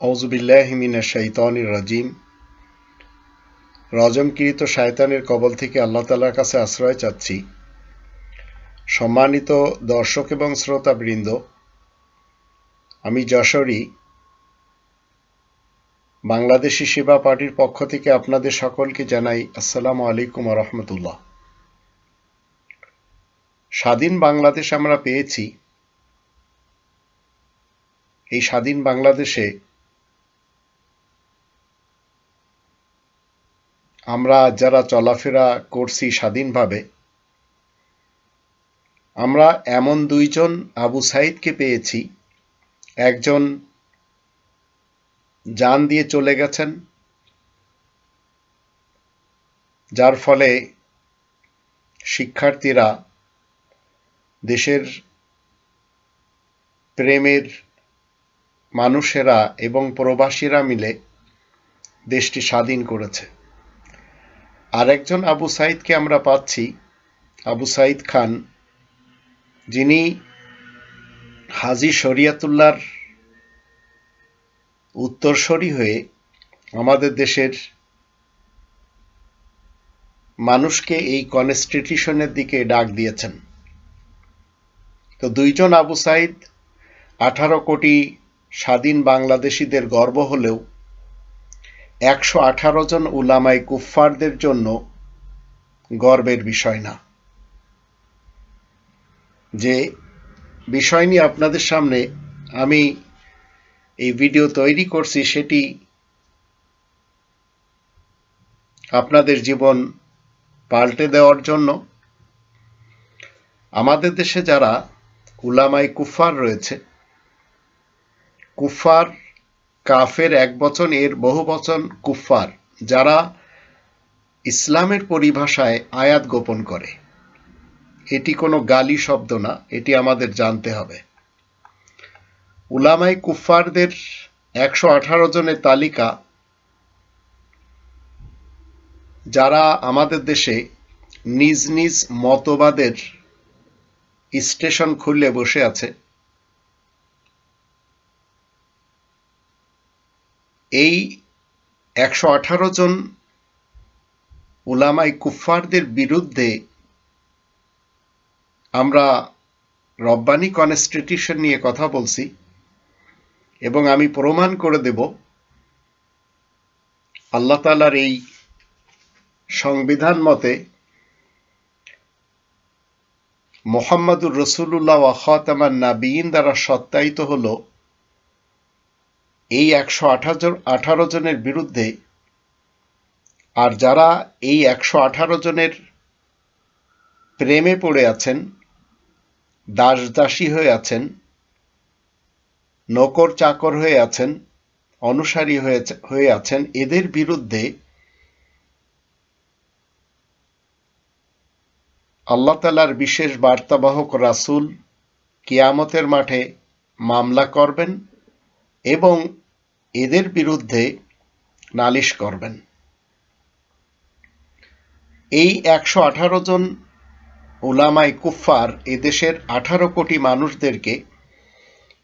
আউযুবিল্লাহি মিনাশ শাইতানির রাজিম। রজমকৃত শয়তানের কবল থেকে আল্লাহ তাআলার কাছে আশ্রয় চাচ্ছি। সম্মানিত দর্শক এবং শ্রোতাবৃন্দ, আমি যশোরী বাংলাদেশি সেবা পার্টির পক্ষ থেকে আপনাদের সকলকে জানাই আসসালামু আলাইকুম ওয়া রাহমাতুল্লাহ। স্বাধীন বাংলাদেশ আমরা পেয়েছি। এই স্বাধীন বাংলাদেশে আমরা যারা চলাফেরা করছি স্বাধীনভাবে, আমরা এমন দুইজন আবু সাঈদকে পেয়েছি। একজন জান দিয়ে চলে গেছেন, যার ফলে শিক্ষার্থীরা, দেশের প্রেমের মানুষেরা এবং প্রবাসীরা মিলে দেশটি স্বাধীন করেছে। আরেকজন আবু সাঈদকে আমরা পাচ্ছি, আবু সাঈদ খান, যিনি হাজী শরিয়তুল্লাহর উত্তরসূরি হয়ে আমাদের দেশের মানুষকে এই কনস্টিটিউশনের দিকে ডাক দিয়েছেন। তো দুইজন আবু সাঈদ 18 কোটি স্বাধীন বাংলাদেশিদের গর্ব হলেও 118 জন উলামায়ে কুফফারদের জন্য গর্বের বিষয় না। যে বিষয় নিয়ে আপনাদের সামনে আমি এই ভিডিও তৈরি করছি, সেটি আপনাদের জীবন পাল্টে দেওয়ার জন্য। আমাদের দেশে যারা উলামায়ে কুফফার রয়েছে, কুফফার কাফের এক বচন, এর বহু বচন কুফফার, যারা ইসলামের পরিভাষায় আয়াত গোপন করে। এটি কোনো গালি শব্দ না, এটি আমাদের জানতে হবে। উলামায়ে কুফফারদের 118 জনের তালিকা, যারা আমাদের দেশে নিজ নিজ মতবাদের স্টেশন খুলে বসে আছে। এই 118 জন উলামায়ে কুফফারদের বিরুদ্ধে আমরা রব্বানি কনস্টিটিউশন নিয়ে কথা বলছি, এবং আমি প্রমাণ করে দেব আল্লাহ তাআলার এই সংবিধান মতে মুহাম্মাদুর রাসূলুল্লাহ ওয়া খাতামান নাবিয়্যিন দ্বারা সত্যায়িত হলো এই 118 জনের বিরুদ্ধে। আর যারা এই 118 জনের প্রেমে পড়ে আছেন, দাস দাসী হয়ে আছেন, নকর চাকর হয়ে আছেন, অনুসারী হয়ে আছেন, এদের বিরুদ্ধে আল্লাহ তাআলার বিশেষ বার্তাবাহক রাসূল কিয়ামতের মাঠে মামলা করবেন এবং এদের বিরুদ্ধে নালিশ করবেন। এই 118 জন উলামায়ে কুফফার এদেশের 18 কোটি মানুষদেরকে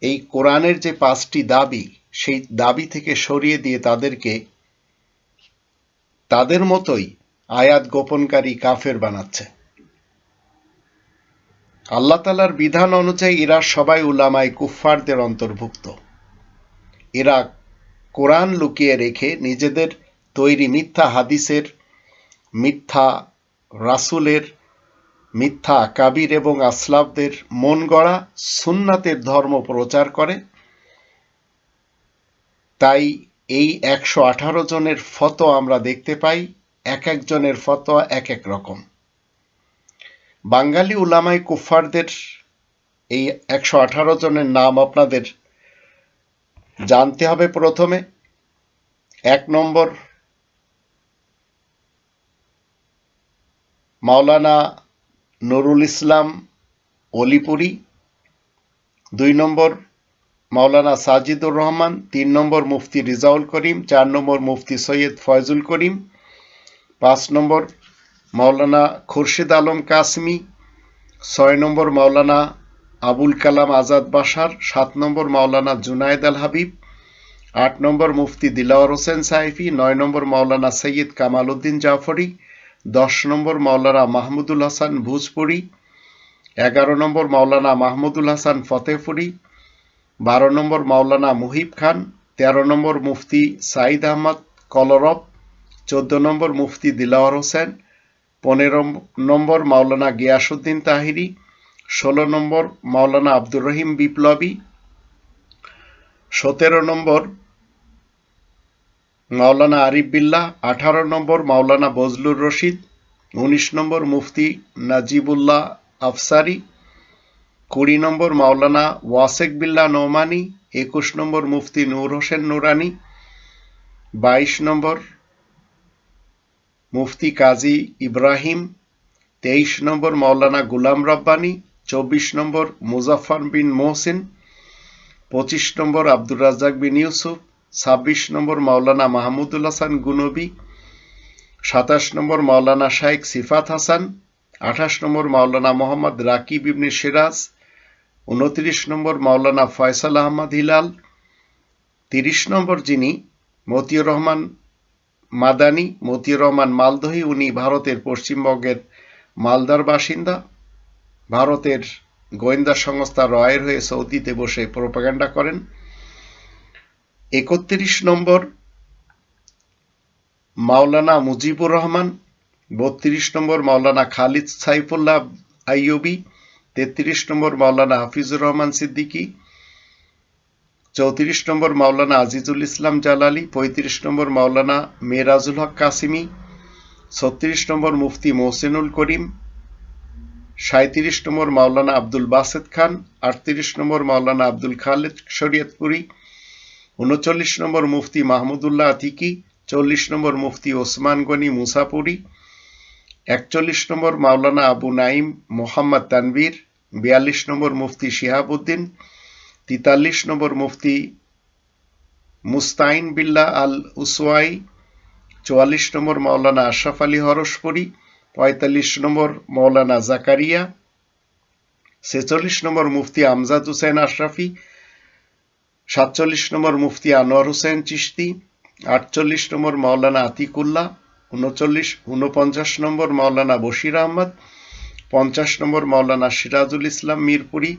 এই কোরআনের যে 5টি দাবি, সেই দাবি থেকে সরিয়ে দিয়ে তাদেরকে তাদের মতোই আয়াত গোপনকারী কাফের বানাচ্ছে। আল্লাহ তাআলার বিধান অনুযায়ী এরা সবাই উলামায়ে কুফফারদের অন্তর্ভুক্ত। এরা কোরআন লুকিয়ে রেখে নিজেদের তৈরি মিথ্যা হাদিসের, মিথ্যা রাসূলের, মিথ্যা কাবির এবং আসলাফদের মন গড়া সুন্নাতের ধর্ম প্রচার করে। তাই এই 118 জনের ফতোয়া আমরা দেখতে পাই, এক একজনের ফতোয়া এক এক রকম। বাঙালি উলামায়ে কুফফারদের এই 118 জনের নাম আপনাদের জানতে হবে। প্রথমে 1 নম্বর মাওলানা নুরুল ইসলাম অলিপুরী, 2 নম্বর মাওলানা সাজিদুর রহমান, 3 নম্বর মুফতি রিজাউল করিম, 4 নম্বর মুফতি সৈয়দ ফয়জুল করিম, 5 নম্বর মাওলানা খুরশিদ আলম কাসমি, 6 নম্বর মাওলানা আবুল কালাম আজাদ বাশার, 7 নম্বর মাওলানা জুনায়েদ আল হাবিব, 8 নম্বর মুফতি দিলাওয়ার হোসেন সাইফি, 9 নম্বর মাওলানা সৈয়দ কামাল উদ্দিন জাফরি, 10 নম্বর মাওলানা মাহমুদুল হাসান ভোজপুরি, 11 নম্বর মাওলানা মাহমুদুল হাসান ফতেহপুরি, 12 নম্বর মাওলানা মুহিব খান, 13 নম্বর মুফতি সাইদ আহমদ কলরব, 14 নম্বর মুফতি দিলাওয়ার হোসেন, 15 নম্বর মাওলানা গিয়াসউদ্দিন তাহিরি, 16 নম্বর মাওলানা আব্দুর রহিম বিপ্লবী, 17 নম্বর মাওলানা আরিফ বিল্লাহ, 18 নম্বর মাওলানা বজলুর রশিদ, 19 নম্বর মুফতি নাজিবুল্লাহ আফসারি, 20 নম্বর মাওলানা ওয়াসেক বিল্লাহ নোমানি, 21 নম্বর মুফতি নূর হোসেন নুরানি, 22 নম্বর মুফতি কাজী ইব্রাহিম, 23 নম্বর মাওলানা গুলাম রব্বানী, 24 নম্বর মুজাফফর বিন মোহসিন, 25 নম্বর আব্দুর রাজ্জাক বিন ইউসুফ, 26 নম্বর মাওলানা মাহমুদুল হাসান গুনবী, 27 নম্বর মাওলানা শাইখ সিফাত হাসান, 28 নম্বর মাওলানা মোহাম্মদ রাকিব ইবনে সিরাজ, 29 নম্বর মাওলানা ফয়সাল আহমদ হিলাল, 30 নম্বর যিনি মতিউর রহমান মাদানী, মতিউর রহমান মালদহি, উনি ভারতের পশ্চিমবঙ্গের মালদার বাসিন্দা, ভারতের গোয়েন্দা সংস্থা রয়ের হয়ে সৌদিতে বসে প্রোপাগান্ডা করেন। 31 নম্বর মাওলানা মুজিবুর রহমান, 32 নম্বর মাওলানা খালিদ সাইফুল্লাহ আইয়ুবী, 33 নম্বর মাওলানা হাফিজুর রহমান সিদ্দিকী, 34 নম্বর মাওলানা আজিজুল ইসলাম জালালি, 35 নম্বর মাওলানা মেরাজুল হক কাসিমি, 36 নম্বর মুফতি মোহসিনুল করিম, 37 নম্বর মাওলানা আব্দুল বাসেত খান, 38 নম্বর মাওলানা আব্দুল খালেদ শরীয়তপুরি, 39 নম্বর মুফতি মাহমুদুল্লাহ আতিকি, 40 নম্বর মুফতি ওসমান গনি মুসাপুরি, 41 নম্বর মাওলানা আবু নাইম মোহাম্মদ তানভীর, 42 নম্বর মুফতি শিহাবুদ্দিন, 43 নম্বর মুফতি মুস্তাইন বিল্লাহ আল উসওয়াই, 44 নম্বর মাওলানা আশরাফ আলী হরশপুরি, 45 নম্বর মাওলানা জাকারিয়া, 46 নম্বর মুফতি আমজাদ হুসেন আশরাফি, 47 নম্বর মুফতি আনোয়ার হোসেন চিশতি, 48 নম্বর মাওলানা আতিকুল্লাহ, 49 নম্বর মাওলানা বশির আহমদ, 50 নম্বর মাওলানা সিরাজুল ইসলাম মিরপুরি,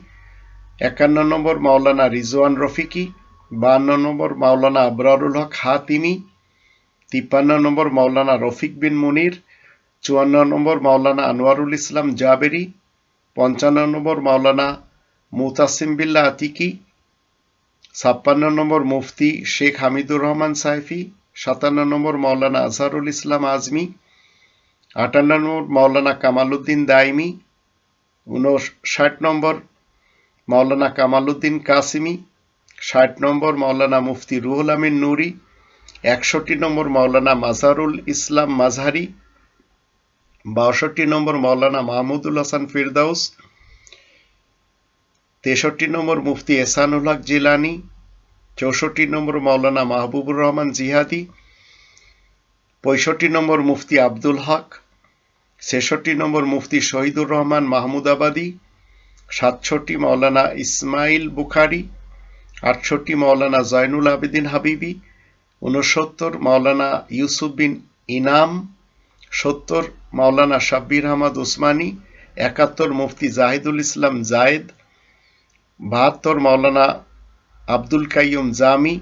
51 নম্বর মাওলানা রিজওয়ান রফিকি, 52 নম্বর মাওলানা আবরারুল হক হাতিমি, 53 নম্বর মাওলানা রফিক বিন মুনির, 54 নম্বর মাওলানা আনোয়ারুল ইসলাম জাবেরি, 55 নম্বর মাওলানা মুতাসিম বিল্লাহ আতিকি, 56 নম্বর মুফতি শেখ হামিদুর রহমান সাইফি, 57 নম্বর মাওলানা আজহারুল ইসলাম আজমি, 58 নম্বর মাওলানা কামাল উদ্দিন দাইমি, 59 নম্বর মাওলানা কামাল উদ্দিন কাসিমি, 60 নম্বর মাওলানা মুফতি রুহুল আমিন নুরি, 61 নম্বর মাওলানা মাজারুল ইসলাম মাজহারি, 62 নম্বর মাওলানা মাহমুদুল হাসান ফিরদাউস, 63 নম্বর মুফতি এহসানুল হক জিলানি, 64 নম্বর মাওলানা মাহবুবুর রহমান জিহাদি, 65 নম্বর মুফতি আব্দুল হক, 66 নম্বর মুফতি শহীদুর রহমান মাহমুদাবাদী, 67 মাওলানা ইসমাইল বুখারি, 68 মাওলানা জয়নুল আবেদিন হাবিবি, 69 মাওলানা ইউসুফ বিন ইনাম, 70 মাওলানা শাব্বির আহমদ উসমানী, 71 মুফতি জাহিদুল ইসলাম জায়েদ, 72 মাওলানা আব্দুল কাইয়ুম জামি,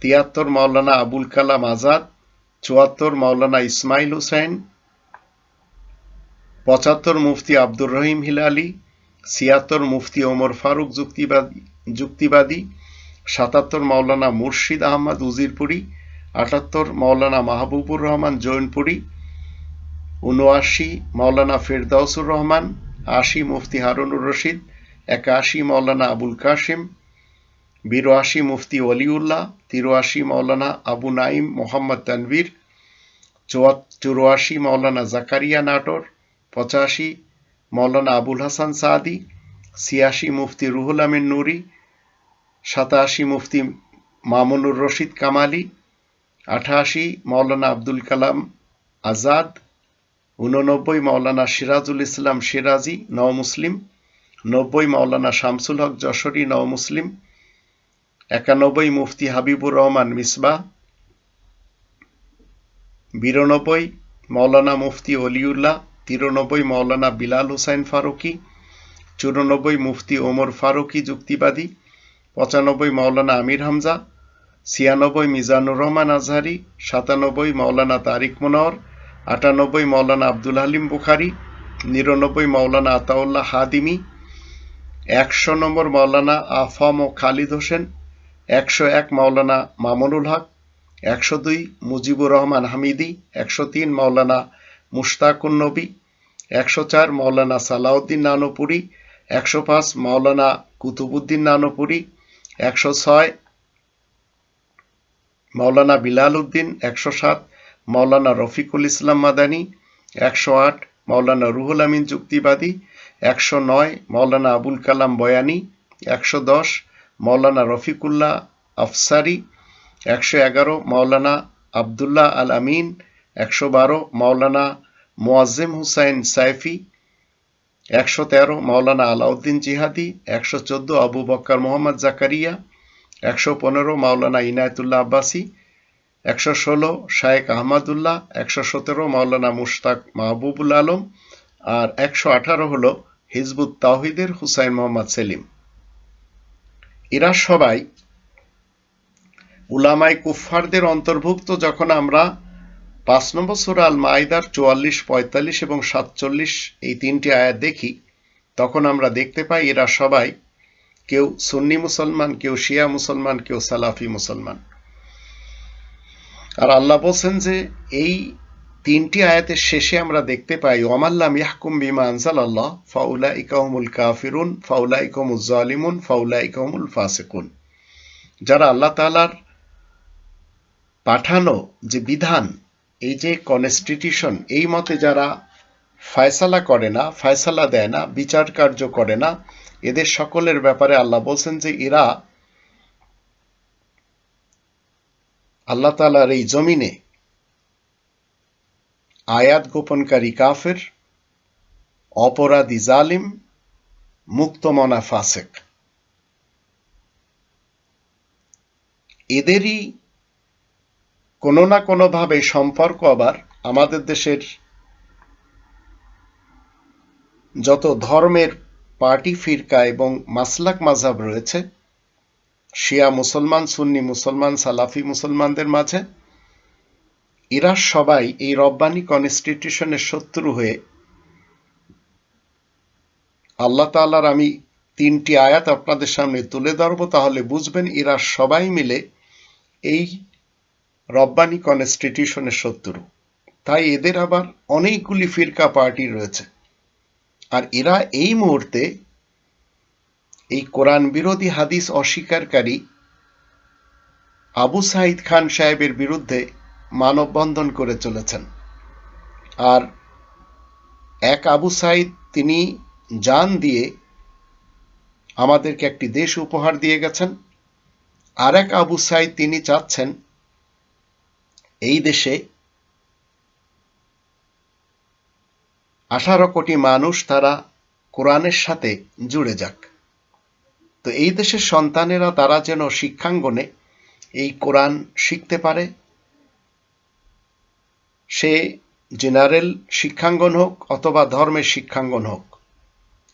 73 মাওলানা আবুল কালাম আজাদ, 74 মাওলানা ইসমাইল হুসাইন, 75 মুফতি আব্দুর রহিম হিলালি, 76 মুফতি ওমর ফারুক যুক্তিবাদী, 77 মাওলানা মুর্শিদ আহমদ উজিরপুরি, 78 মাওলানা মাহবুবুর রহমান জৈনপুরি, 79 মাওলানা ফেরদাউসুর রহমান, 80 মুফতি হারুনুর রশিদ, 81 মাওলানা আবুল কাশিম, 82 মুফতি ওলিউল্লাহ, 83 মাওলানা আবু নাইম মোহাম্মদ তানভীর, 84 মাওলানা জাকারিয়া নাটোর, 85 মাওলানা আবুল হাসান সাদি, 86 মুফতি রুহুল আমিন নুরি, 87 মুফতি মামুনুর রশিদ কামালি, 88 মাওলানা আব্দুল কালাম আজাদ, 89 মাওলানা সিরাজুল ইসলাম সিরাজি নও মুসলিম, 90 মাওলানা শামসুল হক যশোরী নও মুসলিম, 91 মুফতি হাবিবুর রহমান মিসবাহ, 92 মাওলানা মুফতি অলিউল্লাহ, 93 মাওলানা বিলাল হুসাইন ফারুকি, 94 মুফতি ওমর ফারুকি যুক্তিবাদী, 95 মাওলানা আমির হামজা, 96 মিজানুর রহমান আজহারি, 97 মাওলানা তারিক মুনওয়ার, 98 মাওলানা আব্দুল হালিম বুখারী, 99 মাওলানা আতাউল্লাহ হাদিমি, 100 নম্বর মাওলানা আফাম ও খালিদ হোসেন, 101 মাওলানা মামুনুল হক, 102 মুজিবুর রহমান হামিদি, 103 মাওলানা মুশতাকুন নবী, 104 মাওলানা সালাউদ্দিন নানুপুরি, 105 মাওলানা কুতুবুদ্দিন নানুপুরি, 106 মাওলানা বিলাল উদ্দিন, 107 মাওলানা রফিকুল ইসলাম মাদানী, 108 মাওলানা রুহুল আমিন যুক্তিবাদী, 109 মাওলানা আবুল কালাম বয়ানী, 110 মাওলানা রফিকুল্লাহ আফসারি, 111 মাওলানা আবদুল্লাহ আল আমিন, 112 মাওলানা মুয়াজ্জেম হুসাইন সাইফি, 113 মাওলানা আলাউদ্দিন জিহাদি, 114 আবু বকর মোহাম্মদ জাকারিয়া, 115 মাওলানা ইনায়েতুল্লাহ আব্বাসী, 116 শায়েখ আহমদুল্লাহ, 117 মাওলানা মুশতাক মাহবুবুল আলম, আর 118 হলো হিজবুত তাওহীদের হুসাইন মোহাম্মদ সেলিম। এরা সবাই উলামায়ে কুফফারদের অন্তর্ভুক্ত। যখন আমরা 5 নম্বর সূরা আল মাইদার 44, 45 এবং 47 এই তিনটি আয়াত দেখি, তখন আমরা দেখতে পাই এরা সবাই কেউ সুন্নি মুসলমান, কেউ শিয়া মুসলমান, কেউ সালাফি মুসলমান। আর আল্লাহ বলছেন যে এই তিনটি আয়াতের শেষে আমরা দেখতে পাই ওয়ামাল্লাম ইয়াহকুম বিমা আনজালাল্লাহ ফাউলাইকা হুমুল কাফিরুন ফাউলাইকা হুমুজ জালিমুন ফাউলাইকা হুমুল ফাসিকুন। যারা আল্লাহ তাআলার পাঠানো যে বিধান, এই যে কনস্টিটিউশন, এই মতে যারা ফয়সালা করে না, ফয়সালা দেয় না, বিচার কার্য করে না, এদের সকলের ব্যাপারে আল্লাহ বলছেন যে এরা আল্লাহ তাআলার এই জমিনে আয়াত গোপনকারী কাফের, অপরাধী জালিম, মুক্তমনা ফাসেক। এদেরই কোনো না কোনোভাবে সম্পর্ক আবার আমাদের দেশের যত ধর্মের পার্টি ফিরকা এবং মাসলাক মাযহাব রয়েছে, শিয়া মুসলমান, সুন্নি মুসলমান, সালাফি মুসলমানদের মাঝে, এরা সবাই এই রব্বানি কনস্টিটিউশনের শত্রু হয়ে আল্লাহ তাআলার আমি তিনটি আয়াত আপনাদের সামনে তুলে ধরব, তাহলে বুঝবেন এরা সবাই মিলে এই রব্বানি কনস্টিটিউশনের শত্রু। তাই এদের আবার অনেকগুলি ফিরকা পার্টি রয়েছে। আর এরা এই মুহূর্তে এই কোরআন বিরোধী হাদিস অস্বীকারী আবু সাঈদ খান সাহেবের বিরুদ্ধে মানববন্ধন করে চলেছেন। আর এক আবু সাঈদ তিনি জান দিয়ে আমাদেরকে একটি দেশ উপহার দিয়ে গেছেন, আর এক আবু সাঈদ তিনি চাচ্ছেন এই দেশে 18 কোটি মানুষ তারা কোরআনের সাথে জুড়ে যাক। তো এই দেশের সন্তানেরা তারা যেন শিক্ষাঙ্গনে এই কোরআন শিখতে পারে, সে জেনারেল শিক্ষাঙ্গন হোক অথবা ধর্মের শিক্ষাঙ্গন হোক।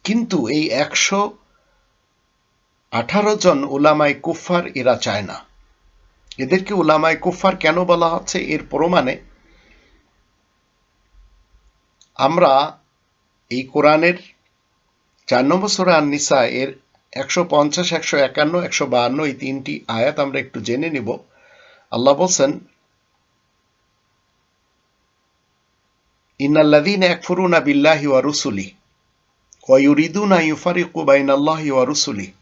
কিন্তু এই 118 জন উলামায়ে কুফফার এরা চায় না। এদেরকে উলামায়ে কুফফার কেন বলা হচ্ছে এর প্রমাণে আমরা এই কোরআনের 4 নম্বর সূরা আন-নিসা এর 150, 151, 152 এই তিনটি আয়াত আমরা একটু জেনে নিব। আল্লাহ বলছেন, ইন্নাল্লাযীনা ইয়াকফুরুনা বিল্লাহি ওয়া রুসুলিহি ওয়া ইউরিদুনা আন ইউফারিকু বাইনাল্লাহি ওয়া রুসুলিহি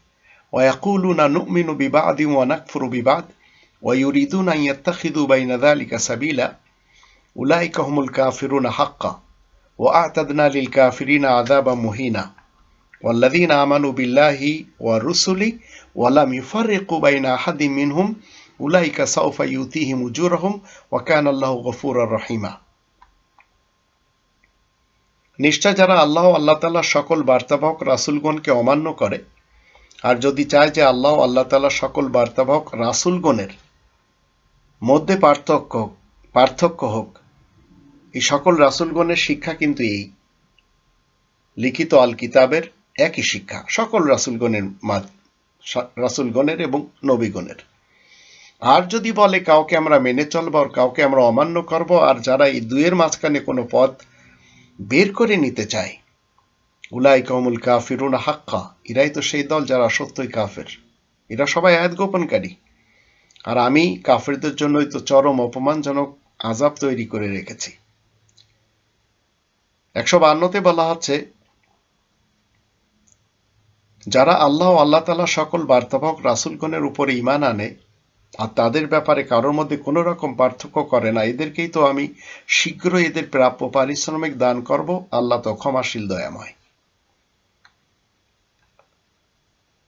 ওয়া ইয়াকুলুনা নু'মিনু বিবা'দিন ওয়া নাকফুরু বিবা'দ ওয়া ইউরিদুনা আন ইয়াত্তাখিযু বাইনা যালিকা সাবিলা উলাইকা হুমুল কাফিরুনা হাক্কান ওয়া আ'তাদনা লিল কাফিরিনা আযাবান মুহিনা ওয়াল্লাযীনা আমানু বিল্লাহি ওয়া রুসুলিহি ওয়া লাম ইউফাররিকু বাইনা আহাদিন মিনহুম উলাইকা সাওফা ইউতিহিম উজুরাহুম ওয়া কানা আল্লাহু গফুরার রহিমা। নিশ্চয় যারা আল্লাহ, আল্লাহ তাআলার সকল বার্তাবাহক রাসূলগণকে অমান্য করে আর যদি চায় যে আল্লাহ তাআলা সকল বার্তাবাহক রাসূলগণের মধ্যে পার্থক্য হোক, এই সকল রাসূলগণের শিক্ষা কিন্তু এই লিখিত আল কিতাবের একই শিক্ষা, সকল রাসূলগণের এবং নবীগণের। আর যদি বলে কাউকে আমরা মেনে চলবো আর কাউকে আমরা অমান্য করব, আর যারা এই দুয়ের মাঝখানে কোনো পথ বের করে নিতে চায়, উলাইকা হুমুল কাফিরুনা হাক্কা, এরাই তো সেই দল যারা সত্যই কাফের। এরা সবাই আয়াত গোপনকারী। আর আমি কাফেরদের জন্যই তো চরম অপমানজনক আযাব তৈরি করে রেখেছি। 152তে বলা হচ্ছে, যারা আল্লাহ ও আল্লাহ তাআলা সকল বার্তাবাহক রাসূলগণের উপরে ঈমান আনে আর তাদের ব্যাপারে কারোর মধ্যে কোনো রকম পার্থক্য করে না, এদেরকেই তো আমি শীঘ্রই এদের প্রাপ্য পারিশ্রমিক দান করব, আল্লাহ তো ক্ষমাশীল দয়াময়।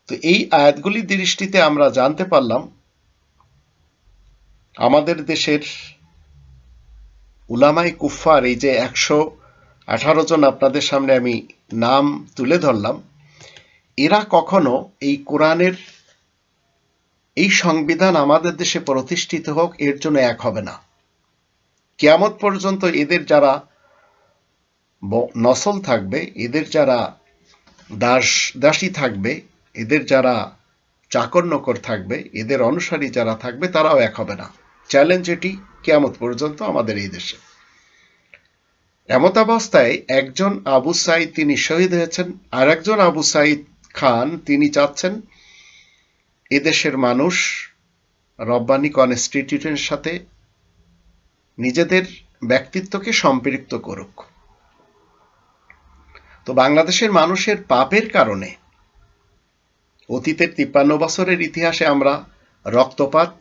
তো এই আয়াতগুলির দৃষ্টিতে আমরা জানতে পারলাম আমাদের দেশের উলামায়ে কুফফার, এই যে 118 জন আপনাদের সামনে আমি নাম তুলে ধরলাম, এরা কখনো এই কোরআনের এই সংবিধান আমাদের দেশে প্রতিষ্ঠিত হোক এর জন্য এক হবে না। কিয়ামত পর্যন্ত এদের যারা নসল থাকবে, এদের যারা দাসী থাকবে, এদের যারা চাকর নকর থাকবে, এদের অনুসারী যারা থাকবে, তারাও এক হবে না। চ্যালেঞ্জ এটি কিয়ামত পর্যন্ত আমাদের এই দেশে। এমত অবস্থায় একজন আবু সাঈদ তিনি শহীদ হয়েছেন, আর একজন আবু সাঈদ খান তিনি চাচ্ছেন এদেশের মানুষ রব্বানি কনস্টিটিউশনের সাথে নিজেদের ব্যক্তিত্বকে সম্পৃক্ত করুক। তো বাংলাদেশের মানুষের পাপের কারণে অতীতের 53 বছরের ইতিহাসে আমরা রক্তপাত,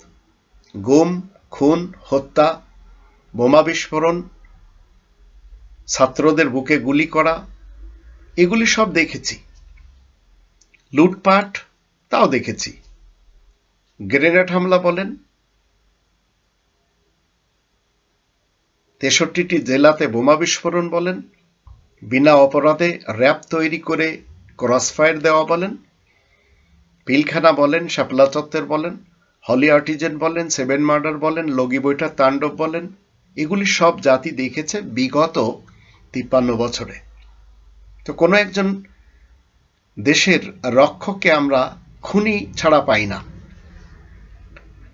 গুম, খুন, হত্যা, বোমা বিস্ফোরণ, ছাত্রদের বুকে গুলি করা, এগুলি সব দেখেছি। লুটপাট তাও দেখেছি। গ্রেনেড হামলা বলেন, 63টি জেলাতে বোমা বিস্ফোরণ বলেন, বিনা অপরাধে র‍্যাব তৈরি করে ক্রসফায়ার দেওয়া বলেন, পিলখানা বলেন, শাপলা চত্বর বলেন, হলি আর্টিজেন বলেন, 7 মার্ডার বলেন, লগি বৈঠার তাণ্ডব বলেন, এগুলি সব জাতি দেখেছে বিগত 53 বছরে। তো কোনো একজন দেশের রক্ষককে আমরা খুনি ছাড়া পাই না।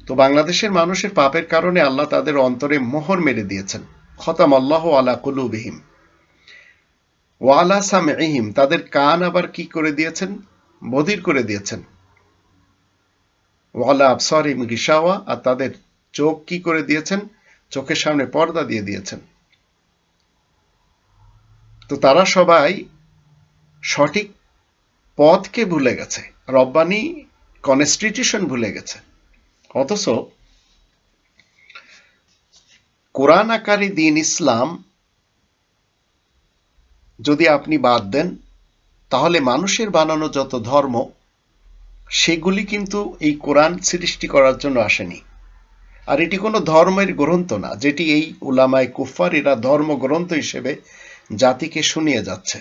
তো বাংলাদেশের মানুষের পাপের কারণে আল্লাহ তাদের অন্তরে মোহর মেরে দিয়েছেন। খতামাল্লাহু আলা কুলুবিহিম ওয়া আলা সামঈহিম, তাদের কান আবার কি করে দিয়েছেন? বধির করে দিয়েছেন। ওয়া আলা আবসারিহিম গিশাওয়া, আর তাদের চোখ কি করে দিয়েছেন? চোখের সামনে পর্দা দিয়ে দিয়েছেন। তো তারা সবাই সঠিক পথকে ভুলে গেছে, রব্বানি কনস্টিটিউশন ভুলে গেছে। অথচ কোরআন আকারে দ্বীন ইসলাম যদি আপনি বাদ দেন, তাহলে মানুষের বানানো যত ধর্ম সেগুলি কিন্তু এই কোরআন সৃষ্টি করার জন্য আসেনি। আর এটি কোনো ধর্মের গ্রন্থ না, যেটি এই উলামায়ে কুফফার এরা ধর্মগ্রন্থ হিসেবে জাতিকে শুনিয়ে যাচ্ছে।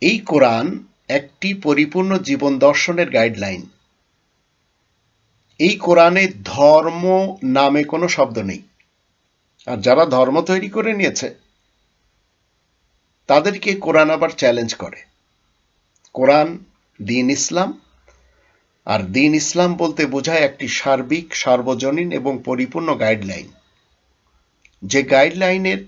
এই কোরআন একটি পরিপূর্ণ জীবন দর্শনের গাইডলাইন। এই কোরআনে ধর্ম নামে কোনো শব্দ নেই। আর যারা ধর্ম তৈরি করে নিয়েছে তাদেরকে কোরআন আবার চ্যালেঞ্জ করে। কোরআন দ্বীন ইসলাম, আর দ্বীন ইসলাম বলতে বোঝায় একটি সার্বিক, সার্বজনীন এবং পরিপূর্ণ গাইডলাইন, যে গাইডলাইনের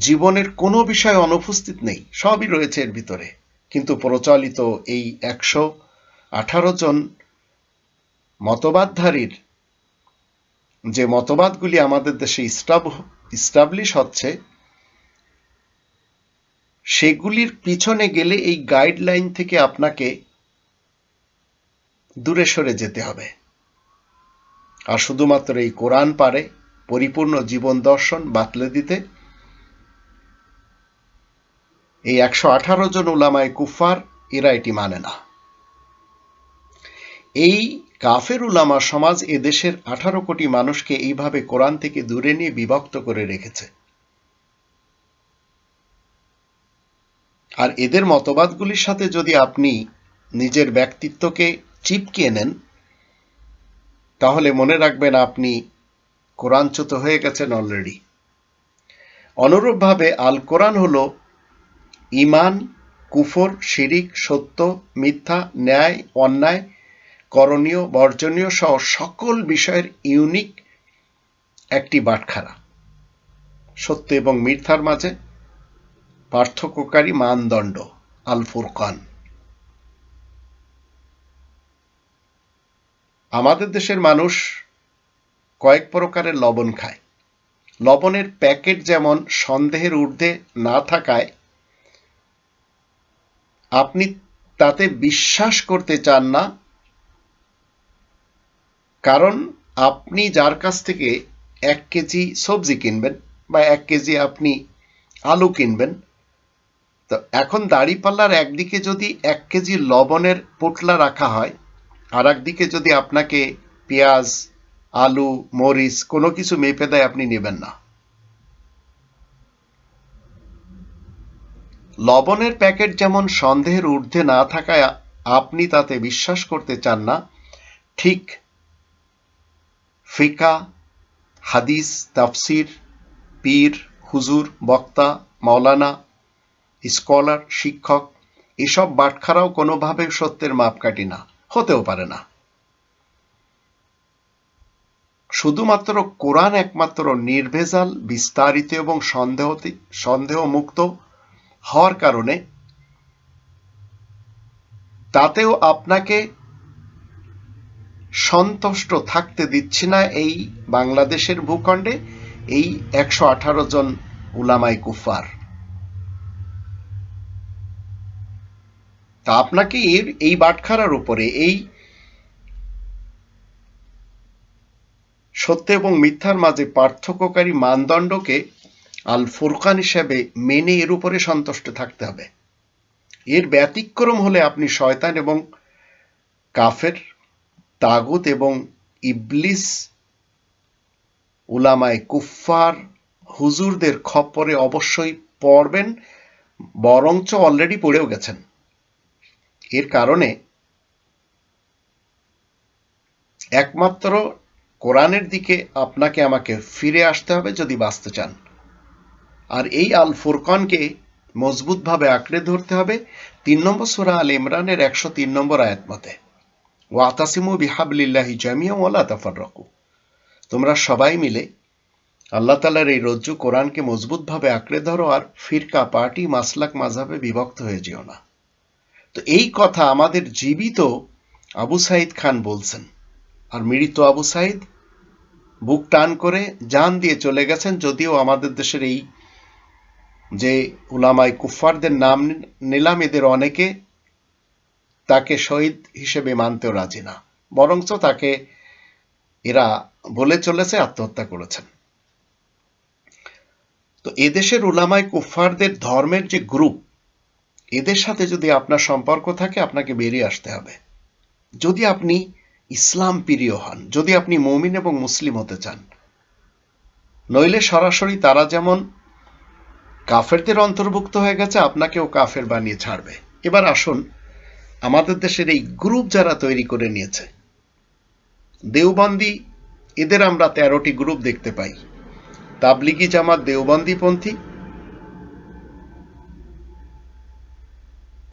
জীবনের কোনো বিষয় অনুপস্থিত নেই, সবই রয়েছে এর ভিতরে। কিন্তু প্রচলিত এই 118 জন মতবাদধারীর যে মতবাদগুলি আমাদের দেশে ইস্টাবলিশ হচ্ছে, সেগুলির পিছনে গেলে এই গাইডলাইন থেকে আপনাকে দূরে সরে যেতে হবে। আর শুধুমাত্র এই কোরআন পারে পরিপূর্ণ জীবন দর্শন বাতলে দিতে। এই 118 জন উলামায়ে কুফফার এরা এটি মানে না। এই কাফের উলামা সমাজ এদেশের 18 কোটি মানুষকে এইভাবে কোরআন থেকে দূরে নিয়ে বিভক্ত করে রেখেছে। আর এদের মতবাদগুলির সাথে যদি আপনি নিজের ব্যক্তিত্বকে চিপকিয়ে নেন, তাহলে মনে রাখবেন আপনি কোরআনচ্যুত হয়ে গেছেন অলরেডি। অনুরূপভাবে আল কোরআন হল ঈমান, কুফর, শিরিক, সত্য, মিথ্যা, ন্যায়, অন্যায়, করণীয়, বর্জনীয় সহ সকল বিষয়ের ইউনিক একটি বাটখারা, সত্য এবং মিথ্যার মাঝে পার্থক্যকারী মানদণ্ড, আল ফুরকান। আমাদের দেশের মানুষ কয়েক প্রকারের লবণ খায়। লবণের প্যাকেট যেমন সন্দেহের ঊর্ধ্বে না থাকায় আপনি তাতে বিশ্বাস করতে চান না, কারণ আপনি যার কাছ থেকে 1 কেজি সবজি কিনবেন বা 1 কেজি আপনি আলু কিনবেন, তো এখন দাঁড়িপাল্লার একদিকে যদি 1 কেজি লবণের পোটলা রাখা হয়, আর একদিকে যদি আপনাকে পেঁয়াজ, আলু, মরিচ কোনো কিছু মেপে দেয়, আপনি নেবেন না। লবণের প্যাকেট যেমন সন্দেহের ঊর্ধ্বে না থাকায় আপনি তাতে বিশ্বাস করতে চান না, ঠিক ফিকা, হাদিস, তাফসির, পীর, হুজুর, বক্তা, মাওলানা, স্কলার, শিক্ষক এসব বাটখারাও কোনোভাবে সত্যের মাপকাঠি না, হতেও পারে না। শুধুমাত্র কোরআন একমাত্র নির্ভেজাল, বিস্তারিত এবং সন্দেহমুক্ত হওয়ার কারণে তাতেও আপনাকে সন্তুষ্ট থাকতে দিচ্ছি না এই বাংলাদেশের ভূখণ্ডে এই 118 জন উলামায়ে কুফার। তা আপনাকে এই বাটখারার উপরে, এই সত্য এবং মিথ্যার মাঝে পার্থক্যকারী মানদণ্ডকে আল ফুরকান হিসেবে মেনে এর উপরে সন্তুষ্ট থাকতে হবে। এর ব্যতিক্রম হলে আপনি শয়তান এবং কাফের, তাগুত এবং ইবলিস, উলামায়ে কুফার, হুজুরদের খপ্পরে অবশ্যই পড়বেন, বরঞ্চ অলরেডি পড়েও গেছেন। এর কারণে একমাত্র কোরআনের দিকে আপনাকে আমাকে ফিরে আসতে হবে যদি বাঁচতে চান। আর এই আল ফুরকানকে মজবুতভাবে আঁকড়ে ধরতে হবে 3 নম্বর সূরা আল ইমরানের 103 নম্বর আয়াত মতে, ওয়াতাসিমু বিহাবলিল্লাহি জামিআন ওয়া লা তাফাররাকু। তোমরা সবাই মিলে আল্লাহ তাআলার এই রজ্জু কোরআনকে মজবুতভাবে আঁকড়ে ধরো, আর ফিরকা, পার্টি, মাসলাক, মাযহাবে বিভক্ত হয়ে যেও না। তো এই কথা আমাদের জীবিত আবু সাঈদ খান বলছেন, আর মৃত আবু সাঈদ বুক টান করে জান দিয়ে চলে গেছেন, যদিও আমাদের দেশের এই যে উলামায়ে কুফারদের নাম নিলাম, এদের অনেকে তাকে শহীদ হিসেবে মানতেও রাজি না, বরঞ্চ তাকে এরা বলে চলেছে আত্মহত্যা করেছেন। তো এদেশের উলামায়ে কুফারদের ধর্মের যে গ্রুপ, এদের সাথে যদি আপনার সম্পর্ক থাকে, আপনাকে বেরিয়ে আসতে হবে যদি আপনি ইসলাম প্রিয় হন, যদি আপনি মুমিন এবং মুসলিম হতে চান। নইলে সরাসরি তারা যেমন কাফেরদের অন্তর্ভুক্ত হয়ে গেছে, আপনাকেও কাফের বানিয়ে ছাড়বে। এবার আসুন, আমাদের দেশের এই গ্রুপ যারা তৈরি করে নিয়েছে, দেওবন্দি, এদের আমরা 13টি গ্রুপ দেখতে পাই। তাবলিগি জামাত দেওবন্দিপন্থী,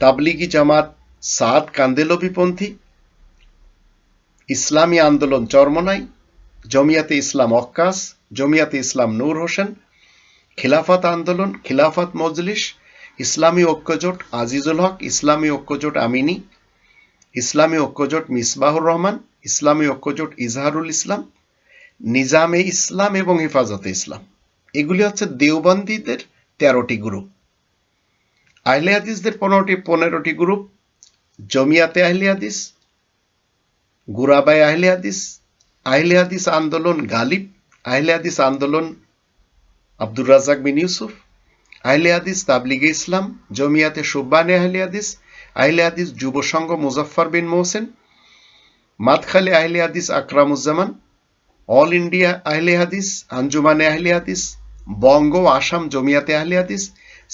তাবলিগি জামাত সাদ কান্দেলভিপন্থী, ইসলামী আন্দোলন চরমনাই, জমিয়াতে ইসলাম অক্কাস, জমিয়াতে ইসলাম নূর হোসেন, খিলাফত আন্দোলন, খিলাফত মজলিস, ইসলামী ঐক্যজোট আজিজুল হক, ইসলামী ঐক্যজোট আমিনী, ইসলামী ঐক্যজোট মিসবাহুর রহমান, ইসলামী ঐক্যজোট ইজহারুল ইসলাম, নিজামে ইসলাম এবং হেফাজতে ইসলাম। এগুলি হচ্ছে দেওবন্দীদের 13টি গ্রুপ। আহলে হাদিসদের 15টি গ্রুপ, জমিয়াতে আহলে হাদিস, গুরাবায়ে আহলে হাদিস আন্দোলন গালিব, আহলে হাদিস আন্দোলন আব্দুর রাজ্জাক বিন ইউসুফ, আহলে হাদিস তাবলিগে ইসলাম, জমিয়াতে শুব্বানে আহলে হাদিস যুব সংঘ মুজাফফর বিন মোহসেন, মাদখালে আহলে হাদিস আকরামুজ্জামান, অল ইন্ডিয়া আহলে হাদিস, আঞ্জুমানে আহলে হাদিস, বঙ্গ ও আসাম জমিয়াতে আহলে হাদিস,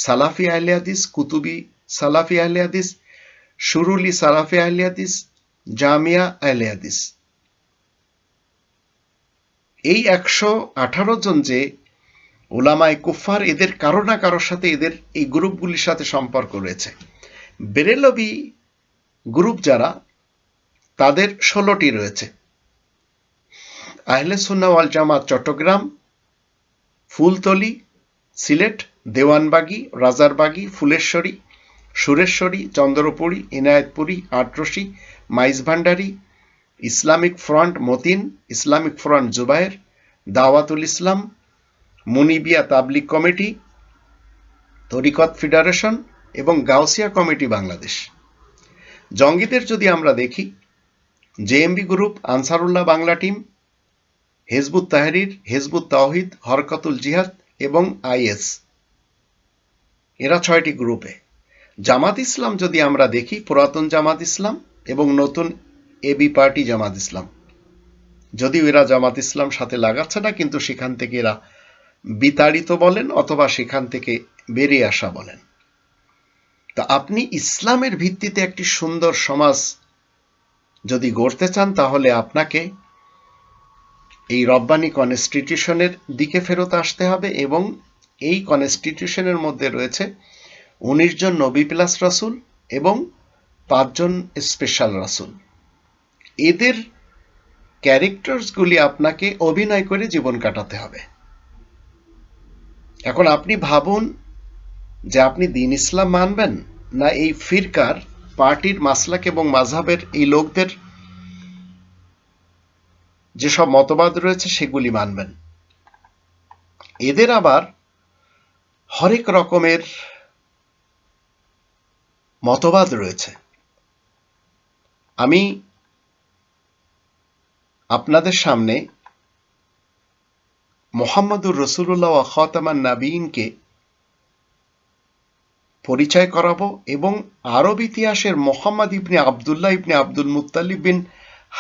সালাফি আহলে হাদিস, কুতুবি সালাফি আহলে হাদিস, শুরুলি সালাফি আহলে হাদিস, জামিয়া আহলে হাদিস। এই 118 জন যে উলামায়ে কুফফার, এদের কারো না কারোর সাথে, এদের এই গ্রুপগুলির সাথে সম্পর্ক রয়েছে। বেরেলভি গ্রুপ যারা, তাদের 16টি রয়েছে। আহলে সুন্নাহ ওয়াল জামাত চট্টগ্রাম, ফুলতলি, সিলেট, দেওয়ানবাগী, রাজারবাগী, ফুলেশ্বরী, সুরেশ্বরী, চন্দ্রপুরী, ইনায়েতপুরী, আটরশি, মাইজভান্ডারী, ইসলামিক ফ্রন্ট মতিন, ইসলামিক ফ্রন্ট জুবায়ের, দাওয়াতুল ইসলাম, মুনিবিয়া তাবলিগ কমিটি, তরিকত ফেডারেশন এবং গাউসিয়া কমিটি বাংলাদেশ। জঙ্গিদের যদি আমরা দেখি, জেএমবি গ্রুপ, আনসারুল্লাহ বাংলা টিম, হিজবুত তাহরির, হিজবুত তাওহিদ, হরকতুল জিহাদ এবং আইএস, এরা 6টি গ্রুপে। জামাত ইসলাম যদি আমরা দেখি, পুরাতন জামাত ইসলাম এবং নতুন এবি পার্টি জামাত ইসলাম, যদিও এরা জামাত ইসলাম সাথে লাগাচ্ছে না, কিন্তু সেখান থেকে এরা বিতাড়িত বলেন অথবা সেখান থেকে বেরিয়ে আসা বলেন। তা আপনি ইসলামের ভিত্তিতে একটি সুন্দর সমাজ যদি গড়তে চান, তাহলে আপনাকে এই রব্বানি কনস্টিটিউশনের দিকে ফেরত আসতে হবে। এবং এই কনস্টিটিউশনের মধ্যে রয়েছে 19 জন নবী প্লাস রাসূল এবং 5 জন স্পেশাল রাসূল। এদের ক্যারেক্টারসগুলি আপনাকে অভিনয় করে জীবন কাটাতে হবে। এখন আপনি ভাবুন যে আপনি দ্বীন ইসলাম মানবেন, না এই ফিরকার, পার্টির, মাসলাক এবং মাযহাবের এই লোকদের যেসব মতবাদ রয়েছে সেগুলি মানবেন। এদের আবার হরেক রকমের মতবাদ রয়েছে। আমি আপনাদের সামনে মুহাম্মদুর রাসূলুল্লাহ ওয়া খাতামান নাবিয়িনকে পরিচয় করাবো এবং আরব ইতিহাসের মুহাম্মদ ইবনে আবদুল্লাহ ইবনে আব্দুল মুত্তালিব বিন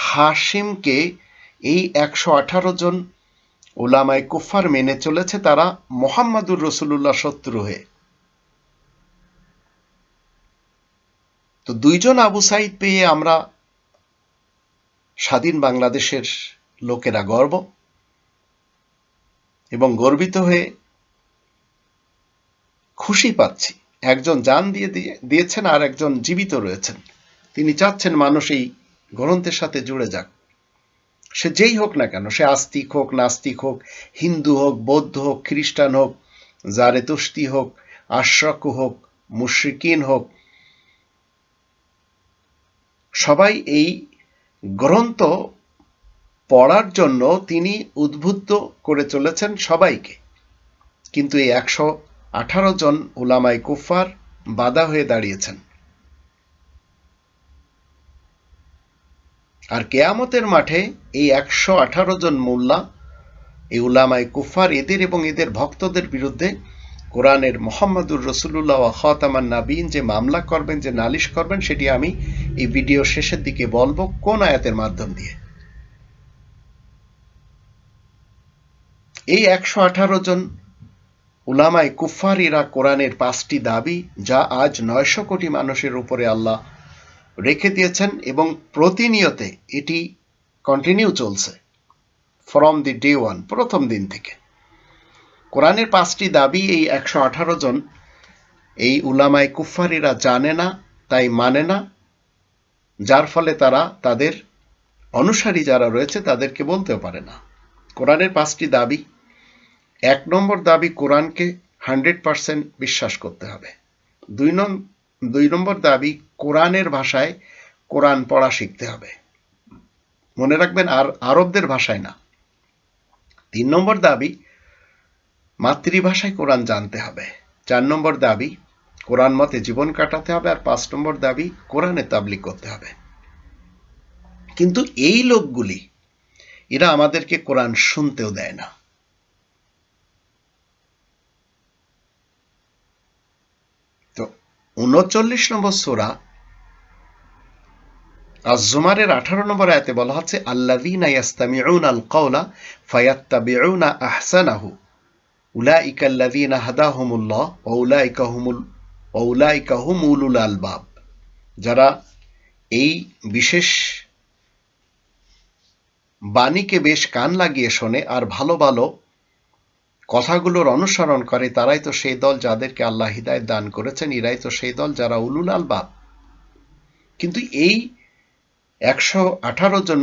হাশিমকে এই 118 জন উলামায়ে কুফফার মেনে চলেছে, তারা মুহাম্মদুর রাসূলুল্লাহ শত্রু হয়ে। তো 2 জন আবু সাঈদ পেয়ে আমরা স্বাধীন বাংলাদেশের লোকেরা গর্ব এবং গর্বিত হয়ে খুশি পাচ্ছি। একজন জান দিয়েছেন আর একজন জীবিত রয়েছেন। তিনি চাচ্ছেন মানুষ এই গ্রন্থের সাথে জুড়ে যাক, সে যেই হোক না কেন, সে আস্তিক হোক, নাস্তিক হোক, হিন্দু হোক, বৌদ্ধ হোক, খ্রিস্টান হোক, জারেতুশতি হোক, আশরাক হোক, মুশরিকিন হোক, সবাই এই গ্রন্থ পড়ার জন্য তিনি উদ্বুদ্ধ করে চলেছেন সবাইকে। কিন্তু এই 118 জন উলামায়ে কুফফার বাধা হয়ে দাঁড়িয়েছেন। আর কিয়ামতের মাঠে এই 118 জন মোল্লা, এই উলামায়ে কুফফার, এদের এবং এদের ভক্তদের বিরুদ্ধে কোরআনের মুহাম্মদুর রাসূলুল্লাহ ওয়া খাতামান নাবিয়িন যে মামলা করবেন, যে নালিশ করবেন, সেটি আমি এই ভিডিও শেষের দিকে বলবো কোন আয়াতের মাধ্যম দিয়ে। এই 118 জন উলামায়ে কুফফার, এরা কোরআনের 5টি দাবি, যা আজ 900 কোটি মানুষের উপরে আল্লাহ রেখে দিয়েছেন এবং প্রতিনিয়তে এটি কন্টিনিউ চলছে ফ্রম দি ডে ওয়ান, প্রথম দিন থেকে। কোরআনের 5টি দাবি এই 118 জন এই উলামায়ে কুফফার এরা জানে না, তাই মানে না, যার ফলে তারা তাদের অনুসারী যারা রয়েছে তাদেরকে বলতেও পারে না। কোরআনের 5টি দাবি: 1 নম্বর দাবি, কোরআনকে 100% বিশ্বাস করতে হবে। 2 নম্বর দাবি, কোরআনের ভাষায় কোরআন পড়া শিখতে হবে, মনে রাখবেন, আর আরবদের ভাষায় না। 3 নম্বর দাবি, মাতৃভাষায় কোরআন জানতে হবে। 4 নম্বর দাবি, কোরআন মতে জীবন কাটাতে হবে। আর 5 নম্বর দাবি, কোরআনে তাবলীগ করতে হবে। কিন্তু এই লোকগুলি, এরা আমাদেরকে কোরআন শুনতেও দেয় না। তো 39 নম্বর সূরা আজ-জুমারের 18 নম্বর আয়াতে বলা হচ্ছে, আল্লাযীনা ইয়াস্তামিউনাল কাওলা ফায়াত্তাবিউনা আহসানাহু উলাইকা আল্লাযীনা হাদাহুমুল্লাহ ওয়া উলাইকা হুমুল ওয়াউলাইকা হুম উলুল আলবাব, যারা এই বিশেষ বাণীকে বেশ কান লাগিয়ে শোনে আর ভালো ভালো কথাগুলোর অনুসরণ করে, তারাই তো সেই দল যাদেরকে আল্লাহ হিদায়াত দান করেছেন, এরাই তো সেই দল যারা উলুল আলবাব। কিন্তু এই 118 জন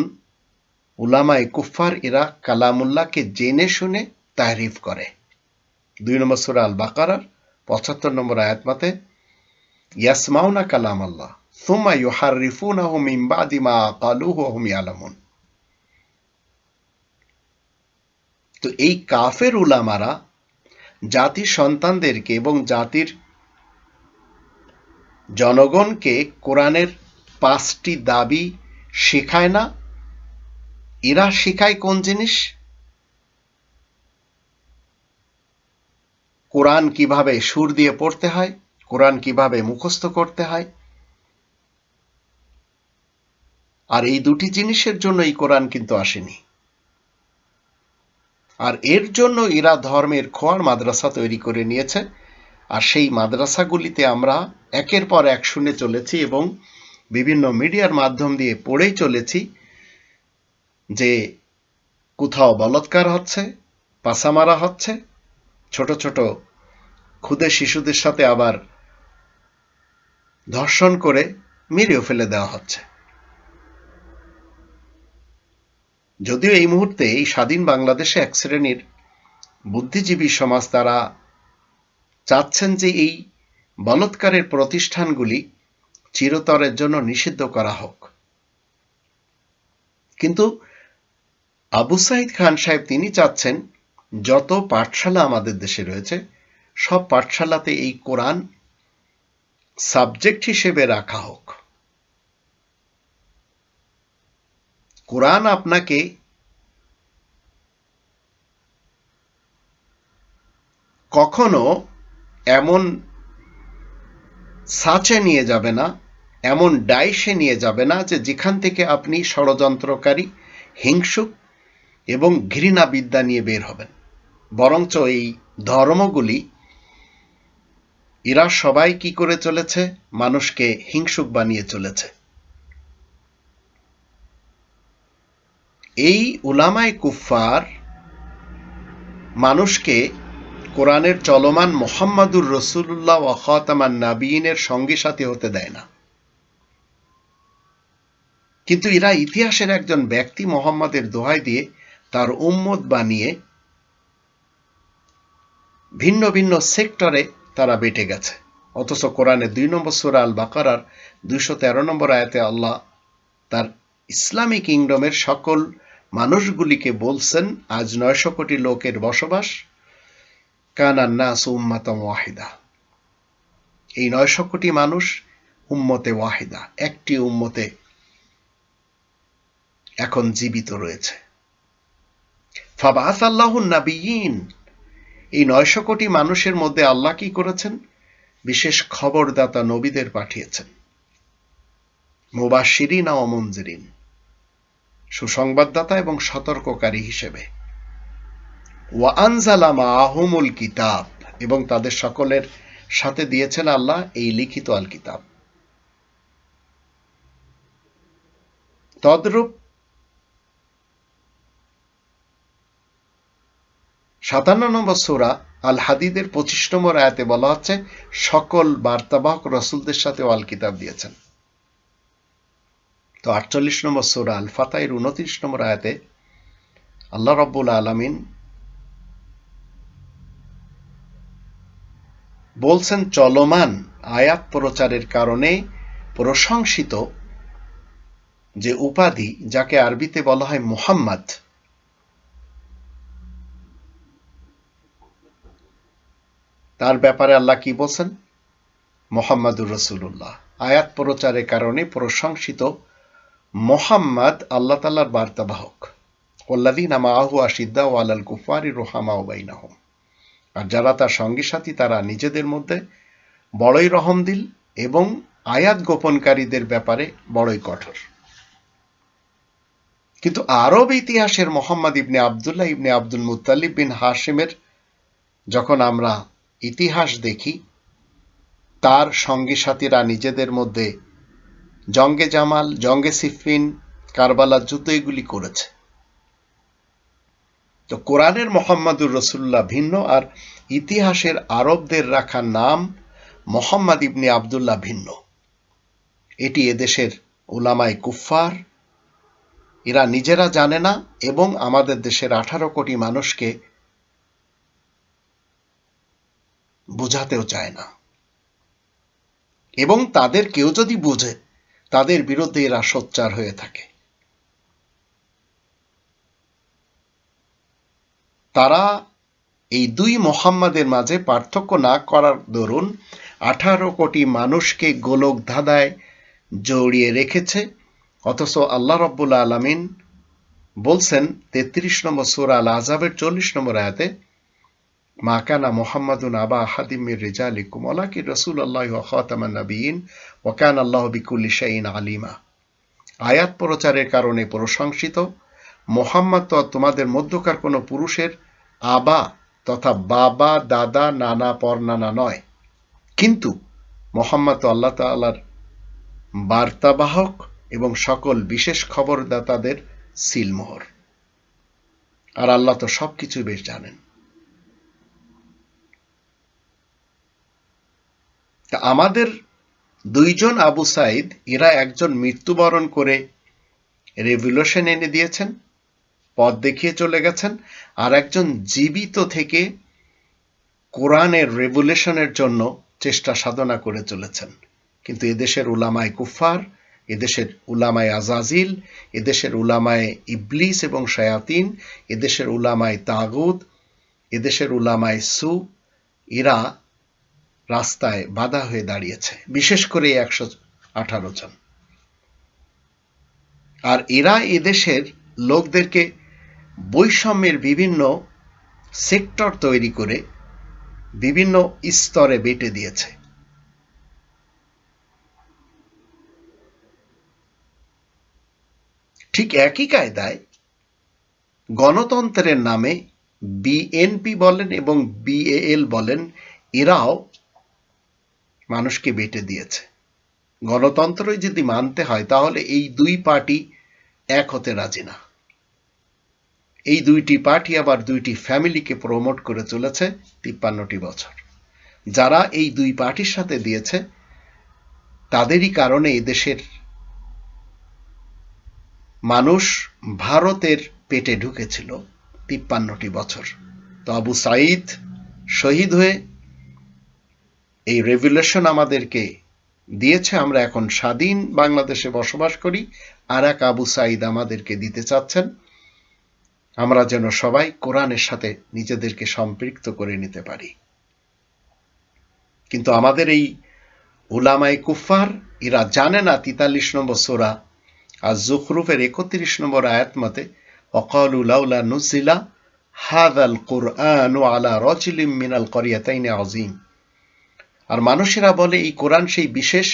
উলামায়ে কুফফার, এরা কালামুল্লাহকে জেনে শুনে তাহরিফ করে। 2 নম্বর সূরা আল বাকারার 75 নম্বর আয়াত মতে ইয়াসমাউনা কালাম আল্লাহ সুম্মা ইউহাররিফুনাহু মিন বাদি মা ক্বালুহু ওয়া হুম ইয়ালামুন। তো এই কাফের উলামারা জাতির সন্তানদেরকে এবং জাতির জনগণকে কোরআনের 5টি দাবি শেখায় না। এরা শেখায় কোন জিনিস? কোরআন কিভাবে সুর দিয়ে পড়তে হয়, কোরআন কিভাবে মুখস্থ করতে হয়। আর এই দুটি জিনিসের জন্য এই কোরআন কিন্তু আসেনি। আর এর জন্য এরা ধর্মের খোয়ার মাদ্রাসা তৈরি করে নিয়েছে। আর সেই মাদ্রাসাগুলিতে আমরা একের পর এক শুনে চলেছি এবং বিভিন্ন মিডিয়ার মাধ্যম দিয়ে পড়েই চলেছি যে কোথাও বলাৎকার হচ্ছে, পাছা মারা হচ্ছে, ছোট ছোট ক্ষুদে শিশুদের সাথে আবার ধর্ষণ করে মেরেও ফেলে দেওয়া হচ্ছে। যদিও এই মুহূর্তে এই স্বাধীন বাংলাদেশে এক শ্রেণীর বুদ্ধিজীবী সমাজ তারা চাচ্ছেন যে এই বলাৎকারের প্রতিষ্ঠানগুলি চিরতরের জন্য নিষিদ্ধ করা হোক। কিন্তু আবু সাঈদ খান সাহেব তিনি চাচ্ছেন যত পাঠশালা আমাদের দেশে রয়েছে সব পাঠশালাতে এই কোরআন সাবজেক্ট হিসেবে রাখা হোক। কোরআন আপনাকে কখনো এমন সাচে নিয়ে যাবে না, এমন ডাইসে নিয়ে যাবে না যে যেখান থেকে আপনি ষড়যন্ত্রকারী, হিংসুক এবং ঘৃণা বিদ্যা নিয়ে বের হবেন। বরঞ্চ এই ধর্মগুলি এরা সবাই কি করে চলেছে? মানুষকে হিংসুক বানিয়ে চলেছে। এই উলামায়ে কুফফার মানুষকে কোরআনের চলমান মুহাম্মাদুর রাসূলুল্লাহ ওয়া খাতামান নাবিয়িনের সঙ্গী সাথী হতে দেয় না। কিন্তু এরা ইতিহাসের একজন ব্যক্তি মুহাম্মাদের দোহাই দিয়ে তার উম্মত বানিয়ে ভিন্ন ভিন্ন সেক্টরে তারা বেটে গেছে। অথচ কোরআনের 2 নম্বর সূরা আল বাকারার 213 নম্বর আয়াতে আল্লাহ তার ইসলামী কিংডমের সকল মানুষগুলিকে বলছেন, আজ 900 কোটি লোকের বসবাস, কানান নাস উম্মাতাম ওয়াহিদা। এই 900 কোটি মানুষ উম্মতে ওয়াহিদা, একটি উম্মতে এখন জীবিত রয়েছে। ফাবাস আল্লাহুন নাবিয়িন, এই 900 কোটি মানুষের মধ্যে আল্লাহ কি করেছেন? বিশেষ খবরদাতা নবীদের পাঠিয়েছেন, মুবাশশিরিন ওয়া মুনজিরিন, সুসংবাদদাতা এবং সতর্ককারী হিসেবে। ওয়া আনজালা মাআহুমুল কিতাব, এবং তাদের সকলের সাথে দিয়েছেন আল্লাহ এই লিখিত আল কিতাব। তদ্রূপ 57 নম্বর সূরা আল হাদিদের 25 নম্বর আয়াতে বলা হচ্ছে সকল বার্তাবাহক রাসূলদের সাথে আল কিতাব দিয়েছেন। তো 48 নম্বর সূরা আল ফাতহের 29 নম্বর আয়াতে আল্লাহ রাব্বুল আলামিন বলছেন চলমান আয়াত প্রচারের কারণে প্রশংসিত যে উপাধি, যাকে আরবিতে বলা হয় মুহাম্মদ, তার ব্যাপারে আল্লাহ কি বলছেন? মুহাম্মাদুর রাসূলুল্লাহ। আয়াত প্রচারের কারণে প্রশংসিত মুহাম্মদ আল্লাহ তাআলার বার্তাবাহক। ওয়াল্লাযীনা মাআহু আশিদ্দাউ আলাল কুফারি রুহামাউ বাইনাহুম, আর যারা তার সঙ্গী সাথী তারা নিজেদের মধ্যে বড়ই রহমদিল এবং আয়াত গোপনকারীদের ব্যাপারে বড়ই কঠোর। কিন্তু আরব ইতিহাসের মোহাম্মদ ইবনে আবদুল্লাহ ইবনে আব্দুল মুত্তালিব বিন হাশিমের যখন আমরা ইতিহাস দেখি, তার সঙ্গী সাথীরা নিজেদের মধ্যে জঙ্গে জামাল, জঙ্গে সিফিন, কারবালার যুদ্ধ এগুলি করেছে। তো কোরআনের মোহাম্মদুর রসুল্লাহ ভিন্ন, আর ইতিহাসের আরবদের রাখা নাম মোহাম্মদ ইবনে আবদুল্লাহ ভিন্ন। এটি এদেশের উলামায়ে কুফফার, এরা নিজেরা জানে না এবং আমাদের দেশের 18 কোটি মানুষকে বোঝাতেও চায় না। এবং তাদের কেউ যদি বোঝে, তাদের বিরুদ্ধে এরা সোচ্চার হয়ে থাকে। তারা এই দুই মোহাম্মদের মাঝে পার্থক্য না করার দরুন 18 কোটি মানুষকে গোলক ধাঁধায় জড়িয়ে রেখেছে। অথচ আল্লাহ রাব্বুল আলামিন বলছেন 33 নম্বর সূরা আল আহজাবের 40 নম্বর আয়াতে, মা কানা মুহাম্মাদুন আবা আহাদিম মির রিজালিকুম ওয়ালাকিন রাসূলুল্লাহি ওয়া খাতামান নাবিয়িন ওয়া কানা আল্লাহু বিকুল্লি শাইইন আলিমা। আয়াত প্রচারের কারণে প্রশংসিত। মুহাম্মদ তো তোমাদের মধ্যকার কোনো পুরুষের আবা তথা বাবা, দাদা, নানা, পরনানা নয়, কিন্তু মুহাম্মদ তো আল্লাহ তাআলার বার্তাবাহক এবং সকল বিশেষ খবরদাতাদের সিলমোহর। আর আল্লাহ তো সবকিছু বেশ জানেন। তা আমাদের দুইজন আবু সাইদ, এরা একজন মৃত্যুবরণ করে রেভলিউশন এনে দিয়েছেন, পথ দেখিয়ে চলে গেছেন, আর একজন জীবিত থেকে কোরআনের রেভলিউশনের জন্য চেষ্টা সাধনা করে চলেছেন। কিন্তু এদেশের উলামায়ে কুফফার, এদেশের উলামায়ে আজাজিল, এদেশের উলামায়ে ইবলিস এবং শায়াতিন, এদেশের উলামায়ে তাগুত, এদেশের উলামায়ে সু, এরা রাস্তায় বাধা হয়ে দাঁড়িয়েছে, বিশেষ করে 118 জন। আর এরা এদেশের লোকদেরকে বৈষম্যের বিভিন্ন সেক্টর তৈরি করে বিভিন্ন স্তরে বেটে দিয়েছে। ঠিক একই কায়দায় গণতন্ত্রের নামে বিএনপি বলেন এবং বিএএল বলেন, এরাও মানুষকে বেটে দিয়েছে। গণতন্ত্রই যদি মানতে হয় তাহলে এই দুই পার্টি এক হতে রাজি না। এই দুইটি পার্টি আবার দুইটি ফ্যামিলিকে প্রমোট করে চলেছে 53টি বছর। যারা এই দুই পার্টির সাথে দিয়েছে, তাদেরই কারণে এদেশের মানুষ ভারতের পেটে ঢুকেছিল 53টি বছর। তো আবু সাইদ শহীদ হয়ে এই রেভলিউশন আমাদেরকে দিয়েছে। আমরা এখন স্বাধীন বাংলাদেশে বসবাস করি, আর এক আবু সাইদ আমাদেরকে দিতে চাচ্ছেন আমরা যেন সবাই কোরআনের সাথে নিজেদেরকে সম্পৃক্ত করে নিতে পারি। কিন্তু আমাদের এই উলামায়ে কুফফার, এরা জানে না 43 নম্বর সূরা আয-যুখরুফের 31 নম্বর আয়াত মতে, ওয়াকালু লাউলা নুজিলা হাযাল কুরআনু আলা রাজুলিম মিনাল ক্বরিয়াতাইনি আযীম। আর মানুষেরা বলে এই কোরআন সেই বিশেষ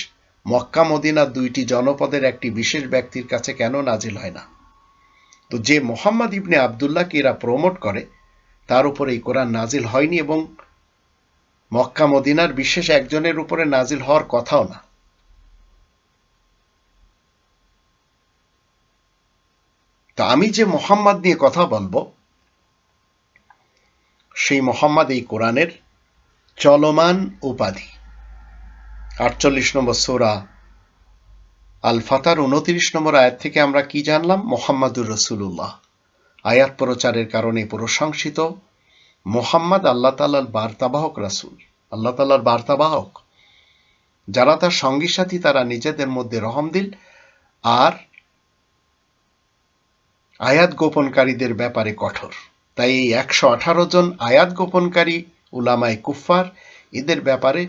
মক্কা মদিনার দুইটি জনপদের একটি বিশেষ ব্যক্তির কাছে কেন নাজিল হয় না। তো যে মুহাম্মদ ইবনে আবদুল্লাহকে এরা প্রমোট করে, তার উপরে এই কোরআন নাজিল হয়নি এবং মক্কা মদিনার বিশেষ একজনের উপরে নাজিল হওয়ার কথাও না। তো আমি যে মুহাম্মদ নিয়ে কথা বলবো, সেই মুহাম্মদ এই কোরআনের চলমান উপাধি। 48 নম্বর সূরা আল ফাতার 29 নম্বর আয়াত থেকে আমরা কি জানলাম? মুহাম্মাদুর রাসূলুল্লাহ। আয়াত প্রচারের কারণে প্রশংসিত। মুহাম্মদ আল্লাহ তাআলার বার্তাবাহক রাসূল, আল্লাহ তাআলার বার্তাবাহক। যারা তার সঙ্গী সাথী, তারা নিজেদের মধ্যে রহমদিল আর আয়াত গোপনকারীদের ব্যাপারে কঠোর। তাই এই 118 জন আয়াত গোপনকারী উলামায়ে কুফফার, এদের ব্যাপারে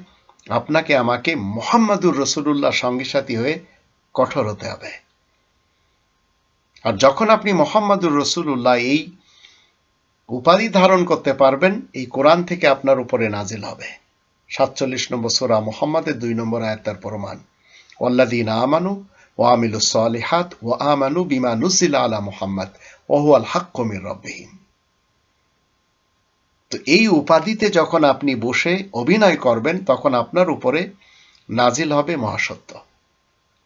আপনাকে আমাকে মুহাম্মাদুর রাসূলুল্লাহ সঙ্গী সাথী হয়ে কঠোর হতে হবে। আর যখন আপনি মুহাম্মাদুর রাসূলুল্লাহ এই উপাধি ধারণ করতে পারবেন, এই কোরআন থেকে আপনার উপরে নাজিল হবে। 47 নম্বর সূরা মুহাম্মাদের 2 নম্বর আয়াত তার প্রমাণ। ওয়াল্লাযীনা আমানু ওয়া আমিলুস সালিহাত ওয়া আমানু বিমা নুজিলা আলা মুহাম্মাদ ওয়া হুয়াল হাক্কু মির রাব্বিহিম। তো এই উপাধিতে যখন আপনি বসে অভিনয় করবেন, তখন আপনার উপরে নাজিল হবে মহাসত্য।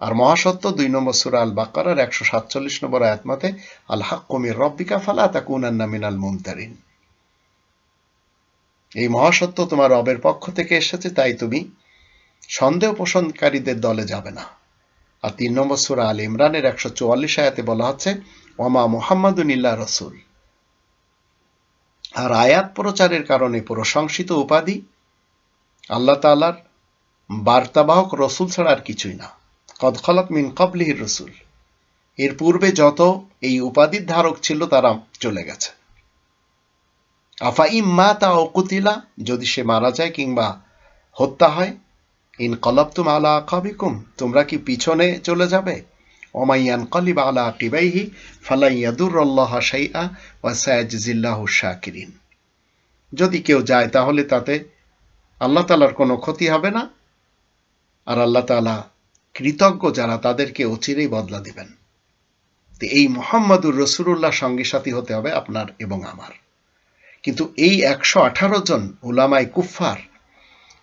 আর মহাসত্য 2 নম্বর সূরা আল বাকারার 147 নম্বর আয়াত মতে আল হাক্কু মির রাব্বিকা ফালা তাকুনান্না মিনাল মুমতারিন। এই মহাসত্য তোমার রবের পক্ষ থেকে এসেছে, তাই তুমি সন্দেহ পোষণকারীদের দলে যাবে না। আর 3 নম্বর সূরা আল ইমরানের 144 আয়াতে বলা হচ্ছে ওয়ামা মুহাম্মাদুন ইল্লা রাসূল। আর আয়াত প্রচারের কারণে প্রশংসিত উপাধি আল্লাহ তাআলার বার্তাবাহক রসুল ছাড়া আর কিছুই না। কদ খালাত মিন ক্বাবলিহির রাসূল, এর পূর্বে যত এই উপাধির ধারক ছিল তারা চলে গেছে। আফা ইম্মাতা আও কুতিলা, যদি সে মারা যায় কিংবা হত্যা হয়, ইনকালাবতুম আলা আকাবিকুম, তোমরা কি পিছনে চলে যাবে? ওয়া ইয়ানকালিব আলা আকিবাইহি ফালা ইয়াদুরুল্লাহা শাইআ ওয়া সায়াজজিল্লাহু শাকিরিন। যদি কেউ যায় তাহলে তাতে আল্লাহ তাআলার কোনো ক্ষতি হবে না, আর আল্লাহ তাআলা কৃতজ্ঞ যারা তাদেরকে অচিরেই বদলা দিবেন। তো এই মুহাম্মাদুর রাসূলুল্লাহ সঙ্গী সাথী হতে হবে আপনার এবং আমার। কিন্তু এই 118 জন উলামায়ে কুফফার,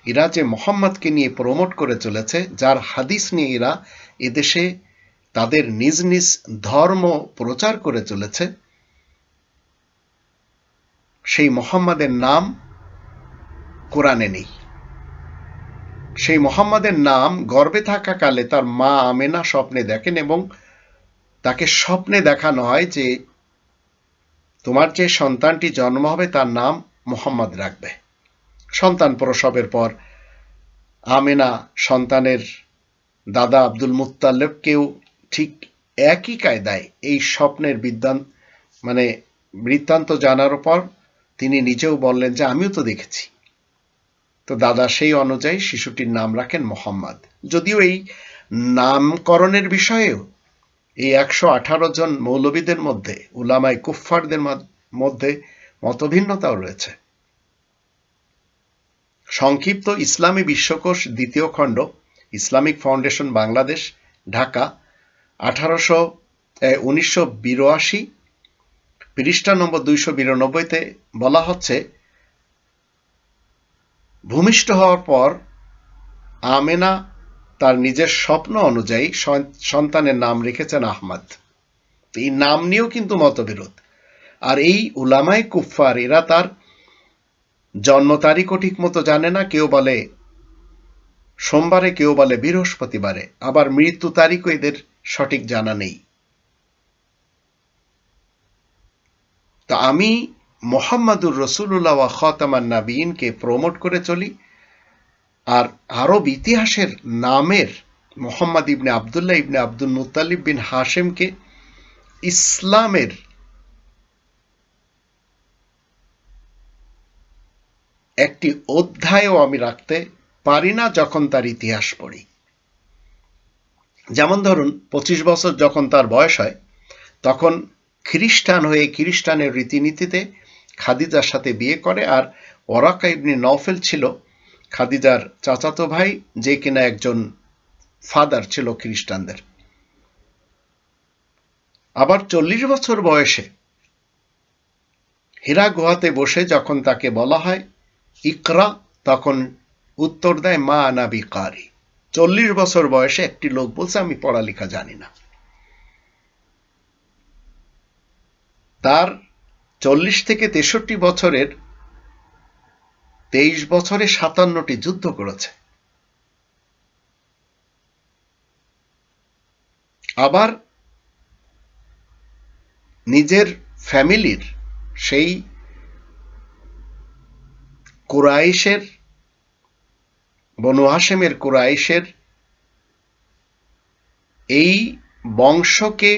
এরা যে মুহাম্মদকে নিয়ে প্রমোট করে চলেছে, যার হাদিস নিয়ে এরা এদেশে তাদের নিজ নিজ ধর্ম প্রচার করে চলেছে, সেই মুহাম্মাদের নাম কোরআনে নেই। সেই মুহাম্মাদের নাম গর্ভে থাকাকালে তার মা আমেনা স্বপ্নে দেখেন এবং তাকে স্বপ্নে দেখানো হয় যে তোমার যে সন্তানটি জন্ম হবে তার নাম মুহাম্মদ রাখবে। সন্তান প্রসবের পর আমেনা সন্তানের দাদা আব্দুল মুত্তালিবকেও ঠিক একই কায়দায় এই স্বপ্নের বৃত্তান্ত জানার পর তিনি নিজেও বললেন যে আমিও তো দেখেছি। তো দাদা সেই অনুযায়ী শিশুটির নাম রাখেন মোহাম্মদ। যদিও এই নামকরণের বিষয়েও এই 118 জন মৌলবীদের মধ্যে, উলামায়ে কুফফারদের মধ্যে মতভিন্নতাও রয়েছে। সংক্ষিপ্ত ইসলামী বিশ্বকোষ, 2য় খণ্ড, ইসলামিক ফাউন্ডেশন বাংলাদেশ, ঢাকা, 1982, পৃষ্ঠা নম্বর 292-তে বলা হচ্ছে, ভূমিষ্ঠ হওয়ার পর আমেনা তার নিজের স্বপ্ন অনুযায়ী সন্তানের নাম রেখেছেন আহমদ। এই নাম নিয়েও কিন্তু মতবিরোধ। আর এই উলামায়ে কুফফার, এরা তার জন্ম তারিখও ঠিক মতো জানে না। কেউ বলে সোমবারে, কেউ বলে বৃহস্পতিবারে, আবার মৃত্যু তারিখও এদের সঠিক জানা নেই। তা আমি মুহাম্মাদুর রাসূলুল্লাহ ওয়া খাতামান নাবিয়িনকে প্রমোট করে চলি, আর আরব ইতিহাসের নামের মুহাম্মদ ইবনে আবদুল্লাহ ইবনে আব্দুল মুত্তালিব বিন হাশেমকে ইসলামের একটি অধ্যায়ও আমি রাখতে পারি না যখন তার ইতিহাস পড়ি। যেমন ধরুন, 25 বছর যখন তার বয়স হয়, তখন খ্রিস্টান হয়ে খ্রিস্টানের রীতিনীতিতে খাদিজার সাথে বিয়ে করে। আর ওরাকা ইবনে নওফেল ছিল খাদিজার চাচাতো ভাই, যে কিনা একজন ফাদার ছিল খ্রিস্টানদের। আবার 40 বছর বয়সে হীরা গুহাতে বসে যখন তাকে বলা হয় ইকরা, তখন উত্তর দেয় মা আনা বিকারি। 40 বছর বয়সে একটি লোক বলছে আমি পড়ালেখা জানি না। তার 40 থেকে 63 বছরের 23 বছরে 57টি যুদ্ধ করেছে। আবার নিজের ফ্যামিলির, সেই কুরাইশের, বনু হাশেমের কুরাইশের এই বংশকে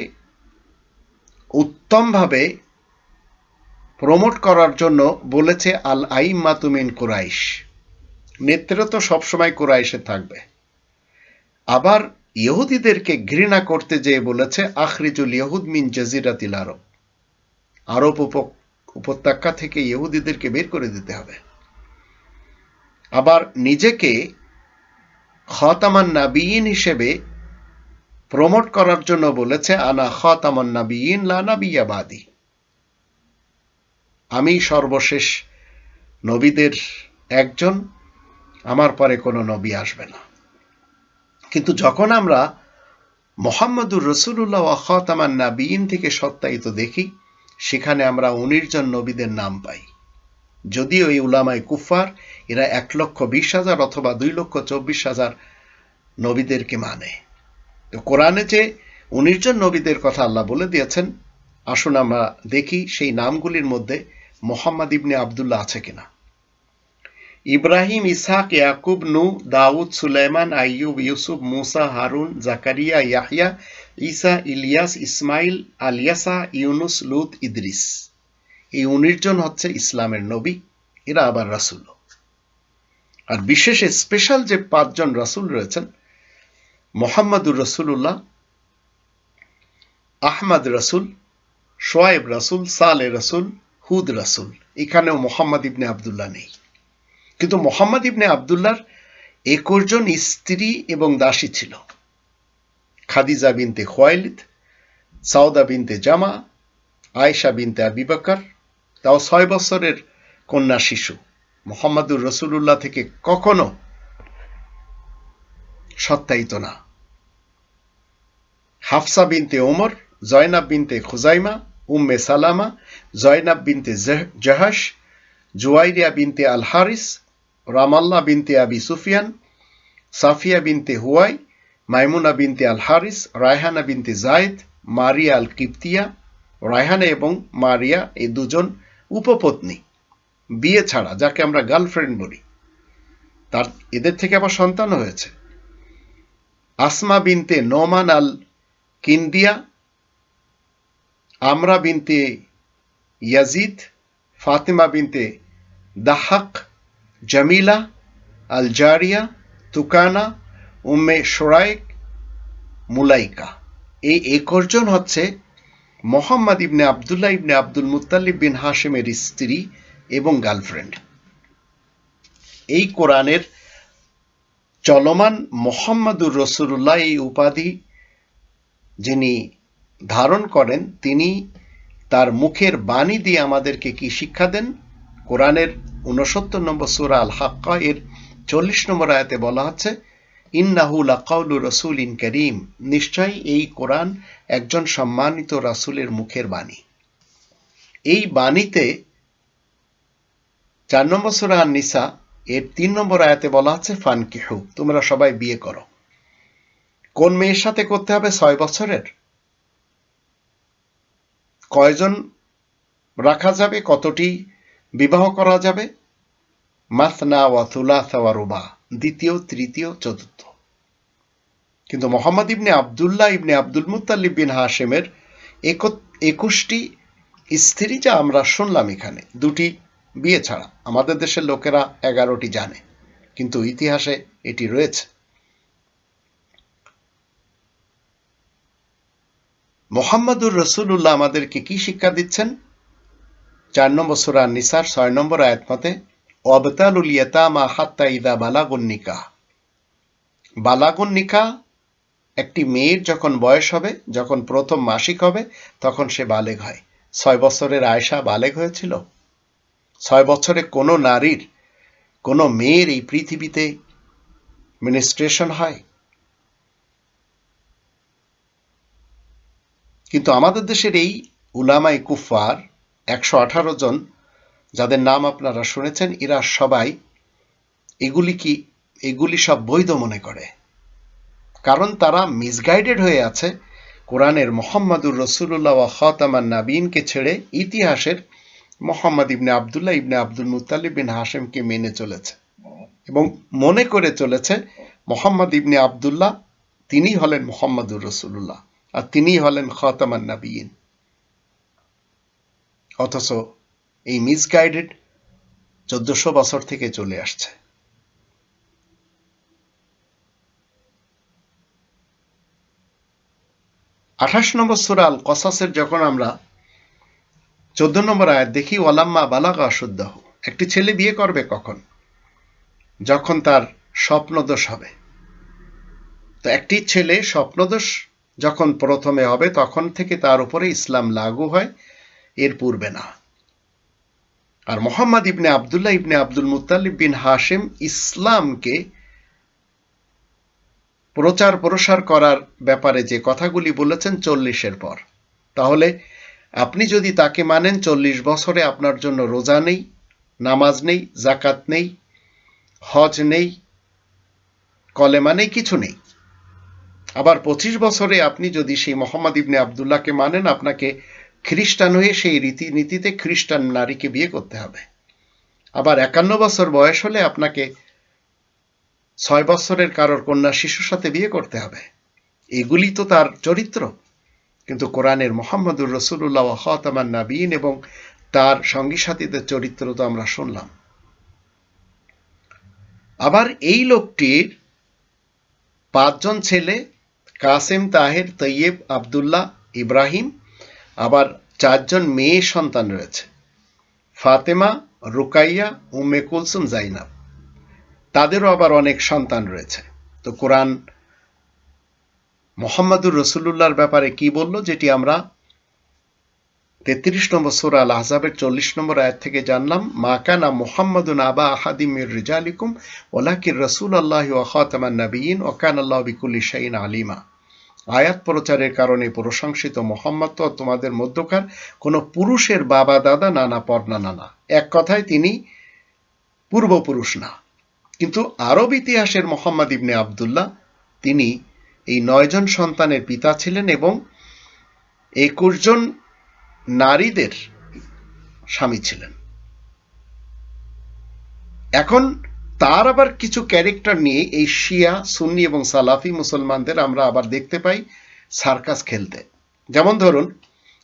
উত্তমভাবে প্রমোট করার জন্য বলেছে আল আইম্মাতু মিন কুরাইশ, নেতৃত্ব সবসময় কুরাইশে থাকবে। আবার ইহুদিদেরকে ঘৃণা করতে যেয়ে বলেছে আখরিজুল ইহুদ মিন জাজিরাতিল আরব, আরব উপত্যকা থেকে ইহুদিদেরকে বের করে দিতে হবে। আবার নিজেকে খাতামান নাবিয়িন হিসেবে প্রমোট করার জন্য বলেছে আনা খাতামান নাবিয়িন লা নাবিয়্যা বাদি, আমি সর্বশেষ নবীদের একজন, আমার পরে কোনো নবী আসবে না। কিন্তু যখন আমরা মুহাম্মাদুর রাসূলুল্লাহ ওয়া খাতামান নাবিয়িন থেকে সত্যায়িত দেখি, সেখানে আমরা 19 জন নবীদের নাম পাই। যদিও এই উলামায়ে কুফার এরা 1,20,000 অথবা 2,24,000 নবীদেরকে মানে। তো কোরআনে যে 19 জন নবীদের কথা আল্লাহ বলে দিয়েছেন, আসুন আমরা দেখি সেই নামগুলির মধ্যে মুহাম্মদ ইবনে আবদুল্লাহ আছে কিনা। ইব্রাহিম, ইসহাক, ইয়াকুব, নূহ, দাউদ, সুলাইমান, আইয়ুব, ইউসুফ, মুসা, হারুন, জাকারিয়া, ইয়াহইয়া, ঈসা, ইলিয়াস, ইসমাইল, আলিয়াসা, ইউনুস, লূত, ইদ্রিস। এই 19 জন হচ্ছে ইসলামের নবী, এরা আবার রাসূল। আর বিশেষ স্পেশাল যে 5 জন রাসূল রয়েছেন, মুহাম্মাদুর রাসূলুল্লাহ, আহমদ রাসূল, শোয়েব রাসূল, সালেহ রাসূল, হুদ রাসূল। এখানেও মুহাম্মদ ইবনে আবদুল্লাহ নেই। কিন্তু মুহাম্মদ ইবনে আবদুল্লাহর 21 জন স্ত্রী এবং দাসী ছিল। খাদিজা বিনতে খুয়াইলিদ, সাউদা বিনতে জামা, আয়েশা বিনতে আবি বকর, তাও 6 বছরের কন্যা শিশু। মুহাম্মাদুর রাসূলুল্লাহ থেকে কখনো সত্যায়িত না। হাফসা বিনতে ওমর, জয়নাব বিনতে খুজাইমা, উম্মে সালামা, জয়নাব বিনতে জাহাশ, জুয়াইরিয়া বিনতে আল হারিস, রামাল্লাহ বিনতে আবি সুফিয়ান, সাফিয়া বিনতে হুয়াই, মাইমুনা বিনতে আল হারিস, রায়হানা বিনতে জায়েদ, মারিয়া আল কিপ্তিয়া। রায়হানা এবং মারিয়া এই দুজন উপপত্নী, বিয়ে ছাড়া, যাকে আমরা গার্লফ্রেন্ড বলি। তার এদের থেকে আবার সন্তান হয়েছে। আসমা বিনতে নোমান আল কিন্দিয়া, আমরা বিনতে ইয়াজিদ, ফাতিমা বিনতে দাহাক, জামিলা আল জারিয়া, তুকানা, উম্মে শোরাইক, মুলাইকা। এই 21 জন হচ্ছে মুহাম্মদ ইবনে আবদুল্লাহ ইবনে আব্দুল মুত্তালিব বিন হাশিমের স্ত্রী এবং গার্লফ্রেন্ড। এই কোরআনের চলমান মুহাম্মাদুর রাসূলুল্লাহ এই উপাধি যিনি ধারণ করেন, তিনি তার মুখের বাণী দিয়ে আমাদেরকে কি শিক্ষা দেন? কোরআনের 69 নম্বর সূরা আল হাক্কা এর 40 নম্বর আয়াতে বলা হচ্ছে, ইন্নাহু লাকাউলু রাসূলিন কারীম, নিশ্চয়ই এই কোরআন একজন সম্মানিত রাসূলের মুখের বাণী। এই বাণীতে 4 নম্বর সূরা আন-নিসা এর 3 নম্বর আয়াতে বলা হচ্ছে, ফানকিহু, তোমরা সবাই বিয়ে করো। কোন মেয়ের সাথে করতে হবে? 6 বছরের। কয়জন রাখা যাবে? কতটি বিবাহ করা যাবে? মাসনা ওয়া থুলাসা ওয়া রুবা, দ্বিতীয়, তৃতীয়, চতুর্থ। কিন্তু মুহাম্মদ ইবনে আবদুল্লাহ ইবনে আব্দুল মুত্তালিব বিন হাশিমের 21টি স্ত্রী, যা আমরা শুনলাম এখানে, 2টি বিয়ে ছাড়া। আমাদের দেশের লোকেরা 11টি জানে, কিন্তু ইতিহাসে এটি রয়েছে। মুহাম্মাদুর রাসূলুল্লাহ আমাদেরকে কি শিক্ষা দিচ্ছেন? 4 নম্বর সূরা আন-নিসার 6 নম্বর আয়াত মতে, ওয়াবতালুল ইয়াতামা হাত্তা ইযা বালাগুন নিকাহ। বালাগুন নিকাহ, একটি মেয়ের যখন বয়স হবে, যখন প্রথম মাসিক হবে, তখন সে বালেগ হয়। 6 বছরের আয়েশা বালেগ হয়েছিল? 6 বছরে কোনো নারীর, কোনো মেয়ের এই পৃথিবীতে মেনস্ট্রুয়েশন হয়? কিন্তু আমাদের দেশের এই উলামায়ে কুফার 118 জন, যাদের নাম আপনারা শুনেছেন, এরা সবাই এগুলি সব বৈধ মনে করে। কারণ তারা মিসগাইডেড হয়ে আছে, কোরআনের মুহাম্মাদুর রাসূলুল্লাহ ওয়া খাতামান নাবিয়িনকে ছেড়ে ইতিহাসের মুহাম্মদ ইবনে আবদুল্লাহ ইবনে আব্দুল মুত্তালিব বিন হাশিমকে মেনে চলেছে এবং মনে করে চলেছে মুহাম্মদ ইবনে আবদুল্লাহ তিনিই হলেন মুহাম্মাদুর রাসূলুল্লাহ, আর তিনিই হলেন খাতামান নাবিয়িন। অথচ এই মিসগাইডেড 1400 বছর থেকে চলে আসছে। আঠাশ নম্বর সূরা আল কসাসের যখন আমরা 14 নম্বর আয়াত দেখি, ওয়ালাম্মা বালাগা আশুদ্দাহু, একটি ছেলে বিয়ে করবে কখন? যখন তার স্বপ্নদোষ হবে। তো একটি ছেলে স্বপ্নদোষ যখন প্রথমে হবে, তখন থেকে তার উপরে ইসলাম লাগু হয়, এর পূর্বে না। আর মুহাম্মদ ইবনে আবদুল্লাহ ইবনে আব্দুল মুত্তালিব বিন হাশিম ইসলামকে প্রচার প্রসার করার ব্যাপারে যে কথাগুলি বলেছেন 40-এর পর। তাহলে আপনি যদি তাকে মানেন, 40 বছরে আপনার জন্য রোজা নেই, নামাজ নেই, জাকাত নেই, হজ নেই, কলেমা নেই, কিছু নেই। আবার 25 বছরে আপনি যদি সেই মোহাম্মদ ইবনে আবদুল্লাহকে মানেন, আপনাকে খ্রিস্টান হয়ে সেই রীতিনীতিতে খ্রিস্টান নারীকে বিয়ে করতে হবে। আবার 51 বছর বয়স হলে আপনাকে 6 বছরের কারোর কন্যা শিশুর সাথে বিয়ে করতে হবে। এগুলি তো তার চরিত্র। কিন্তু কোরআনের মোহাম্মদুর রসুল্লাহ ওয়া খাতামান নাবিয়িন এবং তার সঙ্গী সাথীদের চরিত্র তো আমরা শুনলাম। আবার এই লোকটির 5 জন ছেলে, কাসেম, তাহের, তৈয়েব, আবদুল্লাহ, ইব্রাহিম, আবার 4 জন মেয়ে সন্তান রয়েছে, ফাতেমা, রুকাইয়া, উম্মে কুলসুম, জাইনাব। তাদেরও আবার অনেক সন্তান রয়েছে। তো কোরআন মোহাম্মদুর রসুল্লাহর ব্যাপারে কি বলল, যেটি আমরা 33 নম্বর সূরা আল আহজাবের 40 নম্বর আয়াত থেকে জানলাম। মা কানা মুহাম্মাদুন আবা আহাদিম মির রিজালিকুম ওয়ালাকিন রাসূলুল্লাহি ওয়া খাতামান নাবিয়িন ওয়া কানা আল্লাহু বিকুল্লি শাইইন আলিমা। আয়াত প্রচারের কারণে প্রশংসিত মোহাম্মদ তো তোমাদের মধ্যকার কোনো পুরুষের বাবা, দাদা, নানা, পরনা, নানা। এক কথায় তিনি পূর্বপুরুষ না। কিন্তু আরব ইতিহাসের মোহাম্মদ ইবনে আবদুল্লাহ, তিনি এই 9 জন সন্তানের পিতা ছিলেন এবং 21 জন নারীদের স্বামী ছিলেন। এখন তার আবার কিছু ক্যারেক্টার নিয়ে এই শিয়া, সুন্নি এবং সালাফি মুসলমানদের আমরা আবার দেখতে পাই সার্কাস খেলতে। যেমন ধরুন,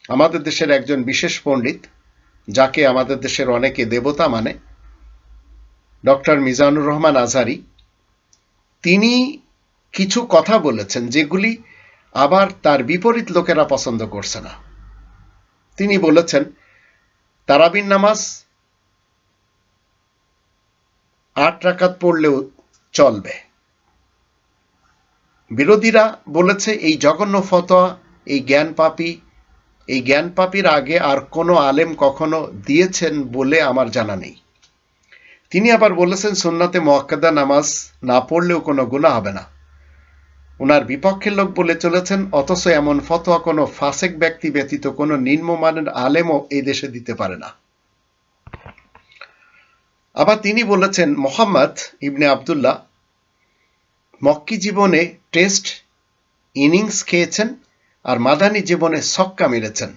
আমাদের দেশের একজন বিশেষ পণ্ডিত, যাকে আমাদের দেশের অনেকে দেবতা মানে, ডক্টর মিজানুর রহমান আজহারি, তিনি কিছু কথা বলেছেন যেগুলি আবার তার বিপরীত লোকেরা পছন্দ করছে না। তিনি বলেছেন তারাবির নামাজ 8 রাকাত পড়লেও চলবে। বিরোধীরা বলেছে এই জঘন্য ফতোয়া, এই জ্ঞান পাপীর আগে আর কোনো আলেম কখনো দিয়েছেন বলে আমার জানা নেই। তিনি আবার বলেছেন সুন্নাতে মুআক্কাদা নামাজ না পড়লেও কোনো গুনাহ হবে না। ওনার বিপক্ষের লোক বলে চলেছেন, অথচ এমন ফতোয়া কোনো ফাসেক ব্যক্তি ব্যতীত কোনো নিম্নমানের আলেমও এই দেশে দিতে পারে না। আবার তিনি বলেছেন মোহাম্মদ ইবনে আবদুল্লাহ মক্কি জীবনে টেস্ট ইনিংস খেয়েছেন আর মাদানী জীবনে ছক্কা মেরেছেন।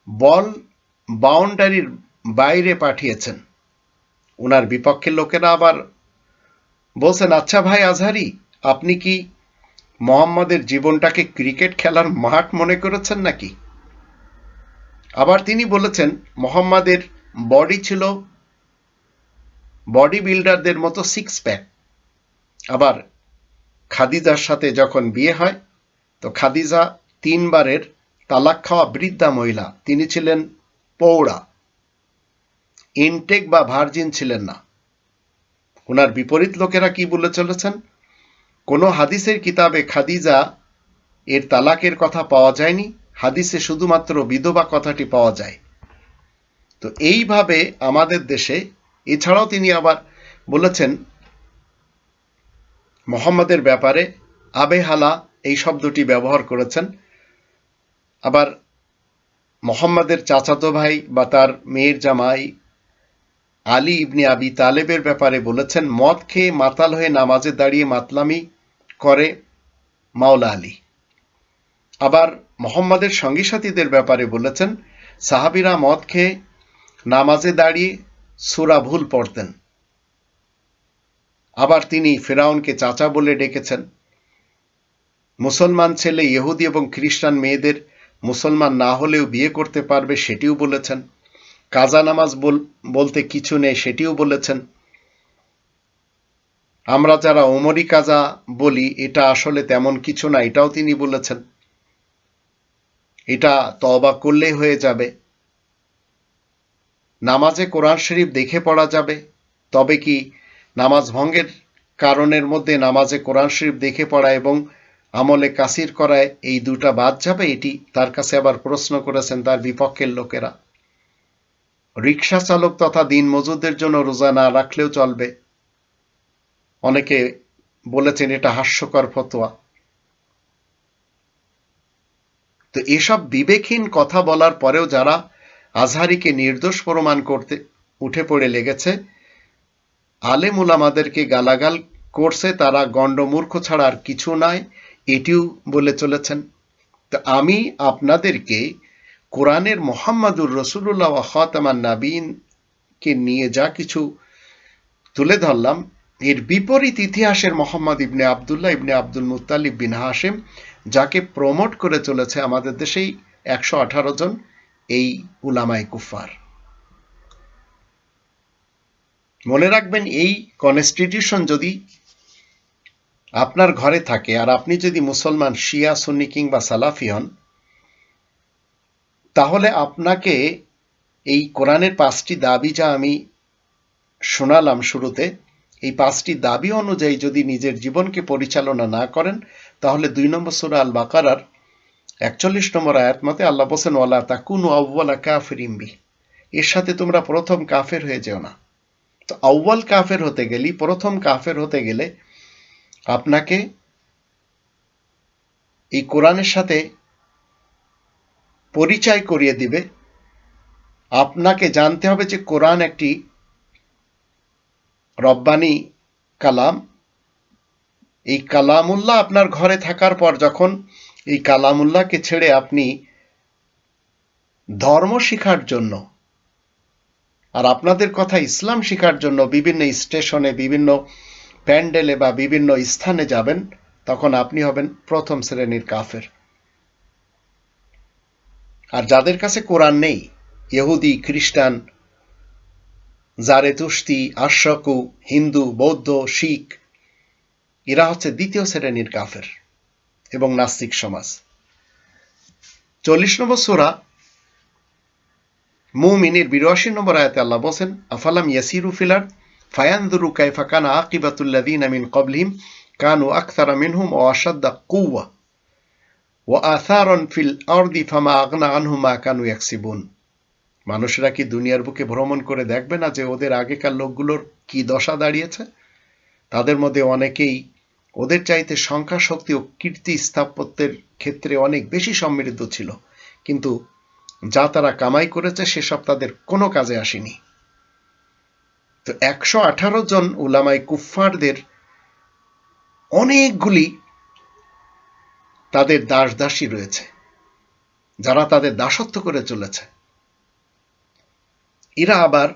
বল বাউন্ডারির বাইরে পাঠিয়েছেন। ওনার বিপক্ষের লোকেরা আবার বলছেন, আচ্ছা ভাই আজহারি, আপনি কি মোহাম্মদের জীবনটাকে ক্রিকেট খেলার মাঠ মনে করেছেন নাকি? আবার তিনি বলেছেন মোহাম্মদের বডি ছিল বডি বিল্ডারদের মতো 6 প্যাক। আবার খাদিজার সাথে যখন বিয়ে হয়, তো খাদিজা 3 বারের তালাক খাওয়া বৃদ্ধা মহিলা, তিনি ছিলেন পৌড়া, ইনটেক বা ভার্জিন ছিলেন না। ওনার বিপরীত লোকেরা কি বলে চলেছেন, কোনো হাদিসের কিতাবে খাদিজা এর তালাকের কথা পাওয়া যায়নি, হাদিসে শুধুমাত্র বিধবা কথাটি পাওয়া যায়। তো এইভাবে আমাদের দেশে, এছাড়াও তিনি আবার বলেছেন মোহাম্মদের ব্যাপারে আবেহালা এই শব্দটি ব্যবহার করেছেন। আবার মোহাম্মদের চাচাতো ভাই বা তার মেয়ের জামাই আলী ইবনে আবি তালেবের ব্যাপারে বলেছেন মদ খেয়ে মাতাল হয়ে নামাজে দাঁড়িয়ে মাতলামি করে মাওলা আলী। আবার মোহাম্মদের সঙ্গী সাথীদের ব্যাপারে বলেছেন সাহাবীরা মদ খেয়ে নামাজে দাঁড়িয়ে সূরা ভুল পড়তেন। আবার তিনি ফেরাউনকে চাচা বলে ডেকেছেন। মুসলমান ছেলে ইহুদি এবং খ্রিস্টান মেয়েদের মুসলমান না হলেও বিয়ে করতে পারবে, সেটিও বলেছেন। কাজা নামাজ বলতে কিছু নেই, সেটিও বলেছেন। আমরা যারা ওমরি কাজা বলি, এটা আসলে তেমন কিছু না, এটাও তিনি বলেছেন। এটা তওবা করলেই হয়ে যাবে। নামাজে কোরআন শরীফ দেখে পড়া যাবে। তবে কি নামাজ ভঙ্গের কারণের মধ্যে নামাজে কোরআন শরীফ দেখে পড়া এবং আমলে কাসির করায় এই দুটা বাদ যাবে? এটি তার কাছে আবার প্রশ্ন করেছেন তার বিপক্ষের লোকেরা। রিকশা চালক তথা দিন মজুরদের জন্য রোজা না রাখলেও চলবে। অনেকে বলেছেন এটা হাস্যকর ফতোয়া। তো এসব বিবেকহীন কথা বলার পরেও যারা আজহারিকে নির্দোষ প্রমাণ করতে উঠে পড়ে লেগেছে, আলেম উলামাদেরকে গালাগাল করছে, তারা গণ্ডমূর্খ ছাড়া আর কিছু নয়, এটিও বলে চলেছেন। তো আমি আপনাদেরকে কোরআনের মোহাম্মদুর রসুল্লাহ ওয়া খাতামান নাবিয়িনকে নিয়ে যা কিছু তুলে ধরলাম, এর বিপরীত ইতিহাসের মোহাম্মদ ইবনে আবদুল্লাহ ইবনে আব্দুল মুত্তালিব বিন হাশেম, যাকে প্রমোট করে চলেছে আমাদের দেশেই 118 জন এই উলামায়ে কুফফার। মনে রাখবেন, এই কনস্টিটিউশন যদি আপনার ঘরে থাকে আর আপনি যদি মুসলমান শিয়া, সুন্নি কিংবা সালাফি হন, তাহলে আপনাকে এই কোরআনের 5টি দাবি যা আমি শোনালাম শুরুতে, এই 5টি দাবি অনুযায়ী যদি নিজের জীবনকে পরিচালনা না করেন, তাহলে 2 নম্বর সূরা আল বাকারার 41 নম্বর আয়াত মতে আল্লাহ বলেন, ওয়ালা তাকুনু আউওয়ালা কাফিরিন বিহি, এর সাথে তোমরা প্রথম কাফের হয়ে যেও না। তো আউয়াল কাফের হতে গেলে, প্রথম কাফের হতে গেলে আপনাকে এই কোরআনের সাথে পরিচয় করিয়ে দিবে। আপনাকে জানতে হবে যে কোরআন একটি রব্বানি কালাম। এই কালামুল্লাহ আপনার ঘরে থাকার পর যখন এই কালামুল্লাহকে ছেড়ে আপনি ধর্ম শিখার জন্য আর আপনাদের কথা ইসলাম শিখার জন্য বিভিন্ন স্টেশনে, বিভিন্ন প্যান্ডেলে বা বিভিন্ন স্থানে যাবেন, তখন আপনি হবেন প্রথম শ্রেণীর কাফের। আর যাদের কাছে কোরআন নেই, ইহুদি, খ্রিস্টান, জারেতুস্তি, আশরাকু, হিন্দু, বৌদ্ধ, শিখ, এরা হচ্ছে দ্বিতীয় শ্রেণীর কাফের এবং নাস্তিক সমাজ। 40 নম্বর সূরা মুমিনের 82 নম্বর আয়াতে আল্লাহ বলেন, আফালাম ইয়াসিরু ফিল আরদ ফায়ানজুরু কাইফা কানা আকিবাতুল লাযিনা মিন ক্বাবলিহিম কানু আকসারা মিনহুম ওয়া আশাদ্দা কুওয়া ওয়া আসারান ফিল আরদি ফামা আগনা আনহুম মা কানু ইয়াকসিবুন। মানুষেরা কি দুনিয়ার বুকে ভ্রমণ করে দেখবে না যে ওদের আগেকার লোকগুলোর কি দশা দাঁড়িয়েছে? তাদের মধ্যে অনেকেই ওদের চাইতে সংখ্যা, শক্তি ও কীর্তি স্থাপত্যের ক্ষেত্রে অনেক বেশি সমৃদ্ধ ছিল, কিন্তু যা তারা কামাই করেছে সেসব তাদের কোনো কাজে আসেনি। তো 118 জন উলামায়ে কুফফারদের অনেকগুলি তাদের দাস দাসী রয়েছে, যারা তাদের দাসত্ব করে চলেছে। এরা আবার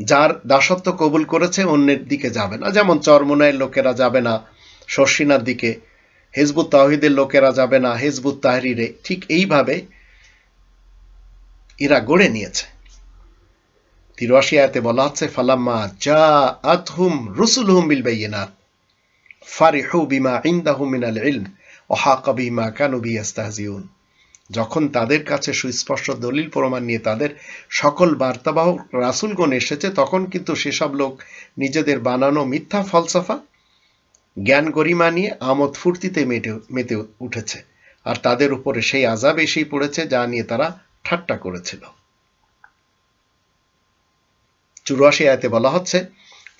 যার দাসত্ব কবুল করেছে অন্যের দিকে যাবে না, যেমন চরমোনাইয়ের লোকেরা যাবে না শর্ষিনার দিকে, হিজবুত তাওহীদের লোকেরা যাবে না হিজবুত তাহরিরে। ঠিক এইভাবে এরা গড়ে নিয়েছে। 83 আয়াতে বলা হচ্ছে, ফালাম্মা জাআতহুম রুসুলুহুম বিল বায়িনাত ফারিহু বিমা ইনদাহুম মিনাল ইলম ওয়া হাকা বিমা কানু বিহি ইস্তাহজিউন। যখন তাদের কাছে সুস্পষ্ট দলিল প্রমাণ নিয়ে তাদের সকল বার্তাবাহক রাসূলগণ এসেছে, তখন কিন্তু সেসব লোক নিজেদের বানানো মিথ্যা ফলসফা, জ্ঞান গরিমা নিয়ে আমোদ ফুর্তিতে মেতে উঠেছে, আর তাদের উপরে সেই আযাব এসেই পড়েছে যা নিয়ে তারা ঠাট্টা করেছিল। 84 আয়াতে বলা হচ্ছে,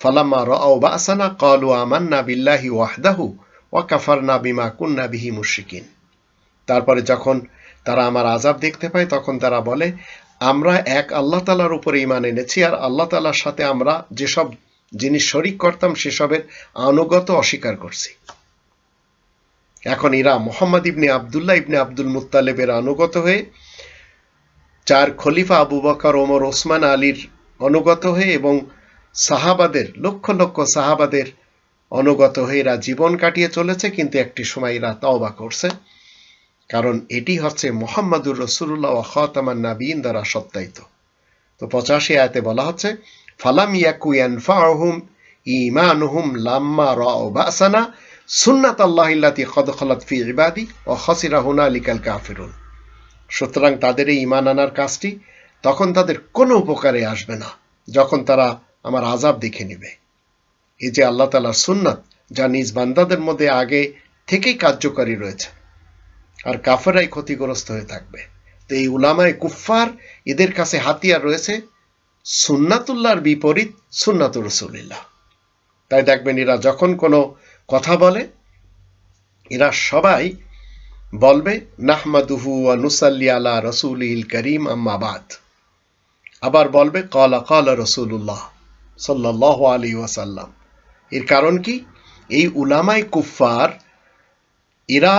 ফালাম্মা রাআউ বা'সানা ক্বালু আমান্না বিল্লাহি ওয়াহদাহু ওয়া কাফারনা বিমা কুন্না বিহি মুশরিকিন। তারপরে যখন তারা আমার আযাব দেখতে পায়, তখন তারা বলে, আমরা এক আল্লাহ তাআলার উপরে ঈমান এনেছি, আর আল্লাহ তাআলার সাথে আমরা যেসব জিনিস শরীক করতাম সেসবের আনুগত্য অস্বীকার করছি। এখন এরা মুহাম্মদ ইবনে আবদুল্লাহ ইবনে আব্দুল মুত্তালিবের আনুগত হয়ে, 4 খলিফা আবু বকর, ওমর, ওসমান, আলীর অনুগত হয়ে এবং সাহাবাদের, লক্ষ লক্ষ সাহাবাদের অনুগত হয়ে এরা জীবন কাটিয়ে চলেছে। কিন্তু একটি সময় এরা তওবা করছে, কারণ এটি হচ্ছে মুহাম্মাদুর রাসূলুল্লাহ ওয়া খাতামান নাবিয়িন দ্বারা সত্যায়িত। তো 85 আয়াতে বলা হচ্ছে, ফালাম ইয়াকু ইয়ানফাউহুম ঈমানুহুম লাম্মা রাআউ বা'সানা সুন্নাতাল্লাহি আল্লাতী ক্বাদ খালাত ফি ইবাদি ওয়া খাসিরা হুনালিকাল কাফিরুন। সুতরাং তাদের এই ঈমান আনার কাজটি তখন তাদের কোনো উপকারে আসবে না, যখন তারা আমার আযাব দেখে নেবে। এই যে আল্লাহ তাআলার সুন্নাত, যা নিজ বান্দাদের মধ্যে আগে থেকেই কার্যকারী রয়েছে, আর কাফেরাই ক্ষতিগ্রস্ত হয়ে থাকবে। তো এই উলামায়ে কুফফার, এদের কাছে হাতিয়ার রয়েছে সুন্নাতুল্লাহর বিপরীত সুন্নাতুর রাসূলিল্লাহ। তাই দেখবেন এরা যখন কোনো কথা বলে, এরা সবাই বলবে নাহমাদুহু ওয়া নুসাল্লি আলা রাসূলিল কারীম আম্মা বাদ। আবার বলবে ক্বালা ক্বালা রাসূলুল্লাহ সাল্লাল্লাহু আলাইহি ওয়াসাল্লাম। এর কারণ কি? এই উলামায়ে কুফফার এরা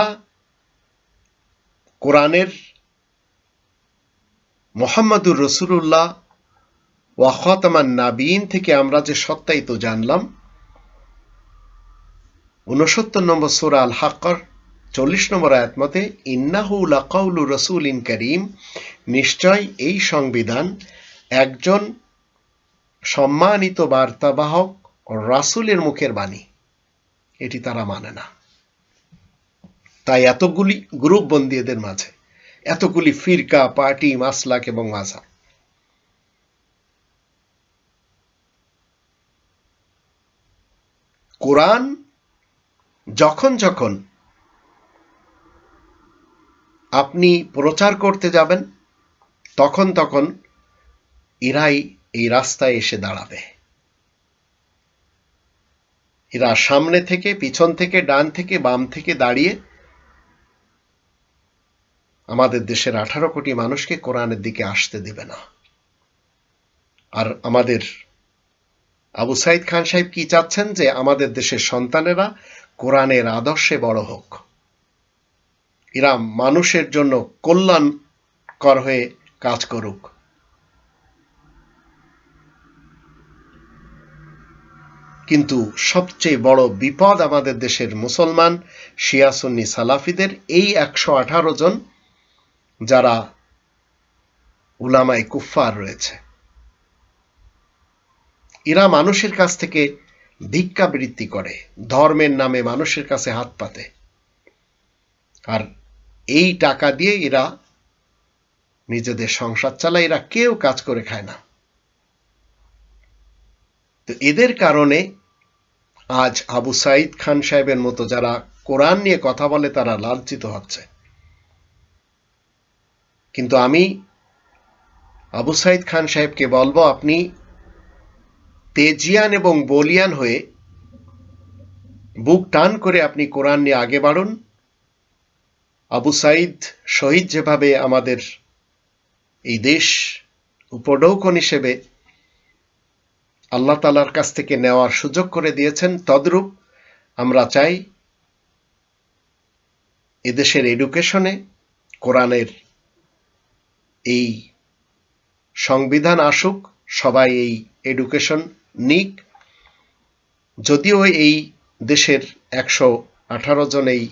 কোরআনের মুহাম্মাদুর রাসূলুল্লাহ ওয়া খাতামান নাবিয়িন থেকে আমরা যে সত্যায়িত জানলাম, ৬৯ নম্বর সূরা আল হাক্কার ৪০ নম্বর আয়াত মতে ইন্নাহু লাকাউলু রাসূলিন কারীম, নিশ্চয় এই সংবিধান একজন সম্মানিত বার্তাবাহক রাসূলের মুখের বাণী। এটি তারা মানে না। তাই এতগুলি গ্রুপ বন্দী এদের মাঝে, এতগুলি ফিরকা, পার্টি, মাসলাক এবং মাযহাব। কোরআন যখন যখন আপনি প্রচার করতে যাবেন, তখন তখন এরাই এই রাস্তায় এসে দাঁড়াবে। এরা সামনে থেকে, পিছন থেকে, ডান থেকে, বাম থেকে দাঁড়িয়ে আমাদের দেশের 18 কোটি মানুষকে কোরআনের দিকে আসতে দেবে না। আর আমাদের আবু সাইদ খান সাহেব কি চাচ্ছেন? যে আমাদের দেশের সন্তানেরা কোরআনের আদর্শে বড় হোক, এরা মানুষের জন্য কল্যাণকর হয়ে কাজ করুক। কিন্তু সবচেয়ে বড় বিপদ আমাদের দেশের মুসলমান শিয়া সুন্নি সালাফিদের এই 118 জন যারা উলামায়ে কুফফার রয়েছে। এরা মানুষের কাছ থেকে ভিক্ষাবৃত্তি করে, ধর্মের নামে মানুষের কাছে হাত পাতে, আর এই টাকা দিয়ে এরা নিজেদের সংসার চালায়। এরা কেউ কাজ করে খায় না। তো এদের কারণে আজ আবু সাইদ খান সাহেবের মতো যারা কোরআন নিয়ে কথা বলে তারা লাঞ্ছিত হচ্ছে। কিন্তু আমি আবু সাইদ খান সাহেবকে বলবো, আপনি তেজিয়ান এবং বলিয়ান হয়ে বুক টান করে আপনি কোরআন নিয়ে আগে বাড়ুন। আবু সাইদ শহীদ যেভাবে আমাদের এই দেশ উপঢৌকন হিসেবে আল্লাহ তাআলার কাছ থেকে নেওয়ার সুযোগ করে দিয়েছেন, তদ্রূপ আমরা চাই এদেশের এডুকেশনে কোরআনের এই সংবিধান আসুক, সবাই এই এডুকেশন নিক। যদিও এই দেশের 118 জন এই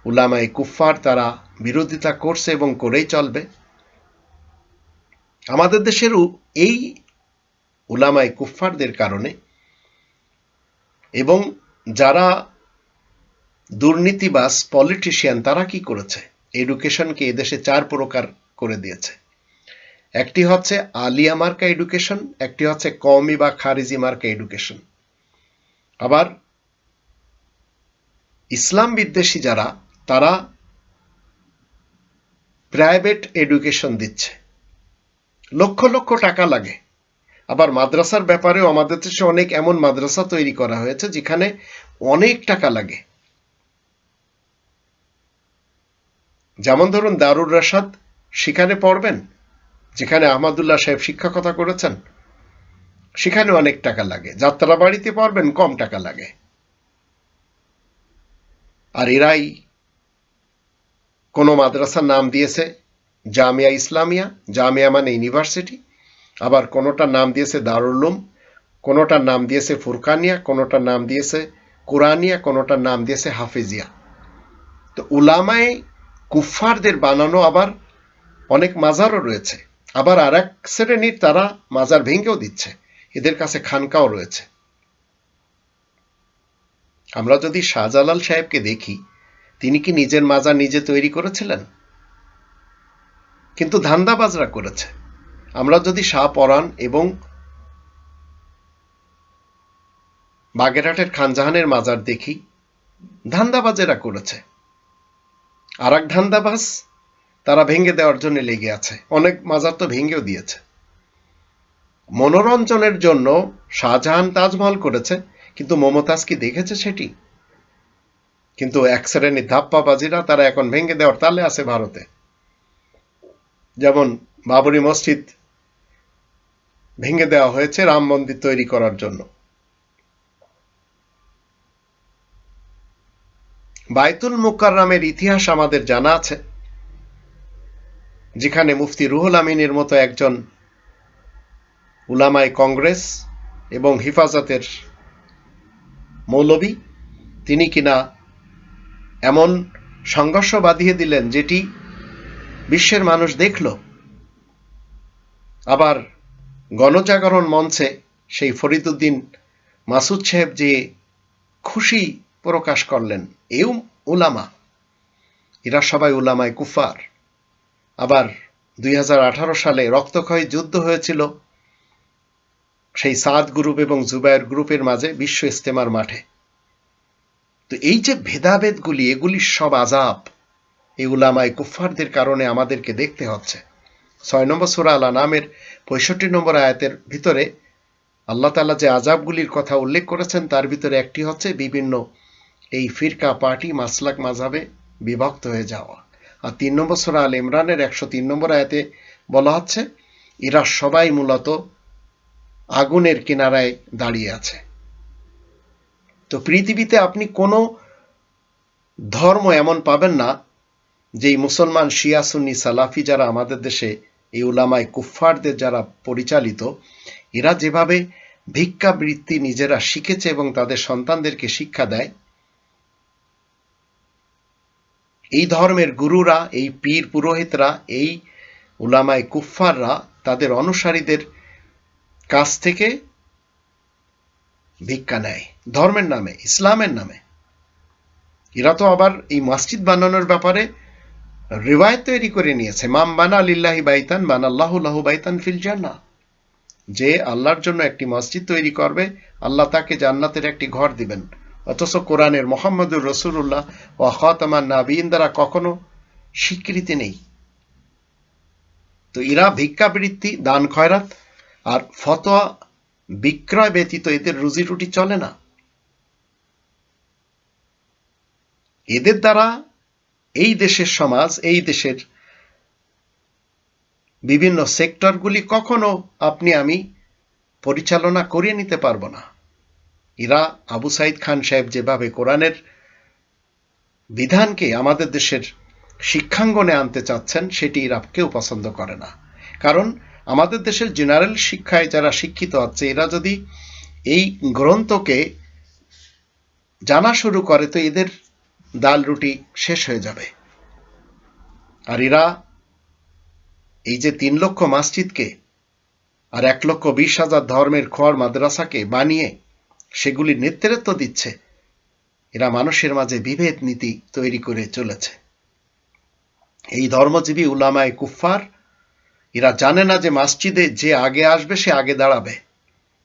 উলামায়ে কুফফার তারা বিরোধিতা করছে এবং করেই চলবে। আমাদের দেশের এই উলামায়ে কুফফারদের কারণে এবং যারা দুর্নীতিবাজ পলিটিশিয়ান তারা কি করেছে? এডুকেশনকে এদেশে 4 প্রকার করে দিয়েছে। একটি হচ্ছে আলিয়া মার্কা এডুকেশন, একটি হচ্ছে কওমি বা খারিজি মার্কা এডুকেশন। আবার ইসলাম বিদ্বেষী যারা, তারা প্রাইভেট এডুকেশন দিচ্ছে, লক্ষ লক্ষ টাকা লাগে। আবার মাদ্রাসার ব্যাপারেও আমাদের দেশে অনেক এমন মাদ্রাসা তৈরি করা হয়েছে যেখানে অনেক টাকা লাগে। যেমন ধরুন দারুর রাশাদ, সেখানে পড়বেন যেখানে আহমদুল্লাহ সাহেব শিক্ষকতা করেছেন, সেখানে অনেক টাকা লাগে। যাত্রাবাড়িতে পড়বেন, কম টাকা লাগে। আর এরাই কোনো মাদ্রাসার নাম দিয়েছে জামিয়া ইসলামিয়া, জামিয়া মানে ইউনিভার্সিটি, আবার কোনোটার নাম দিয়েছে দারুল উলুম, কোনোটার নাম দিয়েছে ফুরকানিয়া, কোনোটার নাম দিয়েছে কুরআনিয়া, কোনোটার নাম দিয়েছে হাফিজিয়া। তো উলামায়ে কুফফারদের বানানো আবার অনেক মাজারও রয়েছে। আবার আর এক শ্রেণীর তারা মাজার ভেঙেও দিচ্ছে, এদের কাছে খানকাও রয়েছে। আমরা যদি শাহজালাল সাহেবকে দেখি, তিনি কি নিজের মাজার নিজে তৈরি করেছিলেন? কিন্তু ধান্দাবাজরা করেছে। আমরা যদি শাহ পরাণ এবং বাগেরহাটের খানজাহানের মাজার দেখি, ধান্দাবাজেরা করেছে। আর এক ধান্দাবাজ তারা ভেঙে দেওয়ার জন্য লেগে আছে, অনেক মাজার তো ভেঙেও দিয়েছে। মনোরঞ্জনের জন্য শাহজাহান তাজমহল করেছে, কিন্তু মমতাজ কি দেখেছে সেটি? কিন্তু এক শ্রেণীর ধাপ্পাবাজিরা তারা এখন ভেঙে দেওয়ার তালে আছে ভারতে। যেমন বাবরি মসজিদ ভেঙে দেওয়া হয়েছে রাম মন্দির তৈরি করার জন্য। বাইতুল মুকাররমের ইতিহাস আমাদের জানা আছে, যেখানে মুফতি রুহুল আমিনের মতো একজন উলামায়ে কংগ্রেস এবং হিফাজতের মৌলবী, তিনি কিনা এমন সংঘর্ষ বাঁধিয়ে দিলেন যেটি বিশ্বের মানুষ দেখল। আবার গণজাগরণ মঞ্চে সেই ফরিদউদ্দিন মাসুদ সাহেব যে খুশি প্রকাশ করলেন, এই উলামা, এরা সবাই উলামায়ে কুফার। আবার 2018 সালে রক্তক্ষয়ী যুদ্ধ হয়েছিল সেই সাদ গ্রুপ এবং জুবায়ের গ্রুপের মাঝে বিশ্ব ইজতেমার মাঠে। তো এই যে ভেদাভেদগুলি, এগুলি সব আযাব এই উলামায়ে কুফফারদের কারণে আমাদেরকে দেখতে হচ্ছে। 6 নম্বর সূরা আল আনামের 65 নম্বর আয়াতের ভিতরে আল্লাহ তাআলা যে আযাবগুলির কথা উল্লেখ করেছেন তার ভিতরে একটি হচ্ছে বিভিন্ন এই ফিরকা, পার্টি, মাসলাক, মাযহাবে বিভক্ত হয়ে যাওয়া। আর 3 নম্বর সূরা আল ইমরানের 103 নম্বর আয়াতে বলা হচ্ছে এরা সবাই মূলত আগুনের কিনারায় দাঁড়িয়ে আছে। তো পৃথিবীতে আপনি কোনো ধর্ম এমন পাবেন না যেই মুসলমান, শিয়া, সুন্নি, সালাফি যারা আমাদের দেশে এই উলামায়ে কুফফারদের যারা পরিচালিত, এরা যেভাবে ভিক্ষাবৃত্তি নিজেরা শিখেছে এবং তাদের সন্তানদেরকে শিক্ষা দেয়, এই ধর্মের গুরুরা, এই পীর পুরোহিতরা, এই উলামায়ে কুফফাররা তাদের অনুসারীদের কাছ থেকে ভিক্ষা নেয় ধর্মের নামে, ইসলামের নামে। এরা তো আবার এই মসজিদ বানানোর ব্যাপারে রিওয়ায়াত তৈরি করে নিয়েছে, মাম বানা লিল্লাহি বাইতান বানাল্লাহু লাহু বাইতান ফিল জান্নাহ, যে আল্লাহর জন্য একটি মসজিদ তৈরি করবে আল্লাহ তাকে জান্নাতের একটি ঘর দিবেন। অথচ কোরআনের মুহাম্মদুর রাসূলুল্লাহ ওয়া খাতামান নাবিয়িন দ্বারা কখনো স্বীকৃতি নেই। তো এরা ভিক্ষাবৃত্তি, দান খয়রাত আর ফতোয়া বিক্রয় ব্যতীত এদের রুজি রুটি চলে না। এদের দ্বারা এই দেশের সমাজ, এই দেশের বিভিন্ন সেক্টরগুলি কখনো আপনি আমি পরিচালনা করিয়ে নিতে পারবো না। এরা আবু সাইদ খান সাহেব যেভাবে কোরআনের বিধানকে আমাদের দেশের শিক্ষাঙ্গনে আনতে চাচ্ছেন, সেটি এরা কেউ পছন্দ করে না। কারণ আমাদের দেশের জেনারেল শিক্ষায় যারা শিক্ষিত হচ্ছে, এরা যদি এই গ্রন্থকে জানা শুরু করে তো এদের ডাল রুটি শেষ হয়ে যাবে। আর এরা এই যে 3 লক্ষ মসজিদকে আর 1,20,000 ধর্মের খোয়ার মাদ্রাসাকে বানিয়ে সেগুলির নেতৃত্ব দিচ্ছে, এরা মানুষের মাঝে বিভেদ নীতি তৈরি করে চলেছে। এই ধর্মজীবী উলামায়ে কুফফার এরা জানে না যে মসজিদে যে আগে আসবে সে আগে দাঁড়াবে,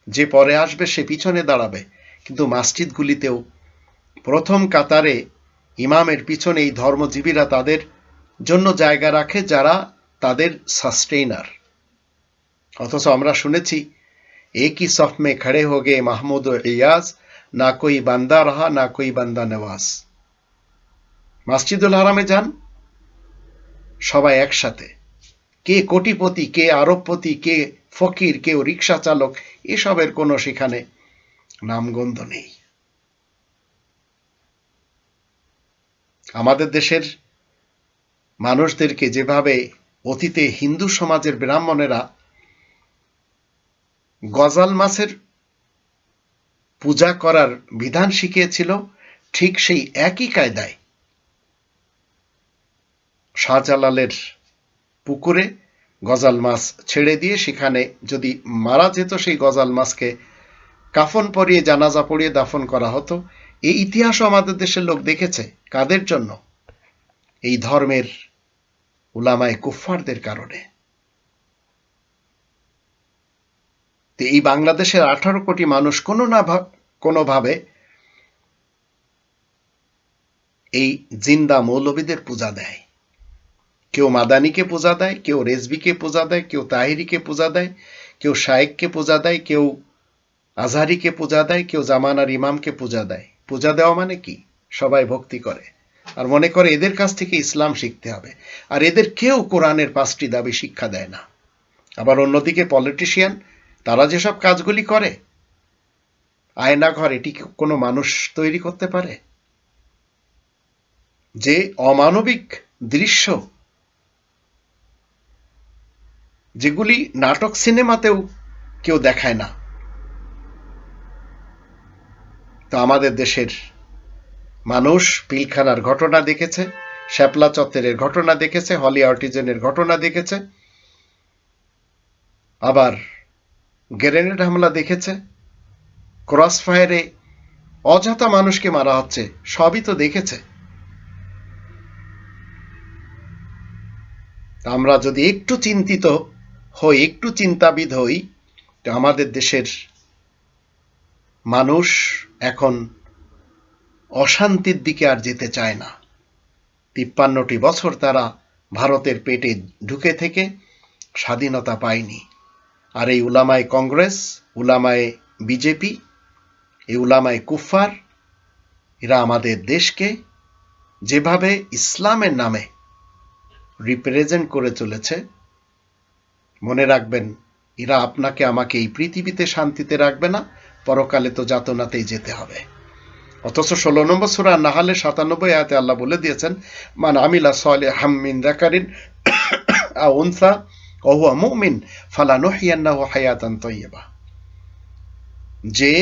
যে পরে আসবে সে পিছনে দাঁড়াবে। কিন্তু মসজিদগুলিতেও প্রথম কাতারে ইমামের পিছনে এই ধর্মজীবীরা তাদের জন্য জায়গা রাখে, যারা তাদের সাস্টেইনার। অথচ আমরা শুনেছি একই সফ মে খড়ে হো গে মাহমুদ ও ইয়াজ, না কোই বান্দা রাহা না কোই বান্দা নওয়াজ। মসজিদুল হারামে যান, সবাই একসাথে, কে কোটিপতি, কে আরবপতি, কে ফকির, কেউ রিক্সা চালক, এসবের কোনো সেখানে নামগন্ধ নেই। আমাদের দেশের মানুষদেরকে যেভাবে অতীতে হিন্দু সমাজের ব্রাহ্মণেরা গজাল মাছের পূজা করার বিধান শিখিয়েছিল, ঠিক সেই একই কায়দায় শাহজালালের পুকুরে গজাল মাছ ছেড়ে দিয়ে সেখানে যদি মারা যেত, সেই গজাল মাছকে কাফন পরিয়ে, জানাজা পড়িয়ে দাফন করা হতো। এই ইতিহাসও আমাদের দেশের লোক দেখেছে। কাদের জন্য? এই ধর্মের উলামায়ে কুফফারদের কারণে। তো এই বাংলাদেশের 18 কোটি মানুষ কোনো না কোনোভাবে এই জিন্দা মৌলবীদের পূজা দেয়। কেউ মাদানিকে পূজা দেয়, কেউ রেজবিকে পূজা দেয়, কেউ তাহিরিকে পূজা দেয়, কেউ শায়েককে পূজা দেয়, কেউ আজহারিকে পূজা দেয়, কেউ জামানার ইমামকে পূজা দেয়। পূজা দেওয়া মানে কি? সবাই ভক্তি করে আর মনে করে এদের কাছ থেকে ইসলাম শিখতে হবে, আর এদের কেউ কোরআনের 5টি দাবি শিক্ষা দেয় না। আবার অন্যদিকে পলিটিশিয়ান, তারা যেসব কাজগুলি করে, আয়নাঘর এটি কোনো মানুষ তৈরি করতে পারে? যে অমানবিক দৃশ্য, যেগুলি নাটক সিনেমাতেও কেউ দেখায় না, তো আমাদের দেশের মানুষ পিলখানার ঘটনা দেখেছে, শ্যাপলা চত্বরের ঘটনা দেখেছে, হলি আর্টিজেনের ঘটনা দেখেছে, আবার গ্রেনেড হামলা দেখেছে, ক্রস ফায়ারে অযথা মানুষকে মারা হচ্ছে, সবই তো দেখেছে। আমরা যদি একটু চিন্তিত হই, একটু চিন্তাবিদ হই, তো আমাদের দেশের মানুষ এখন অশান্তির দিকে আর যেতে চায় না। 53টি বছর তারা ভারতের পেটে ঢুকে থেকে স্বাধীনতা পায়নি। আর এই উলামায়ে কংগ্রেস, উলামায়ে বিজেপি, এই উলামায়ে কুফফার, এরা আমাদের দেশকে যেভাবে ইসলামের নামে রিপ্রেজেন্ট করে চলেছে, মনে রাখবেন, এরা আপনাকে আমাকে এই পৃথিবীতে শান্তিতে রাখবে না, পরকালে তো যাতনাতেই যেতে হবে। অথচ 16 নম্বর সূরা নাহলের 97 আয়াতে আল্লাহ বলে দিয়েছেন, মান আমিলা সালিহাম মিন যাকারিন আও উনসা ওয়া হুয়া মুমিন ফালানুহইয়ান্নাহু হায়াতান তাইয়্যিবা। যে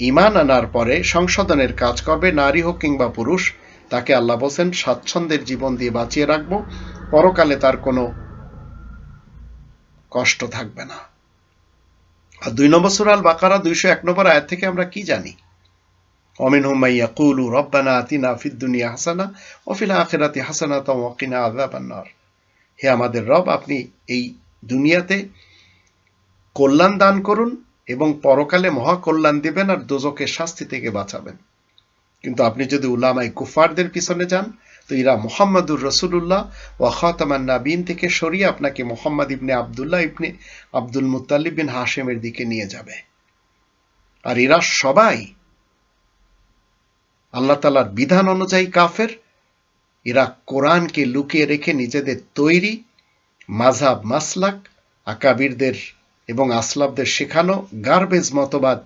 ঈমান আনার পরে সংশোধনের কাজ করবে, নারী হোক কিংবা পুরুষ, তাকে আল্লাহ বলেন স্বাচ্ছন্দ্যের জীবন দিয়ে বাঁচিয়ে রাখবো, পরকালে তার কোনো কষ্ট থাকবে না। আর 2 নম্বর সূরা আল বাকারা 201 নম্বর আয়াত থেকে আমরা কি জানি? ومنهم من يقول ربنا آتنا في الدنيا حسنة وفي الآخرة حسنة وقنا عذاب النار। হে আমাদের রব, আপনি এই দুনিয়াতে কল্যাণ দান করুন এবং পরকালে মহা কল্যাণ দিবেন আর দোজখের শাস্তি থেকে বাঁচাবেন। কিন্তু আপনি যদি উলামায়ে কুফফারদের পিছনে যান, তো এরা মুহাম্মাদুর রাসূলুল্লাহ ওয়া খাতামান নাবিয়িন থেকে সরিয়ে আপনাকে মুহাম্মদ ইবনে আব্দুল্লাহ ইবনে আব্দুল মুত্তালিব বিন হাশিমের দিকে নিয়ে যাবে। আর এরা সবাই আল্লাহ তাআলার বিধান অনুযায়ী কাফের। এরা কোরআনকে লুকিয়ে রেখে নিজেদের তৈরি মাযহাব, মাসলাক, আকাবিরদের এবং আসলাফদের শেখানো গার্বেজ মতবাদ,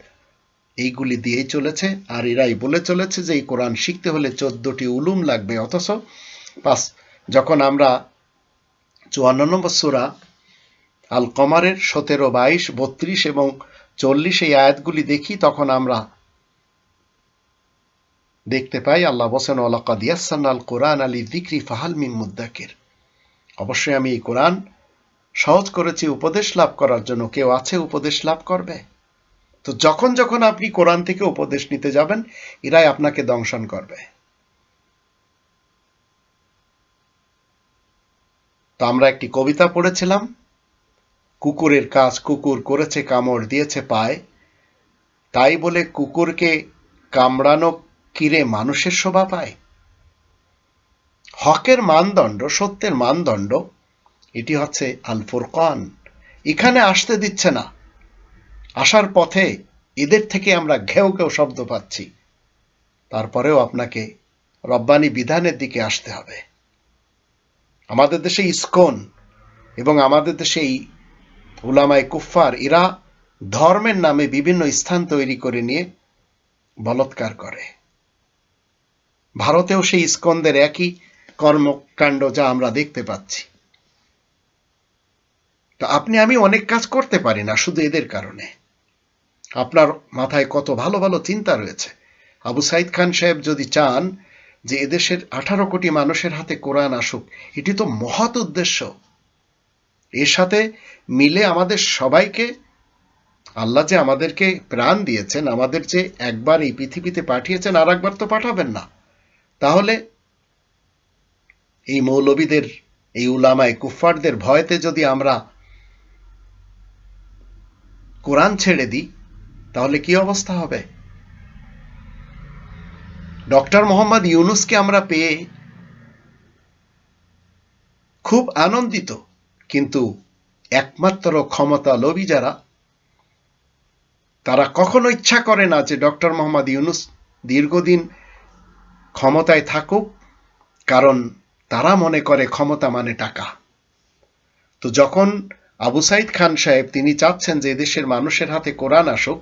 এইগুলি দিয়েই চলেছে। আর এরাই বলে চলেছে যে এই কোরআন শিখতে হলে 14টি উলুম লাগবে। অথচ যখন আমরা 54 নম্বর সূরা আল কমারের 17, 22, 32 এবং 40 এই আয়াতগুলি দেখি, তখন আমরা দেখতে পাই আল্লাহ বলেন, ওয়ালাকাদ ইয়াসসারনাল কুরআনা লিযিকরি ফাহাল মিন মুদ্দাকির। অবশ্যই আমি এই কোরআন সহজ করেছি উপদেশ লাভ করার জন্য, কেউ আছে উপদেশ লাভ করবে? তো যখন যখন আপনি কোরআন থেকে উপদেশ নিতে যাবেন, এরাই আপনাকে দংশন করবে। তো আমরা একটি কবিতা পড়েছিলাম, কুকুরের কাজ কুকুর করেছে, কামড় দিয়েছে পায়, তাই বলে কুকুরকে কামড়ানো কিরে মানুষের শোভা পায়? হকের মানদণ্ড, সত্যের মানদণ্ড, এটি হচ্ছে আল ফুরকান। এখানে আসতে দিচ্ছে না। আসার পথে এদের থেকে আমরা ঘেউ ঘেউ শব্দ পাচ্ছি। তারপরেও আপনাকে রব্বানি বিধানের দিকে আসতে হবে। আমাদের দেশে ইসকন এবং আমাদের দেশে এই উলামায়ে কুফফার, এরা ধর্মের নামে বিভিন্ন স্থান তৈরি করে নিয়ে বলৎকার করে। ভারতেও সেই ইসকনদের একই কর্মকাণ্ড যা আমরা দেখতে পাচ্ছি। তো আপনি আমি অনেক কাজ করতে পারি না শুধু এদের কারণে। আপনার মাথায় কত ভালো ভালো চিন্তা রয়েছে। আবু সাইদ খান সাহেব যদি চান যে এদেশের 18 কোটি মানুষের হাতে কোরআন আসুক, এটি তো মহৎ উদ্দেশ্য। এর সাথে মিলে আমাদের সবাইকে, আল্লাহ যে আমাদেরকে প্রাণ দিয়েছেন, আমাদের যে একবার এই পৃথিবীতে পাঠিয়েছেন, আর একবার তো পাঠাবেন না। তাহলে এই মৌলবীদের, এই উলামায়ে কুফফারদের ভয়তে যদি আমরা কোরআন ছেড়ে দিই, তাহলে কি অবস্থা হবে? ডক্টর মোহাম্মদ ইউনূসকে আমরা পেয়ে খুব আনন্দিত, কিন্তু একমাত্র ক্ষমতা লোভী যারা, তারা কখনো ইচ্ছা করে না যে ডক্টর মোহাম্মদ ইউনূস দীর্ঘদিন ক্ষমতায় থাকুক, কারণ তারা মনে করে ক্ষমতা মানে টাকা। তো যখন আবু সাইদ খান সাহেব তিনি চাচ্ছেন যে এদেশের মানুষের হাতে কোরআন আসুক,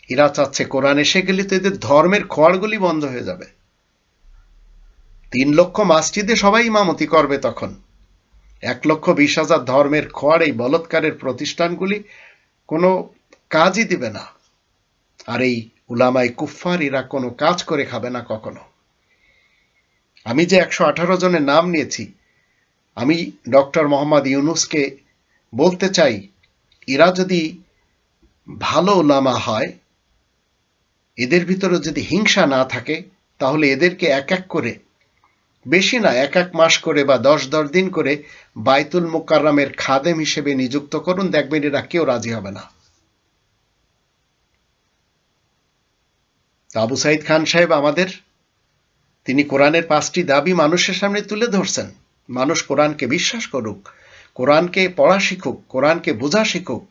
এরা চাচ্ছে কোরআন এসে গেলে তো এদের ধর্মের খোয়াড়গুলি বন্ধ হয়ে যাবে। 3 লক্ষ মসজিদে সবাই ইমামতি করবে, তখন 1,20,000 ধর্মের খোয়াড় এই বলৎকারের প্রতিষ্ঠানগুলি কোনো কাজই দিবে না। আর এই উলামায়ে কুফফার এরা কোনো কাজ করে খাবে না কখনো। আমি যে 118 জনের নাম নিয়েছি, আমি ডক্টর মোহাম্মদ ইউনুসকে বলতে চাই, এরা যদি ভালো উলামা হয়, এদের ভিতরে যদি হিংসা না থাকে, তাহলে এদেরকে এক এক করে, বেশি না 1 মাস করে বা 10 দিন করে বাইতুল মুকাররমের খাদেম হিসেবে নিযুক্ত করুন, দেখবেন এরা কেউ রাজি হবে না। আবু সাইদ খান সাহেব আমাদের, তিনি কোরআনের 5টি দাবি মানুষের সামনে তুলে ধরছেন। মানুষ কোরআনকে বিশ্বাস করুক, কোরআনকে পড়া শিখুক, কোরআনকে বোঝা শিখুক,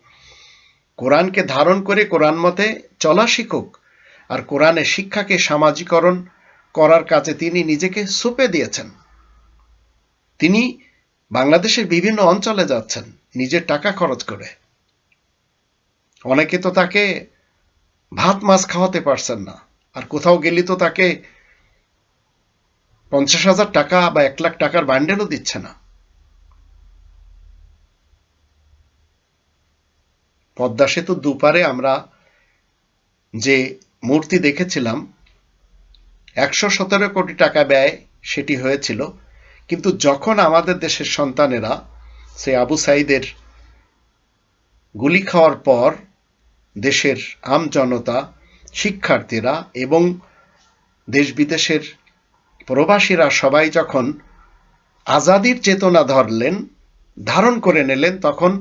কোরআনকে ধারণ করে কোরআন মতে চলা শিখুক। আর কোরআনের শিক্ষাকে সামাজিকরণ করার কাজে তিনি নিজেকে সঁপে দিয়েছেন। তিনি বাংলাদেশের বিভিন্ন অঞ্চলে যাচ্ছেন নিজের টাকা খরচ করে। অনেকে তো তাকে ভাত মাছ খাওয়াতে পারছেন না, আর কোথাও গেলে তো তাকে 50,000 টাকা বা 1 লাখ টাকার বান্ডেলও দিচ্ছে না। পদ্মা সেতুর দুপারে আমরা যে মূর্তি দেখেছিলাম, 117 কোটি টাকা ব্যয় সেটি হয়েছিল। কিন্তু যখন আমাদের দেশের সন্তানেরা সে আবু সাইদের গুলি খাওয়ার পর দেশের আমজনতা, শিক্ষার্থীরা এবং দেশ বিদেশের প্রবাসীরা সবাই যখন আজাদির চেতনা ধারণ করে নিলেন, তখন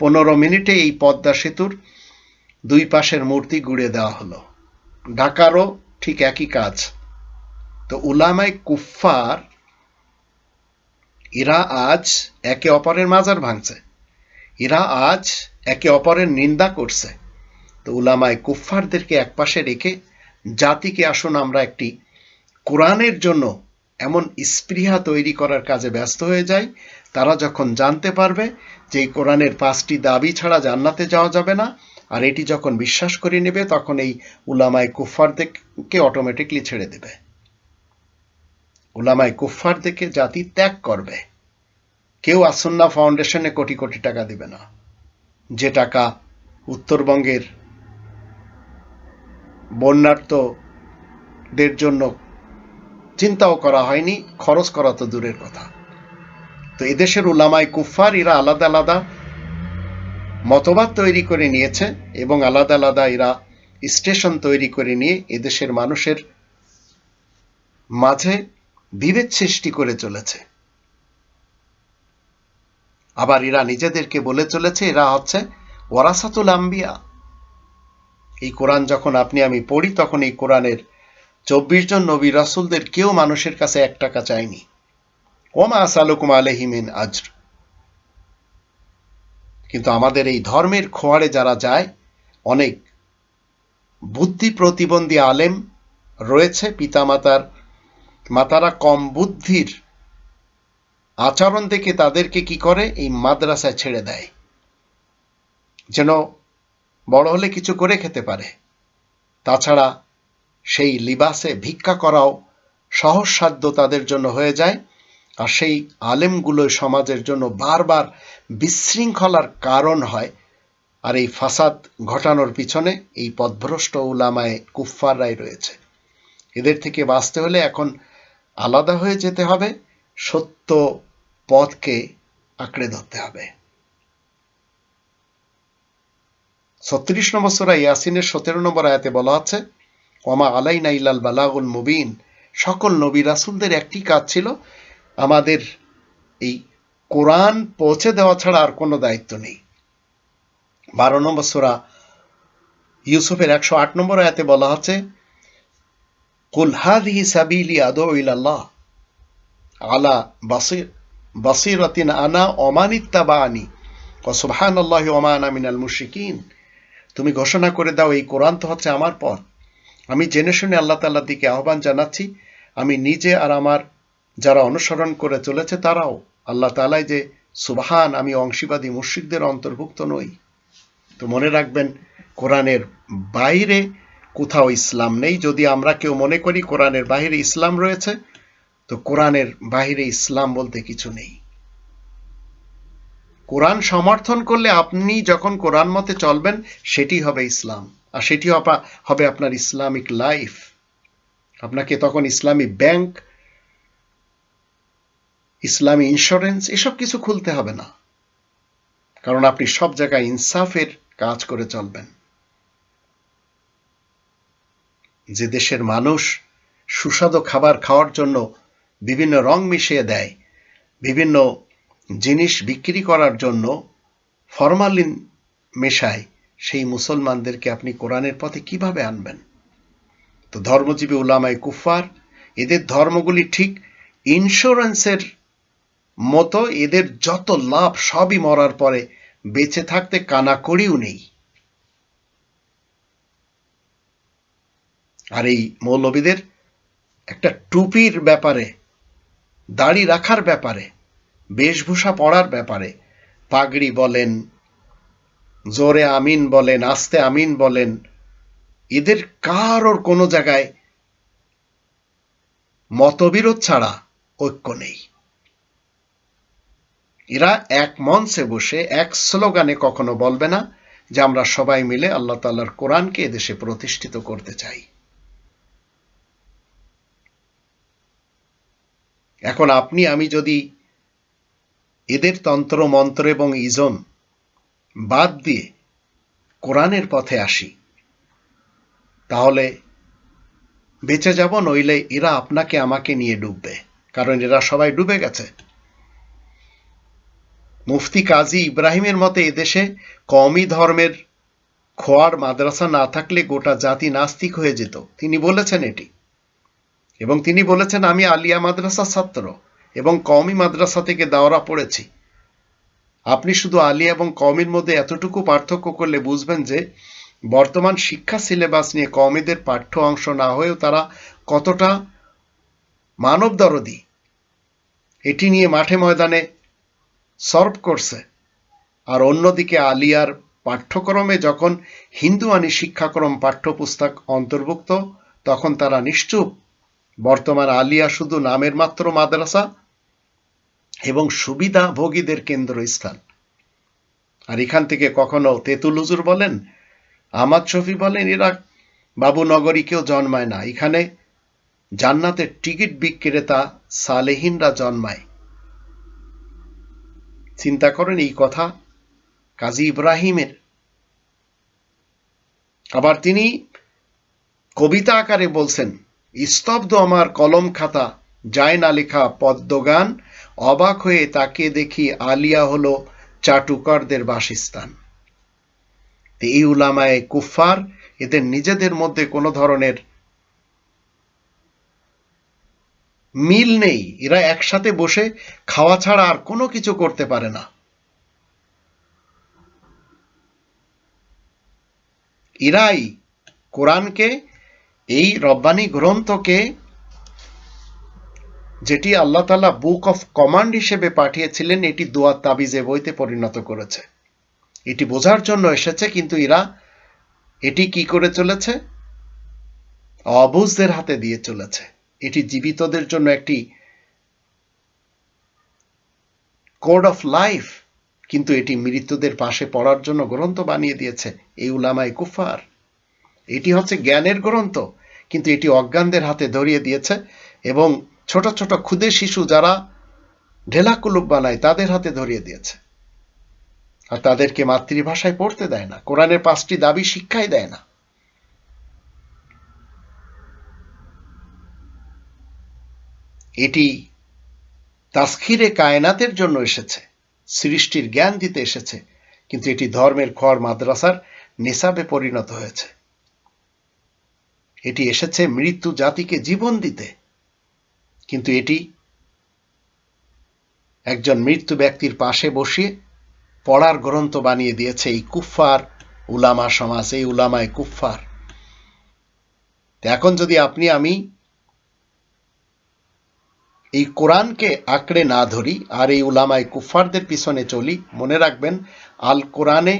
15 মিনিটে এই পদ্মা সেতুর 2 পাশের মূর্তি গুঁড়িয়ে দেওয়া হলো। ঢাকারও ঠিক একই কাজ। তো উলামায়ে কুফফার এরা আজ একে অপরের মাজার ভাঙছে, এরা আজ একে অপরের নিন্দা করছে। তো উলামায়ে কুফফারদেরকে একপাশে রেখে জাতিকে আসুন আমরা একটি কোরআনের জন্য এমন স্পৃহা তৈরি করার কাজে ব্যস্ত হয়ে যাই। তারা যখন জানতে পারবে যে এই কোরআনের 5টি দাবি ছাড়া জান্নাতে যাওয়া যাবে না, আর এটি যখন বিশ্বাস করে নেবে, তখন এই উলামায়ে কুফফারদেরকে অটোমেটিকলি ছেড়ে দেবে। উলামায়ে কুফফারদেরকে জাতি ত্যাগ করবে। কেউ আসুন্নাহ ফাউন্ডেশনে কোটি কোটি টাকা দিবে না, যে টাকা উত্তরবঙ্গের বন্যার্তদের জন্য চিন্তাও করা হয়নি, খরচ করা তো দূরের কথা। তো এদেশের উলামায়ে কুফফার এরা আলাদা আলাদা মতবাদ তৈরি করে নিয়েছে এবং আলাদা আলাদা এরা স্টেশন তৈরি করে নিয়ে এদেশের মানুষের মাঝে বিভেদ সৃষ্টি করে চলেছে। আবার এরা নিজেদেরকে বলে চলেছে এরা হচ্ছে ওয়ারাসাতুল আম্বিয়া। এই কোরআন যখন আপনি আমি পড়ি, তখন এই কোরআনের 24 জন নবী রাসূলদের কেউ মানুষের কাছে 1 টাকা চায়নি। ওমা আসালুকুম আলাইহি মিন আজর। কিন্তু আমাদের এই ধর্মের খোয়াড়ে যারা যায়, অনেক বুদ্ধি প্রতিবন্ধী আলেম রয়েছে, মাতারা কম বুদ্ধির আচরণ দেখে তাদেরকে কি করে এই মাদ্রাসায় ছেড়ে দেয়, যেন বড় হলে কিছু করে খেতে পারে। তাছাড়া সেই লিবাসে ভিক্ষা করাও সহজসাধ্য তাদের জন্য হয়ে যায়। আর সেই আলেমগুলো সমাজের জন্য বারবার বিশৃঙ্খলার কারণ হয়। আর এই ফাসাদ ঘটানোর পিছনে এই পথভ্রষ্ট উলামায়ে কুফফাররাই রয়েছে। এদের থেকে বাঁচতে হলে এখন আলাদা হয়ে যেতে হবে, সত্য পথকে আঁকড়ে ধরতে হবে। 36 নম্বর সূরা ইয়াসিনের 17 নম্বর আয়াতে বলা আছে, ওমা আলাইনা ইল্লাল বালাগুল মুবিন। সকল নবী রাসূলদের একটি কাজ ছিল, আমাদের এই কোরআন পৌঁছে দেওয়া ছাড়া আর কোনো দায়িত্ব নেই। 12 নম্বর সূরা ইউসুফের 108 নম্বর আয়াতে বলা হচ্ছে, কুল হাযিহি সাবিলি আদউ ইলাল্লাহ আলা বাসীরাতিন আনা ওয়া মান ইত্তাবা'আনি ওয়া সুবহানাল্লাহি ওয়া মা আনা মিনাল মুশরিকিন। তুমি ঘোষণা করে দাও, এই কোরআন তো হচ্ছে আমার পথ, আমি জেনে শুনে আল্লাহ তাআলার দিকে আহ্বান জানাচ্ছি। আমি নিজে আর আমার যারা অনুসরণ করে চলেছে তারাও আল্লাহ তাআলাই যে সুবহান, আমি অংশীবাদী মুশরিকদের অন্তর্ভুক্ত নই। তো মনে রাখবেন, কোরআনের বাইরে কোথাও ইসলাম নেই। যদি আমরা কেউ মনে করি কোরআনের বাইরে ইসলাম রয়েছে, তো কোরআনের বাইরে ইসলাম বলতে কিছু নেই। কোরআন সমর্থন করলে আপনি যখন কোরআন মতে চলবেন, সেটি হবে ইসলাম, আর সেটি হবে আপনার ইসলামিক লাইফ। আপনাকে তখন ইসলামী ব্যাংক, ইসলামী ইন্স্যুরেন্স এসব কিছু খুলতে হবে না, কারণ আপনি সব জায়গায় ইনসাফের কাজ করে চলবেন। যে দেশের মানুষ সুস্বাদু খাবার খাওয়ার জন্য বিভিন্ন রং মিশিয়ে দেয়, বিভিন্ন জিনিস বিক্রি করার জন্য ফরমালিন মেশায়, সেই মুসলমানদেরকে আপনি কোরআনের পথে কিভাবে আনবেন? তো ধর্মজীবী উলামায়ে কুফার, এদের ধর্মগুলি ঠিক ইন্স্যুরেন্সের মতো, এদের যত লাভ সবই মরার পরে, বেঁচে থাকতে কানাকড়িও নেই। আর এই মৌলবীদের একটা টুপির ব্যাপারে, দাড়ি রাখার ব্যাপারে, বেশভূষা পরার ব্যাপারে, পাগড়ি বলেন, জোরে আমিন বলেন, আস্তে আমিন বলেন, এদের কারোর কোনো জায়গায় মতবিরোধ ছাড়া ঐক্য নেই। এরা এক মঞ্চে বসে এক স্লোগানে কখনো বলবে না যে আমরা সবাই মিলে আল্লাহ তাআলার কোরআনকে এদেশে প্রতিষ্ঠিত করতে চাই। এখন আপনি আমি যদি এদের তন্ত্র মন্ত্র এবং ইজম বাদ দিয়ে কোরআনের পথে আসি, তাহলে বেঁচে যাব, নইলে এরা আপনাকে আমাকে নিয়ে ডুববে, কারণ এরা সবাই ডুবে গেছে। মুফতি কাজী ইব্রাহিমের মতে এদেশে কওমি ধর্মের খোয়ার মাদ্রাসা না থাকলে গোটা জাতি নাস্তিক হয়ে যেত। তিনি বলেছেন এটি, এবং তিনি বলেছেন আমি আলিয়া মাদ্রাসার ছাত্র এবং কওমি মাদ্রাসা থেকে দাওরা পড়েছি। আপনি শুধু আলিয়া এবং কওমির মধ্যে এতটুকু পার্থক্য করলে বুঝবেন যে বর্তমান শিক্ষা সিলেবাস নিয়ে কওমিদের পাঠ্য অংশ না হয়েও তারা কতটা মানবদরদী, এটি নিয়ে মাঠে ময়দানে সর্ভ করছে। আর অন্যদিকে আলিয়ার পাঠ্যক্রমে যখন হিন্দুয়ানি শিক্ষাক্রম পাঠ্যপুস্তক অন্তর্ভুক্ত, তখন তারা নিশ্চুপ। বর্তমান আলিয়া শুধু নামের মাত্র মাদ্রাসা এবং সুবিধাভোগীদের কেন্দ্রস্থান। আর এখান থেকে কখনো তেতুল হুজুর বলেন, আহমদ শফি বলেন, এরা বাবুনগরী কেউ জন্মায় না। এখানে জান্নাতের টিকিট বিক্রেতা সালেহিনরা জন্মায়। চিন্তা করেন এই কথা কাজী ইব্রাহিমের। আবার তিনি কবিতা আকারে বলছেন, স্তব্ধ আমার কলম খাতা, যায় না লেখা পদ্মগান, অবাক হয়ে তাকে দেখি আলিয়া হলো চাটুকারদের বাসস্থান। এই উলামায়ে কুফার, এদের নিজেদের মধ্যে কোনো ধরনের মিল নেই। এরা একসাথে বসে খাওয়া ছাড়া আর কোনো কিছু করতে পারে না। এরাই কোরআনকে, এই রব্বানি গ্রন্থকে, যেটি আল্লাহ তাআলা বুক অফ কমান্ড হিসেবে পাঠিয়েছিলেন, এটি দোয়া তাবিজে বইতে পরিণত করেছে। এটি বোঝার জন্য এসেছে, কিন্তু এরা এটি কি করে চলেছে? অবুঝদের হাতে দিয়ে চলেছে। এটি জীবিতদের জন্য একটি কোড অফ লাইফ, কিন্তু এটি মৃত্যুদের পাশে পড়ার জন্য গ্রন্থ বানিয়ে দিয়েছে এই উলামায়ে কুফার। এটি হচ্ছে জ্ঞানের গ্রন্থ, কিন্তু এটি অজ্ঞানদের হাতে ধরিয়ে দিয়েছে, এবং ছোট ছোট ক্ষুদে শিশু যারা ঢেলা কুলুপ বানায় তাদের হাতে ধরিয়ে দিয়েছে। আর তাদেরকে মাতৃভাষায় পড়তে দেয় না, কোরআনের 5টি দাবি শিক্ষাই দেয় না। এটি তাসখিরে কায়নাতের জন্য এসেছে, সৃষ্টির জ্ঞান দিতে এসেছে, কিন্তু এটি ধর্মের খর মাদ্রাসার নিসাবে পরিণত হয়েছে। এটি এসেছে মৃত্যু জাতিকে জীবন দিতে, কিন্তু এটি একজন মৃত্যু ব্যক্তির পাশে বসিয়ে পড়ার গ্রন্থ বানিয়ে দিয়েছে এই কুফফার উলামা সমাজ, এই উলামায়ে কুফফার। তো এখন যদি আপনি আমি এই কোরআনকে আঁকড়ে না ধরি আর এই উলামায়ে কুফফারদের পিছনে চলি, মনে রাখবেন আল কোরআনে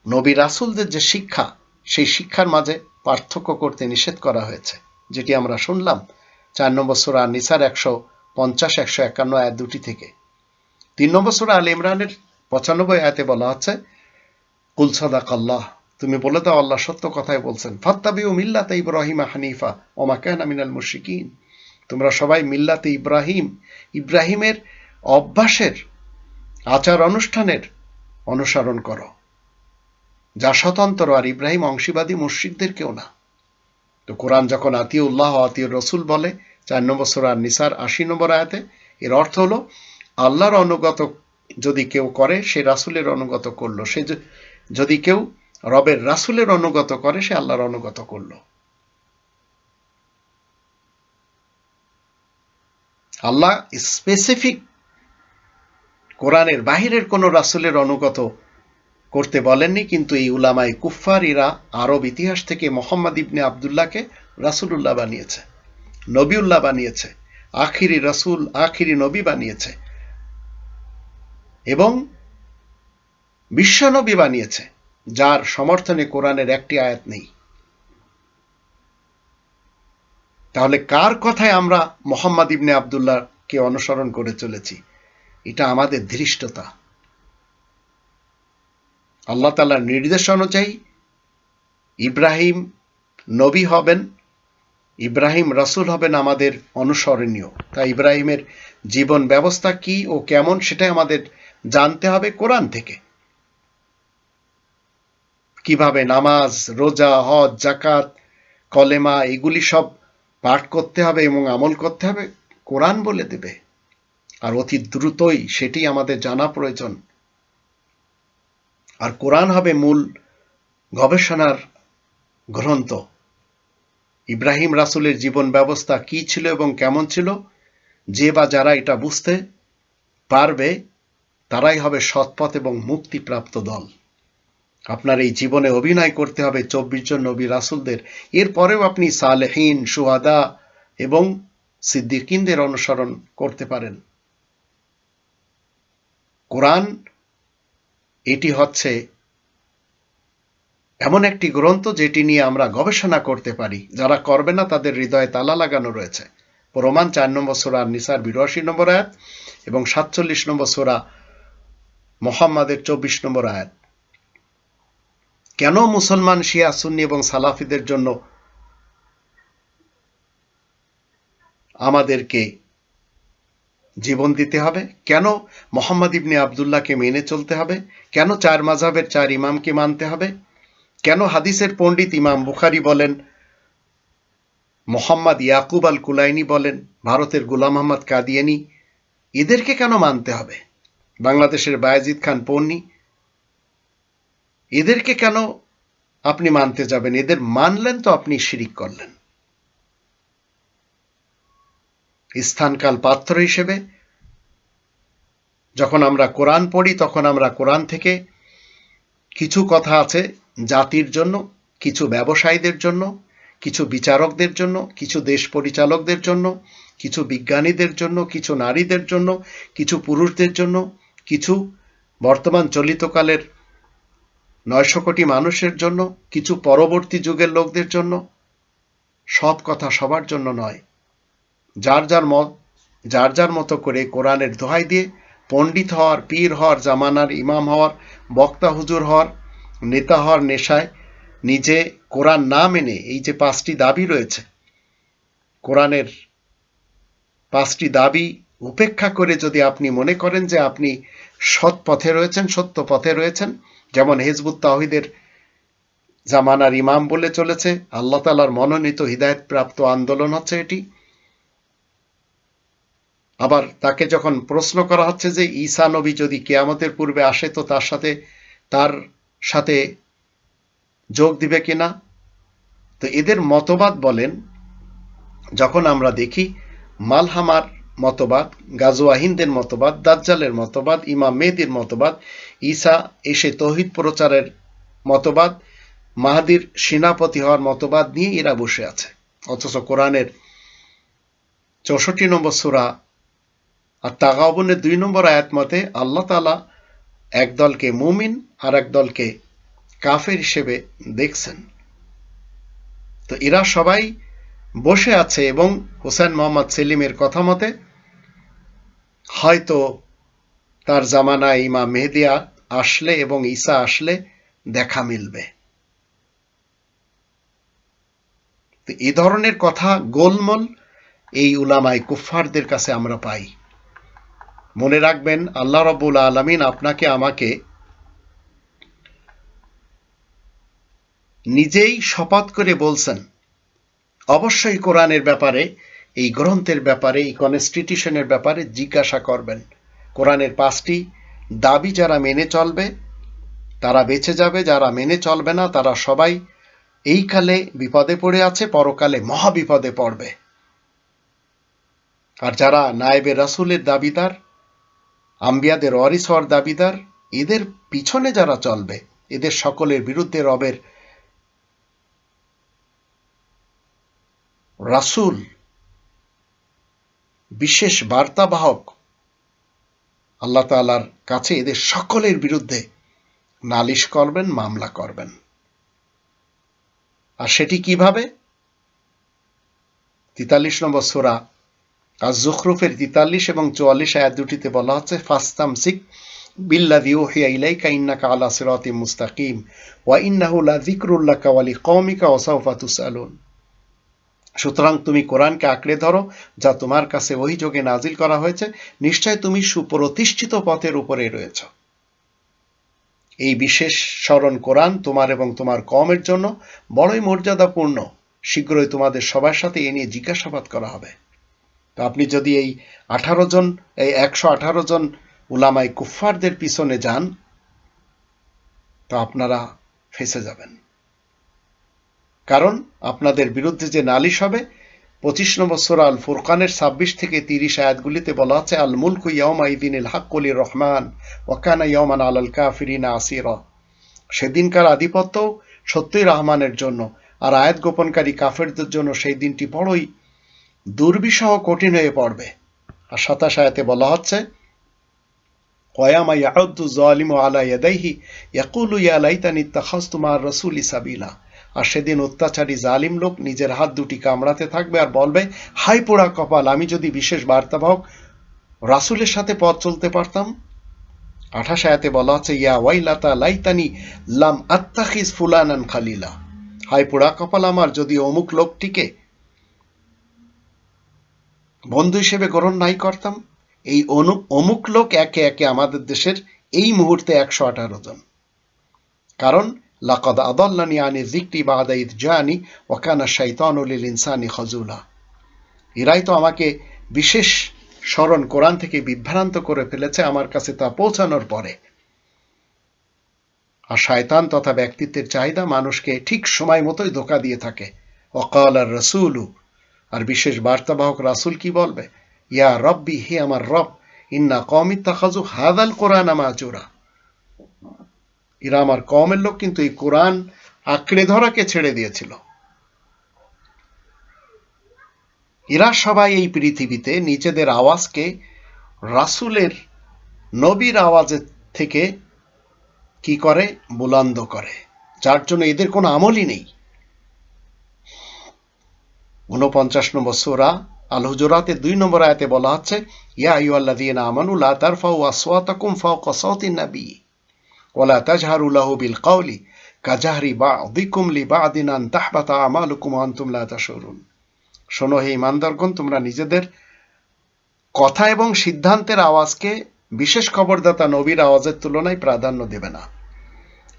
নবী রাসূলদের যে শিক্ষা, সেই শিক্ষার মাঝে পার্থক্য করতে নিষেধ করা হয়েছে, যেটি আমরা শুনলাম 4 নম্বর সূরা নিসার 150-151 আয়াত দুটি থেকে। 3 নম্বর সূরা আল ইমরানের 95 আয়াতে বলা হচ্ছে, কুল সাদাকাল্লাহ, তুমি বলে দাও আল্লাহ সত্য কথাই বলছেন, ফাত্তাবিউ মিল্লাতা ইব্রাহিমা হানিফা ওয়া মা কানা মিনাল মুশরিকিন, তোমরা সবাই মিল্লাতে ইব্রাহিমের অভ্যাসের, আচার অনুষ্ঠানের অনুসরণ করো, যা স্বতন্ত্র, আর ইব্রাহিম অংশীবাদী মুশরিকদের কেউ না। তো কোরআন যখন আতিউল্লাহ আতিউর রসুল বলে 4 নম্বর সূরা নিসার 80 নম্বর আয়াতে, এর অর্থ হলো আল্লাহর অনুগত যদি কেউ করে সে রাসূলের অনুগত করলো, সে যদি কেউ রবের রাসূলের অনুগত করে সে আল্লাহর অনুগত করলো। আল্লাহ স্পেসিফিক কোরআনের বাহিরের কোনো রাসূলের অনুগত করতে বলেননি, কিন্তু এই উলামায়ে কুফফার এরা আরব ইতিহাস থেকে মুহাম্মদ ইবনে আবদুল্লাহকে রাসূলুল্লাহ বানিয়েছে, নবিউল্লাহ বানিয়েছে, আখিরি রাসূল, আখিরি নবী বানিয়েছে এবং বিশ্বনবী বানিয়েছে, যার সমর্থনে কোরআনের একটি আয়াত নেই। তাহলে কার কথায় আমরা মুহাম্মদ ইবনে আবদুল্লাহকে অনুসরণ করে চলেছি? এটা আমাদের ধৃষ্টতা। আল্লাহ তাআলার নির্দেশ অনুযায়ী ইব্রাহিম নবী হবেন, ইব্রাহিম রাসূল হবেন আমাদের অনুসরণীয়। তাই ইব্রাহিমের জীবন ব্যবস্থা কি ও কেমন সেটাই আমাদের জানতে হবে কোরআন থেকে। কিভাবে নামাজ, রোজা, হজ, যাকাত, কলেমা এগুলি সব পাঠ করতে হবে এবং আমল করতে হবে, কোরআন বলে দেবে। আর অতি দ্রুতই সেটি আমাদের জানা প্রয়োজন। আর কোরআন হবে মূল গবেষণার গ্রন্থ। ইব্রাহিম রাসূলের জীবন ব্যবস্থা কি ছিল এবং কেমন ছিল, যে বা যারা এটা বুঝতে পারবে তারাই হবে সৎপথ এবং মুক্তিপ্রাপ্ত দল। আপনার এই জীবনে অভিনয় করতে হবে 24 জন নবী রাসূলদের, এরপরেও আপনি সালেহীন, শুহাদা এবং সিদ্দিকিনদের অনুসরণ করতে পারেন। কোরআন এটি হচ্ছে এমন একটি গ্রন্থ যেটি নিয়ে আমরা গবেষণা করতে পারি, যারা করবে না তাদের হৃদয়ে তালা লাগানো রয়েছে। প্রমাণ 4 নম্বর সূরা নিসার 82 নম্বর আয়াত এবং 47 নম্বর সূরা মুহাম্মাদের 24 নম্বর আয়াত। কেন মুসলমান, শিয়া, সুন্নি এবং সালাফিদের জন্য আমাদেরকে জীবন দিতে হবে? কেন মুহাম্মদ ইবনে আবদুল্লাহকে মেনে চলতে হবে? কেন 4 মাযহাবের 4 ইমামকে মানতে হবে? কেন হাদিসের পণ্ডিত ইমাম বুখারী বলেন, মোহাম্মদ ইয়াকুব আল কুলাইনি বলেন, ভারতের গোলাম আহমদ কাদিয়ানি, এদেরকে কেন মানতে হবে? বাংলাদেশের বায়েজিদ খান পন্নী, এদেরকে কেন আপনি মানতে যাবেন? এদের মানলেন তো আপনি শিরিক করলেন। স্থানকাল পাত্র হিসেবে যখন আমরা কোরআন পড়ি তখন আমরা কোরআন থেকে কিছু কথা আছে জাতির জন্য, কিছু ব্যবসায়ীদের জন্য, কিছু বিচারকদের জন্য, কিছু দেশ পরিচালকদের জন্য, কিছু বিজ্ঞানীদের জন্য, কিছু নারীদের জন্য, কিছু পুরুষদের জন্য, কিছু বর্তমান চলিতকালের 900 কোটি মানুষের জন্য, কিছু পরবর্তী যুগের লোকদের জন্য। সব কথা সবার জন্য নয়। যার যার মতো করে কোরআনের দোহাই দিয়ে পণ্ডিত হওয়ার, পীর হওয়ার, জামানার ইমাম হওয়ার, বক্তা হুজুর হওয়ার, নেতা হওয়ার নেশায় নিজে কোরআন না মেনে, এই যে 5টি দাবি রয়েছে, কোরআনের 5টি দাবি উপেক্ষা করে যদি আপনি মনে করেন যে আপনি সৎ পথে রয়েছেন, সত্য পথে রয়েছেন, যেমন হিজবুত তাওহীদের জামানার ইমাম বলে চলেছে, আল্লাহ তাআলার মনোনীত হিদায়াতপ্রাপ্ত আন্দোলন হচ্ছে এটি। আবার তাকে যখন প্রশ্ন করা হচ্ছে যে ঈসা নবী যদি কিয়ামতের পূর্বে আসে তো তার সাথে যোগ দিবে কিনা, তো এদের মতবাদ বলেন, যখন আমরা দেখি মালহামার মতবাদ, গাজওয়া হিন্দের মতবাদ, দাজ্জালের মতবাদ, ইমাম মেহদির মতবাদ, ঈসা এসে তৌহিদ প্রচারের মতবাদ, মাহাদির সেনাপতি হওয়ার মতবাদ নিয়ে এরা বসে আছে। অথচ কোরআনের 64 নম্বর সূরা আর তাগাবুনের 2 নম্বর আয়াত মতে আল্লাহ তাআলা একদলকে মুমিন আর একদলকে কাফের হিসেবে দেখছেন। তো এরা সবাই বসে আছে এবং হোসেন মোহাম্মদ সেলিমের কথা মতে হয়তো তার জামানায় ইমাম মেহেদী আসলে এবং ঈসা আসলে দেখা মিলবে। তো এই ধরনের কথা গোলমোল এই উলামায়ে কুফফারদের কাছে আমরা পাই। মনে রাখবেন, আল্লাহ রাব্বুল আলামিন আপনাকে আমাকে নিজেই শপথ করে বলছেন অবশ্যই কোরআনের ব্যাপারে, এই গ্রন্থের ব্যাপারে, এই কনস্টিটিউশনের ব্যাপারে জিজ্ঞাসা করবেন। কোরআনের 5টি দাবি যারা মেনে চলবে তারা বেঁচে যাবে, যারা মেনে চলবে না তারা সবাই এই কালে বিপদে পড়ে আছে, পরকালে মহা বিপদে পড়বে। আর যারা নায়েবে রাসূলের দাবিদার, আম্বিয়াদের ওয়ারিস হওয়ার দাবিদার, এদের পিছনে যারা চলবে, এদের সকলের বিরুদ্ধে রবের রাসূল বিশেষ বার্তাবাহক আল্লাহ তাআলার কাছে এদের সকলের বিরুদ্ধে নালিশ করবেন, মামলা করবেন। আর সেটি কিভাবে? 43 নম্বর সূরা আয-যুখরুফের 43 এবং 44 আয়াত দুটিতে বলা হচ্ছে, ফাস্তামসিক বিল্লাযী উহিয়া ইলাইকা ইন্নাকা আলা সিরাতিম মুস্তাকিম ওয়া ইন্নাহু লাযিকরুল লাকা ওয়া লিকওমিকা ওয়া সাওফা তুসআলুন। সুতরাং তুমি কোরআনকে আঁকড়ে ধরো যা তোমার কাছে ওহীযোগে নাজিল করা হয়েছে, নিশ্চয় তুমি সুপ্রতিষ্ঠিত পথের উপরে রয়েছ। এই বিশেষ স্মরণ কোরআন তোমার এবং তোমার কওমের জন্য বড়ই মর্যাদাপূর্ণ। শীঘ্রই তোমাদের সবার সাথে এ নিয়ে জিজ্ঞাসাবাদ করা হবে। তো আপনি যদি এই 118 জন উলামায়ে কুফফারদের পিছনে যান তো আপনারা ফেঁসে যাবেন। কারণ আপনাদের বিরুদ্ধে যে নালিশ হবে 25 নম্বর সূরা আল ফুরকানের 26 থেকে 30 আয়াতগুলিতে বলা আছে, আল মুলকু ইয়াওমা ইযিনিল হাক্কু লির রহমান ওয়া কানা ইয়াওমান আলাল কাফিরিনা আসীরা। সেদিনকার আধিপত্য সত্যই রহমানের জন্য, আর আয়াত গোপনকারী কাফেরদের জন্য সেই দিনটি বড়ই দুর্বিষহ কঠিন হয়ে পড়বে। আর 27 আয়াতে বলা হচ্ছে, ওয়ায়ামা ইয়াউদ্দু যালিমু আলা ইয়াদাইহি ইয়াকুলু ইয়া লাইতানি ইত্তাখাযতু মা'আর রাসূলি সাবিলা। আর সেদিন অত্যাচারী জালিম লোক নিজের হাত দুটি কামড়াতে থাকবে আর বলবে, হাই পোড়া কপাল, আমি যদি বিশেষ বার্তাবাহক রাসূলের সাথে পথ চলতে পারতাম। 28 আয়াতে বলা হচ্ছে, ইয়া ওয়াইলাতা লাইতানি লাম আত্তাখিজ ফুলানান খালিলা। হাই পোড়া কপাল আমার, যদি অমুক লোকটিকে বন্ধু হিসেবে গ্রহণ নাই করতাম। এই অমুক লোক একে একে আমাদের দেশের এই মুহূর্তে 118 জন। কারণ লাকাদ আদাল্লানি আনি যিকরি বা'দা ইয জানি ওয়া কানা শাইতানু লিল ইনসানি খাজুলা। এরাই তো আমাকে বিশেষ স্মরণ কোরআন থেকে বিভ্রান্ত করে ফেলেছে আমার কাছে তা পৌঁছানোর পরে। আর শয়তান তথা ব্যক্তিত্বের চাহিদা মানুষকে ঠিক সময় মতোই ধোঁকা দিয়ে থাকে। ওয়াকাল আর রাসূলু, আর বিশেষ বার্তাবাহক রাসূল কি বলবে, ইয়া রব্বি, হে আমার রব, ইন্না কওমি ইত্তাখাযু হাযাল কুরআনা মাহজুরা। এরা আমার কওমের লোক কিন্তু এই কোরআন আঁকড়ে ধরাকে ছেড়ে দিয়েছিল। এরা সবাই এই পৃথিবীতে নিজেদের আওয়াজকে রাসূলের, নবীর আওয়াজের থেকে কি করে, বুলন্দ করে, যার জন্য এদের কোনো আমলই নেই। 49 নম্বর সূরা আল হুজুরাতের 2 নম্বর আয়াতে বলা হচ্ছে, ইয়া আইয়ুহাল্লাযীনা আমানু লা তারফাউ আসওয়াতাকুম ফাওকা সাওতিন নাবী ওয়া লা তাজহারু লাহু বিল কওলি কাজাহরি বা'দিকুম লিবা'দিন আন তাহবাতা আমালুকুম ওয়া আনতুম লা তাশউরুন। শোনো হে ঈমানদারগণ, তোমরা নিজেদের কথা এবং সিদ্ধান্তের আওয়াজকে বিশেষ খবরদাতা নবীর আওয়াজের তুলনায় প্রাধান্য দেবে না।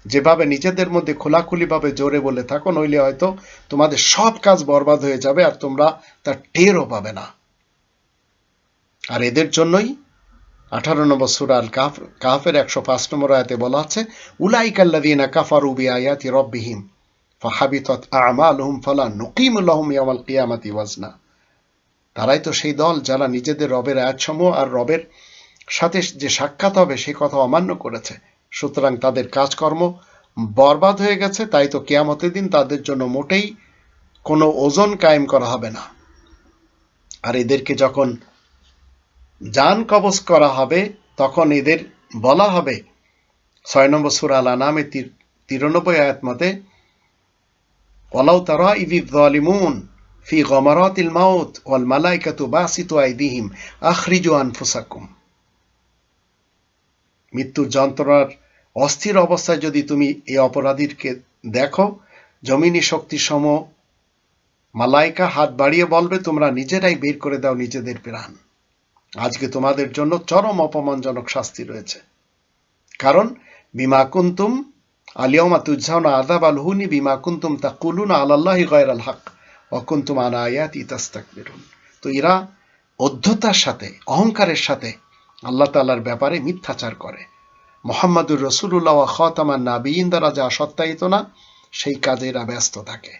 যেভাবে নিজেদের মধ্যে খোলাখুলিভাবে জোরে বলে থাকো, নইলে হয়তো তোমাদের সব কাজ বরবাদ হয়ে যাবে আর তোমরা তার টেরও পাবে না। আর এদের জন্যই 18 নম্বর সূরা আল কাহফের 105 নম্বর আয়াতে বলা আছে, উলাইকাল্লাযীনা কাফারু বিআয়াতি রাব্বিহিম ফাহাবিতাত আ'মালুহুম ফালা নুকিমু লাহুম ইয়াওমাল কিয়ামাতি ওয়াজনা। তারাই তো সেই দল যারা নিজেদের রবের আয়াতসমূহ আর রবের সাথে যে সাক্ষাৎ হবে সে কথা অমান্য করেছে। সুতরাং তাদের কাজকর্ম বরবাদ হয়ে গেছে, তাই তো কিয়ামতের দিন তাদের জন্য মোটেই কোনো ওজন কায়েম করা হবে না। আর এদেরকে যখন জান কবজ করা হবে তখন এদের বলা হবে 6 নম্বর সূরা আল আনামের 93 আয়াত মতে, ওয়ালাউ তারা ইযিয যালিমুন ফি গামারাতিল মাউত ওয়াল মালাইকাতু বাসিতু আইদিহিম আখরিজু আনফুসাকুম। মৃত্যুর যন্ত্রণার অস্থির অবস্থায় যদি তুমি এই অপরাধীকে দেখো, জমিনী শক্তিসমূহ মালাইকা হাত বাড়িয়ে বলবে, তোমরা নিজেরাই বের করে দাও নিজেদের প্রাণ। আজকে তোমাদের জন্য চরম অপমানজনক শাস্তি রয়েছে। কারণ বিমা কুনতুম আলিয়াউমা তুজজাউনা আযাবাল হুনি বিমা কুনতুম তাকুলুনা আলাল্লাহি গায়রাল হক ওয়া কুনতুম আন আয়াতি তাস্তাকবিরুন। তো এরা অধ্যতার সাথে, অহংকারের সাথে আল্লাহ তাআলার ব্যাপারে মিথ্যাচার করে। মুহাম্মাদুর রাসূলুল্লাহ ওয়া খাতামান নাবিয়িন দ্বারা যা সত্যায়িত না, সেই কাজে এরা ব্যস্ত থাকে।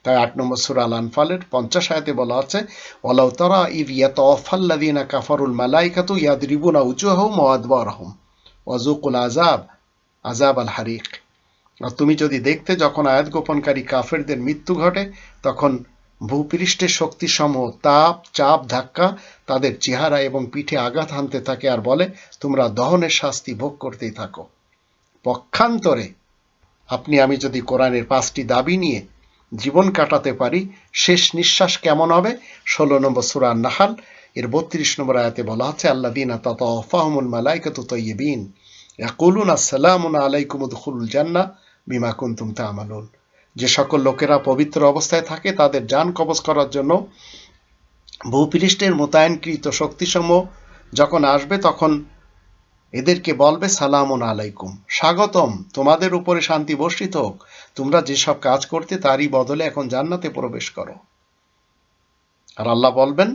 তাই 8 নম্বর সূরা আল আনফালের 50 আয়াতে বলা আছে, ওয়ালাউ তারা ইয ইয়াতাওয়াফাল্লাযীনা কাফারুল মালাইকাতু ইয়াদরিবুনা উজুহাহুম ওয়া আদবারহুম ওয়া যুকুল আযাব আল হারিক। আর তুমি যদি দেখতে যখন আয়াত গোপনকারী কাফেরদের মৃত্যু ঘটে, তখন ভূপৃষ্ঠের শক্তিসমূহ তাপ, চাপ, ধাক্কা তাদের চেহারা এবং পিঠে আঘাত হানতে থাকে আর বলে, তোমরা দহনের শাস্তি ভোগ করতেই থাকো। পক্ষান্তরে আমি যদি কোরআনের 5টি দাবি নিয়ে জীবন কাটাতে পারি, শেষ নিঃশ্বাস কেমন হবে? 16 নম্বর সূরা আন-নাহল এর 32 নম্বর আয়াতে বলা আছে, আল্লাযীনা তাতাওয়াফাহুমুল মালাইকাতু তাইয়্যিবিন ইয়াকুলুনা আসসালামু আলাইকুম উদখুলুল জান্নাহ বিমা কুনতুম তা'মালুন। যে সকল লোকেরা পবিত্র অবস্থায় থাকে তাদের জান কবজ করার জন্য ভূপৃষ্ঠের মোতায়েনকৃত শক্তিসমূহ যখন আসবে, তখন এদেরকে বলবে, সালামুন আলাইকুম, স্বাগতম, তোমাদের উপরে শান্তি বর্ষিত হোক, তোমরা যেসব কাজ করতে তারই বদলে এখন জান্নাতে প্রবেশ করো। আর আল্লাহ বলবেন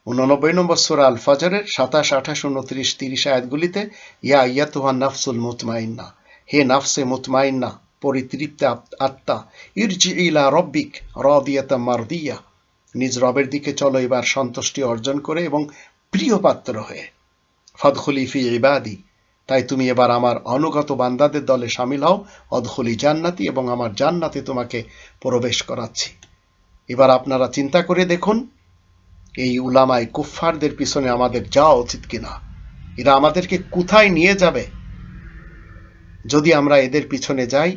89 নম্বর সূরা আল ফাজরের 27, 28, 29, 30 আয়াতগুলিতে, ইয়া আইয়াতুহান নাফসুল মুতমাইন্নাহ, হে নাফসে মুতমাইন্না, পরিতৃপ্ত আত্মা, ইরজিই ইলা রব্বিক রাদিয়াতাম মারদিয়া, নিজ রবের দিকে চলো এবার সন্তুষ্টি অর্জন করে এবং প্রিয় পাত্র হয়ে। ফাদখুলি ফি ইবাদি, তাই তুমি এবার আমার অনুগত বান্দাদের দলে শামিল হও। অদখুলি জান্নাতি, এবং আমার জান্নাতে তোমাকে প্রবেশ করাচ্ছি। এবার আপনারা চিন্তা করে দেখুন, এই উলামায়ে কুফফারদের পিছনে আমাদের যাওয়া উচিত কিনা? এরা আমাদেরকে কোথায় নিয়ে যাবে? যদি আমরা এদের পিছনে যাই,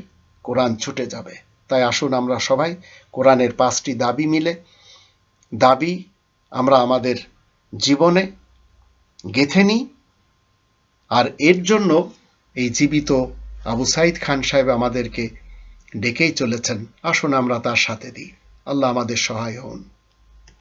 কোরআন ছুটে যাবে। তাই আসুন আমরা সবাই কোরআনের 5টি দাবি আমরা আমাদের জীবনে গেঁথে নিই। আর এর জন্য এই জীবিত আবু সাঈদ খান সাহেব আমাদেরকে ডেকেই চলেছেন। আসুন আমরা তার সাথে দিই। আল্লাহ আমাদের সহায় হন।